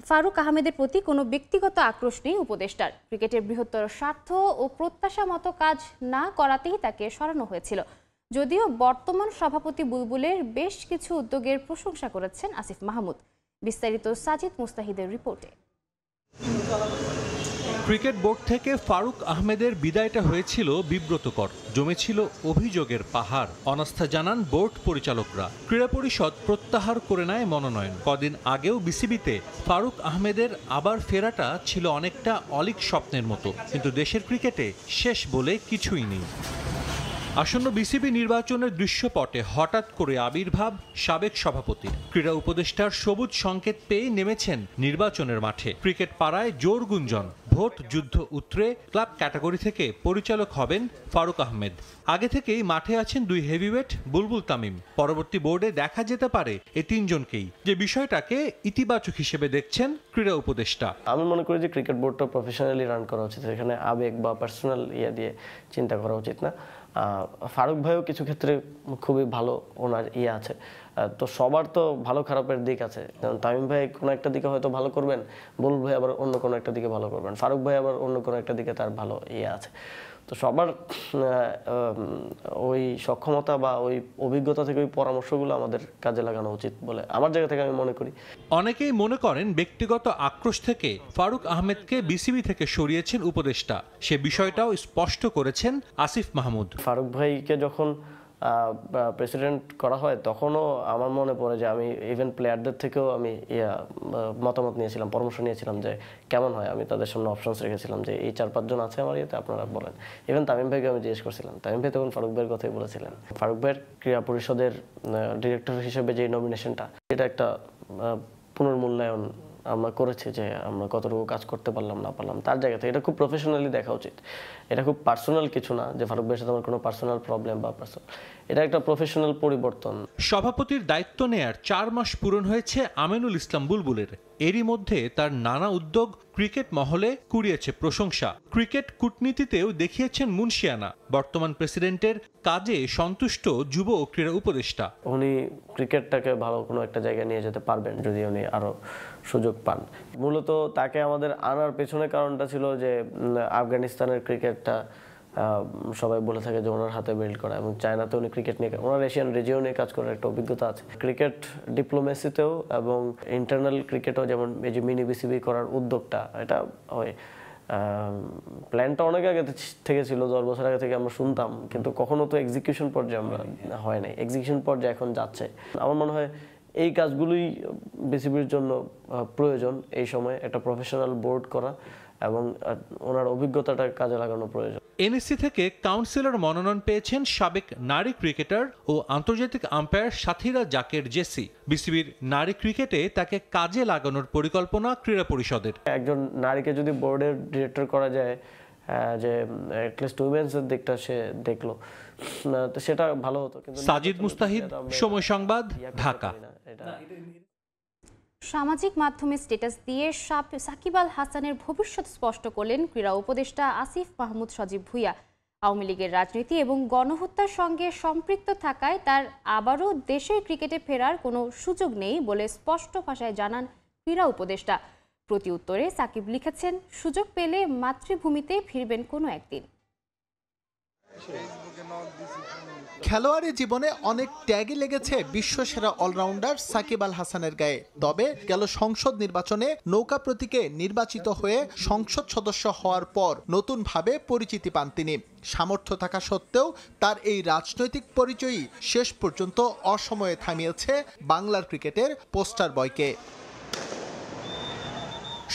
ফারুক আহমেদের প্রতি কোনো ব্যক্তিগত আক্রোশ নেই উপদেষ্টার। ক্রিকেটের বৃহত্তর স্বার্থ ও প্রত্যাশা মতো কাজ না করাতেই তাকে সরানো হয়েছিল। যদিও বর্তমান সভাপতি বুলবুলের বেশ কিছু উদ্যোগের প্রশংসা করেছেন আসিফ মাহমুদ। বিস্তারিত সাজিদ মুস্তাহিদের রিপোর্টে। ক্রিকেট বোর্ড থেকে ফারুক আহমেদের বিদায়টা হয়েছিল বিব্রতকর, জমেছিল অভিযোগের পাহাড়। অনাস্থা জানান বোর্ড পরিচালকরা। ক্রীড়া পরিষদ প্রত্যাহার করে নেয় মনোনয়ন। কদিন আগেও বিসিবিতে ফারুক আহমেদের আবার ফেরাটা ছিল অনেকটা অলীক স্বপ্নের মতো, কিন্তু দেশের ক্রিকেটে শেষ বলে কিছুই নেই। আসন্ন বিসিবি নির্বাচনের দৃশ্যপটে হঠাৎ করে আবির্ভাব সাবেক সভাপতির। ক্রীড়া উপদেষ্টার সবুজ সংকেত পেয়ে নেমেছেন নির্বাচনের মাঠে। ক্রিকেট পাড়ায় জোর গুঞ্জন, ভোট যুদ্ধ উতরে ক্লাব ক্যাটাগরি থেকে পরিচালক হবেন ফারুক আহমেদ। আগে থেকেই মাঠে আছেন 2 হেভিওয়েট বুলবুল তামিম। পরবর্তী বোর্ডে দেখা যেতে পারে এই 3 জনকেই, যে বিষয়টাকে ইতিবাচক হিসেবে দেখছেন ক্রীড়া উপদেষ্টা। আমি মনে করি যে ক্রিকেট বোর্ডটা প্রফেশনালি রান করা উচিত, এখানে আবেগ বা পার্সোনাল দিয়ে চিন্তা করা উচিত না। ফারুক ভাইও কিছু ক্ষেত্রে খুবই ভালো, ওনার আছে। তো সবার তো ভালো খারাপের দিক আছে। যেমন তামিম ভাই কোনো একটা দিকে হয়তো ভালো করবেন, বুলবুল ভাই আবার অন্য কোনো একটা দিকে ভালো করবেন, ফারুক ভাই আবার অন্য কোনো একটা দিকে তার ভালো আছে। তো সবার ওই সক্ষমতা বা ওই অভিজ্ঞতা থেকে ওই পরামর্শগুলো আমাদের কাজে লাগানো উচিত বলে আমার জায়গা থেকে আমি মনে করি। অনেকেই মনে করেন ব্যক্তিগত আক্রোশ থেকে ফারুক আহমেদকে বিসিবি থেকে সরিয়েছেন উপদেষ্টা। সে বিষয়টাও স্পষ্ট করেছেন আসিফ মাহমুদ। ফারুক ভাইকে যখন প্রেসিডেন্ট করা হয় তখনও আমার মনে পড়ে যে আমি ইভেন প্লেয়ারদের থেকেও আমি মতামত নিয়েছিলাম, পরামর্শ নিয়েছিলাম যে কেমন হয়। আমি তাদের সামনে অপশনস রেখেছিলাম যে এই 4-5 জন আছে আমার আপনারা বলেন। ইভেন তামিম ভাইকে আমি জিজ্ঞেস করছিলাম, তামিম ভাই তখন ফারুক ভাইয়ের কথাই বলেছিলেন। ফারুক ভাইয়ের ক্রীড়া পরিষদের ডিরেক্টর হিসেবে যে নমিনেশনটা, এটা একটা পুনর্মূল্যায়ন আমরা করেছি যে আমরা কতটুকু কাজ করতে পারলাম না পারলাম। তার জায়গা থেকে এটা খুব প্রফেশনালি দেখা উচিত। এটা খুব পার্সোনাল কিছু না যে ফারুক ভাইয়ের সাথে আমার কোনো পার্সোনাল প্রবলেম বা এটা একটা প্রফেশনাল পরিবর্তন। সভাপতির দায়িত্ব নেয়ার 4 মাস পূরণ হয়েছে আমিনুল ইসলাম বুলবুলের। এরই মধ্যে তার নানা উদ্যোগ ক্রিকেট মহলে কুড়িয়েছে প্রশংসা। ক্রিকেট কূটনীতিতেও দেখিয়েছেন মুনশিয়ানা। বর্তমান প্রেসিডেন্টের কাজে সন্তুষ্ট যুব ও ক্রীড়া উপদেষ্টা। উনি ক্রিকেটটাকে ভালো কোনো একটা জায়গায় নিয়ে যেতে পারবেন যদি উনি আরো সুযোগ পান। মূলত তাকে আমাদের আনার পেছনে কারণটা ছিল যে আফগানিস্তানের ক্রিকেটটা সবাই বলে থাকে যে ওনার হাতে বিল্ড করা, এবং চায়নাতে উনি ক্রিকেট নিয়ে, ওনার এশিয়ান রিজিয়নে কাজ করার একটা অভিজ্ঞতা আছে। ক্রিকেট ডিপ্লোমেসিতেও এবং ইন্টারনাল ক্রিকেটেও যেমন এই যে মিনি বিসিবি করার উদ্যোগটা, এটা হয় প্ল্যানটা অনেক আগে থেকে ছিল, 10 বছর আগে থেকে আমরা শুনতাম, কিন্তু কখনো তো এক্সিকিউশন পর্যায়ে আমরা হয় নাই। এক্সিকিউশন পর্যায়ে এখন যাচ্ছে। আমার মনে হয় এই কাজগুলোই বিসিবির জন্য প্রয়োজন। এই সময় একটা প্রফেশনাল বোর্ড করা এবং ওনার অভিজ্ঞতাটা কাজে লাগানো প্রয়োজন। এনএসসি থেকে কাউন্সিলর মনোনয়ন পেয়েছেন সাবেক নারী ক্রিকেটার ও আন্তর্জাতিক আম্পায়ার সাথীরা জাকের জেসি। বিসিবির নারী ক্রিকেটে তাকে কাজে লাগানোর পরিকল্পনা ক্রীড়া পরিষদের। একজন নারীকে যদি বোর্ডের ডিরেক্টর করা যায়, যে অ্যাটলিস্ট উইমেন্সের দিকটা সে দেখলো, তো সেটা ভালো হতো। কিন্তু সাজিদ মুস্তাহিদ, সময় সংবাদ, ঢাকা। সামাজিক মাধ্যমে স্ট্যাটাস দিয়ে সাকিব আল হাসানের ভবিষ্যৎ স্পষ্ট করলেন ক্রীড়া উপদেষ্টা আসিফ মাহমুদ সজীব ভুঁইয়া। আওয়ামী লীগের রাজনীতি এবং গণহত্যার সঙ্গে সম্পৃক্ত থাকায় তার আবারও দেশের ক্রিকেটে ফেরার কোনো সুযোগ নেই বলে স্পষ্ট ভাষায় জানান ক্রীড়া উপদেষ্টা। প্রতি উত্তরে সাকিব লিখেছেন, সুযোগ পেলে মাতৃভূমিতে ফিরবেন কোনো একদিন। খেলোয়াড়ি জীবনে অনেক ট্যাগই লেগেছে বিশ্বসেরা অলরাউন্ডার সাকিব আল হাসানের গায়ে। তবে গেল সংসদ নির্বাচনে নৌকা প্রতীকে নির্বাচিত হয়ে সংসদ সদস্য হওয়ার পর নতুনভাবে পরিচিতি পান তিনি। সামর্থ্য থাকা সত্ত্বেও তার এই রাজনৈতিক পরিচয়ই শেষ পর্যন্ত অসময়ে থামিয়েছে বাংলার ক্রিকেটের পোস্টার বয়কে।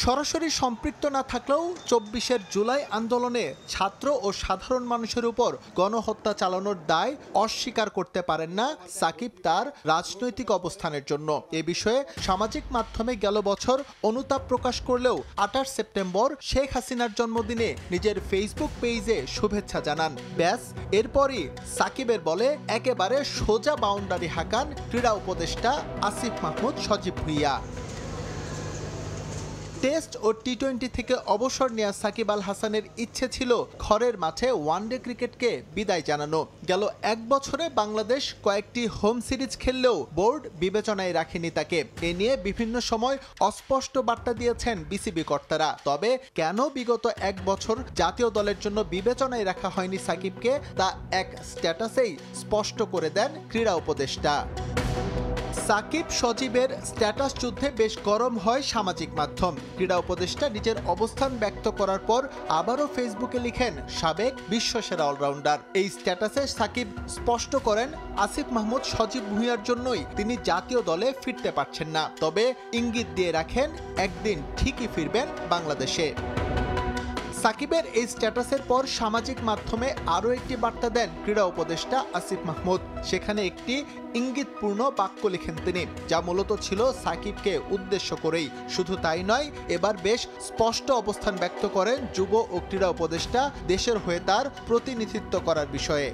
সরাসরি সম্পৃক্ত না থাকলেও ২৪ জুলাই আন্দোলনে ছাত্র ও সাধারণ মানুষের উপর গণহত্যা চালানোর দায় অস্বীকার করতে পারেন না সাকিব তার রাজনৈতিক অবস্থানের জন্য। এ বিষয়ে সামাজিক মাধ্যমে গেল বছর অনুতাপ প্রকাশ করলেও ২৮ সেপ্টেম্বর শেখ হাসিনার জন্মদিনে নিজের ফেসবুক পেজে শুভেচ্ছা জানান। ব্যাস, এরপরই সাকিবের বলে একেবারে সোজা বাউন্ডারি হাঁকান ক্রীড়া উপদেষ্টা আসিফ মাহমুদ সজীব ভুঁইয়া। টেস্ট ও টি-20 থেকে অবসর নেওয়া সাকিব আল হাসানের ইচ্ছে ছিল ঘরের মাঠে ওয়ানডে ক্রিকেটকে বিদায় জানানো। গেল এক বছরে বাংলাদেশ কয়েকটি হোম সিরিজ খেললেও বোর্ড বিবেচনায় রাখেনি তাকে। এ নিয়ে বিভিন্ন সময় অস্পষ্ট বার্তা দিয়েছেন বিসিবি কর্তারা। তবে কেন বিগত এক বছর জাতীয় দলের জন্য বিবেচনায় রাখা হয়নি সাকিবকে, তা এক স্ট্যাটাসেই স্পষ্ট করে দেন ক্রীড়া উপদেষ্টা। সাকিব সজীবের স্ট্যাটাস যুদ্ধে বেশ গরম হয় সামাজিক মাধ্যম। ক্রীড়া উপদেষ্টা নিজের অবস্থান ব্যক্ত করার পর আবারও ফেসবুকে লিখেন সাবেক বিশ্বসেরা অলরাউন্ডার। এই স্ট্যাটাসে সাকিব স্পষ্ট করেন আসিফ মাহমুদ সজীব ভুঁইয়ার জন্যই তিনি জাতীয় দলে ফিরতে পারছেন না, তবে ইঙ্গিত দিয়ে রাখেন একদিন ঠিকই ফিরবেন বাংলাদেশে। সাকিবের এই স্ট্যাটাসের পর সামাজিক মাধ্যমে আরও একটি বার্তা দেন ক্রীড়া উপদেষ্টা আসিফ মাহমুদ। সেখানে একটি ইঙ্গিতপূর্ণ বাক্য লিখেন তিনি, যা মূলত ছিল সাকিবকে উদ্দেশ্য করেই। শুধু তাই নয়, এবার বেশ স্পষ্ট অবস্থান ব্যক্ত করেন যুব ও ক্রীড়া উপদেষ্টা দেশের হয়ে তার প্রতিনিধিত্ব করার বিষয়ে।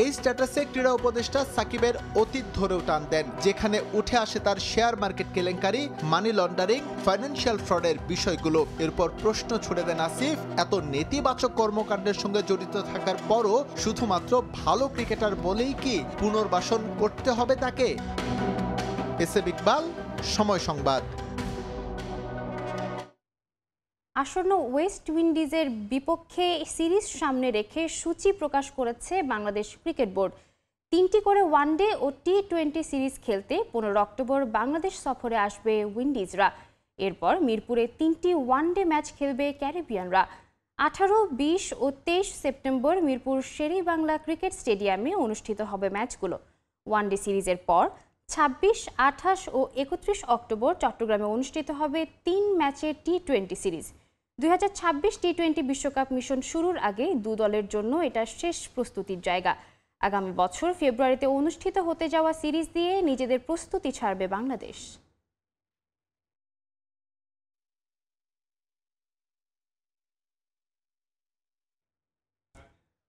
এই স্ট্যাটাসে ক্রীড়া উপদেষ্টা সাকিবের অতীত ধরেও টান দেন, যেখানে উঠে আসে তার শেয়ার মার্কেট কেলেঙ্কারি, মানি লন্ডারিং, ফাইন্যান্সিয়াল ফ্রডের বিষয়গুলো। এরপর প্রশ্ন ছুড়ে দেন আসিফ, এত নেতিবাচক কর্মকাণ্ডের সঙ্গে জড়িত থাকার পরও শুধুমাত্র ভালো ক্রিকেটার বলেই কি পুনর্বাসন করতে হবে তাকে? এসএব ইকবাল, সময় সংবাদ। আসন্ন ওয়েস্ট উইন্ডিজের বিপক্ষে সিরিজ সামনে রেখে সূচি প্রকাশ করেছে বাংলাদেশ ক্রিকেট বোর্ড। 3টি করে ওয়ানডে ও টি-20 সিরিজ খেলতে 15 অক্টোবর বাংলাদেশ সফরে আসবে উইন্ডিজরা। এরপর মিরপুরে 3টি ওয়ানডে ম্যাচ খেলবে ক্যারিবিয়ানরা। 18, 20 ও 23 সেপ্টেম্বর মিরপুর শেরেবাংলা ক্রিকেট স্টেডিয়ামে অনুষ্ঠিত হবে ম্যাচগুলো। ওয়ানডে সিরিজের পর 26, 28 ও 31 অক্টোবর চট্টগ্রামে অনুষ্ঠিত হবে 3 ম্যাচের টি-20 সিরিজ। 2026 টি-20 বিশ্বকাপ মিশন শুরুর আগে দু দলের জন্য এটা শেষ প্রস্তুতির জায়গা। আগামী বছর ফেব্রুয়ারিতে অনুষ্ঠিত হতে যাওয়া সিরিজ দিয়ে নিজেদের প্রস্তুতি ছাড়বে বাংলাদেশ।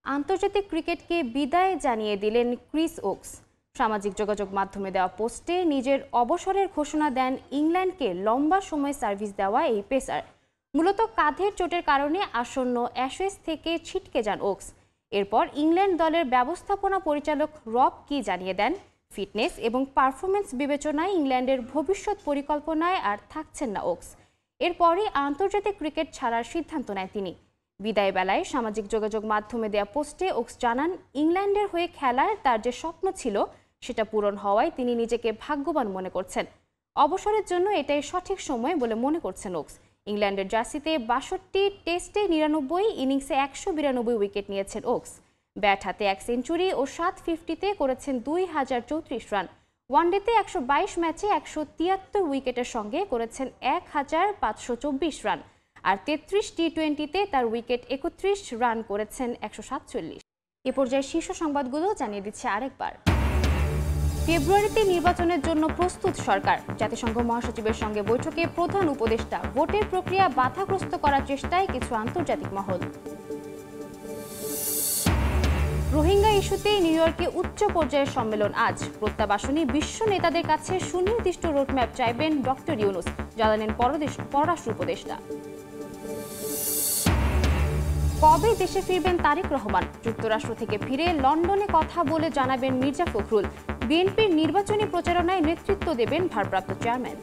আন্তর্জাতিক ক্রিকেটকে বিদায় জানিয়ে দিলেন ক্রিস ওকস। সামাজিক যোগাযোগ মাধ্যমে দেওয়া পোস্টে নিজের অবসরের ঘোষণা দেন ইংল্যান্ডকে লম্বা সময় সার্ভিস দেওয়া এই পেসার। মূলত কাঁধের চোটের কারণে আসন্ন অ্যাশেজ থেকে ছিটকে যান ওকস। এরপর ইংল্যান্ড দলের ব্যবস্থাপনা পরিচালক রব কি জানিয়ে দেন, ফিটনেস এবং পারফরমেন্স বিবেচনায় ইংল্যান্ডের ভবিষ্যৎ পরিকল্পনায় আর থাকছেন না ওকস। এরপরই আন্তর্জাতিক ক্রিকেট ছাড়ার সিদ্ধান্ত নেয় তিনি। বিদায় বেলায় সামাজিক যোগাযোগ মাধ্যমে দেওয়া পোস্টে ওকস জানান, ইংল্যান্ডের হয়ে খেলার তার যে স্বপ্ন ছিল সেটা পূরণ হওয়ায় তিনি নিজেকে ভাগ্যবান মনে করছেন। অবসরের জন্য এটাই সঠিক সময় বলে মনে করছেন ওকস। ইংল্যান্ডের জার্সিতে 62 টেস্টে 99, ইনিংসে 192 উইকেট নিয়েছেন ওকস। ব্যাট হাতে 1 সেঞ্চুরি ও 7 50-তে করেছেন 2034 রান। ওয়ানডেতে 122 ম্যাচে 173 উইকেটের সঙ্গে করেছেন 1524 রান। আর 33 টি-20তে তার উইকেট 31 রান করেছেন 147। এ পর্যায়ে শীর্ষ সংবাদগুলো জানিয়ে দিচ্ছে আরেকবার। ফেব্রুয়ারিতে নির্বাচনের জন্য প্রস্তুত সরকার। জাতিসংঘ মহাসচিবের সঙ্গে বৈঠকে প্রধান উপদেষ্টা। ভোটের প্রক্রিয়া বাধাগ্রস্ত করার চেষ্টায় কিছু আন্তর্জাতিক মহল। রোহিঙ্গা ইস্যুতে নিউ ইয়র্কে উচ্চ পর্যায়ের সম্মেলন আজ। প্রত্যাবাসনে বিশ্ব নেতাদের কাছে সুনির্দিষ্ট রোডম্যাপ চাইবেন ডক্টর ইউনুস, জানালেন পররাষ্ট্র উপদেষ্টা। কবে দেশে ফিরবেন তারেক রহমান? যুক্তরাষ্ট্র থেকে ফিরে লন্ডনে কথা বলে জানাবেন মির্জা ফখরুল। বিএনপির নির্বাচনী প্রচারণায় নেতৃত্ব দেবেন ভারপ্রাপ্ত চেয়ারম্যান।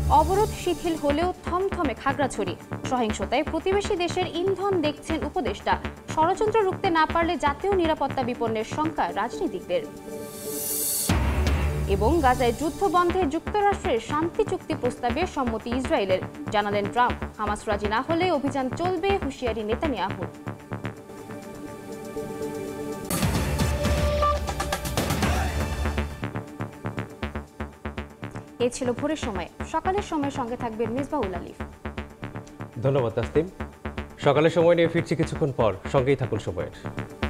অবরোধ শিথিল হলেও থমথমে খাগড়াছড়ি। সহিংসতায় প্রতিবেশী দেশের ইন্ধন দেখছেন উপদেষ্টা। ষড়যন্ত্র রুখতে না পারলে জাতীয় নিরাপত্তা বিপন্নের শঙ্কা রাজনীতিকদের। এবং গাজায় যুদ্ধ বন্ধে যুক্তরাষ্ট্রের শান্তি চুক্তি প্রস্তাবে সম্মতি ইসরায়েলের, জানালেন ট্রাম্প। হামাস রাজি না হলে অভিযান চলবে, হুঁশিয়ারি নেতানিয়াহুর। এ ছিল ভোরের সময়। সকালের সময় সঙ্গে থাকবেন মিসবাহুল আলিফ। ধন্যবাদ তাসনিম। সকালের সময় নিয়ে ফিরছি কিছুক্ষণ পর, সঙ্গেই থাকুন সময়ের।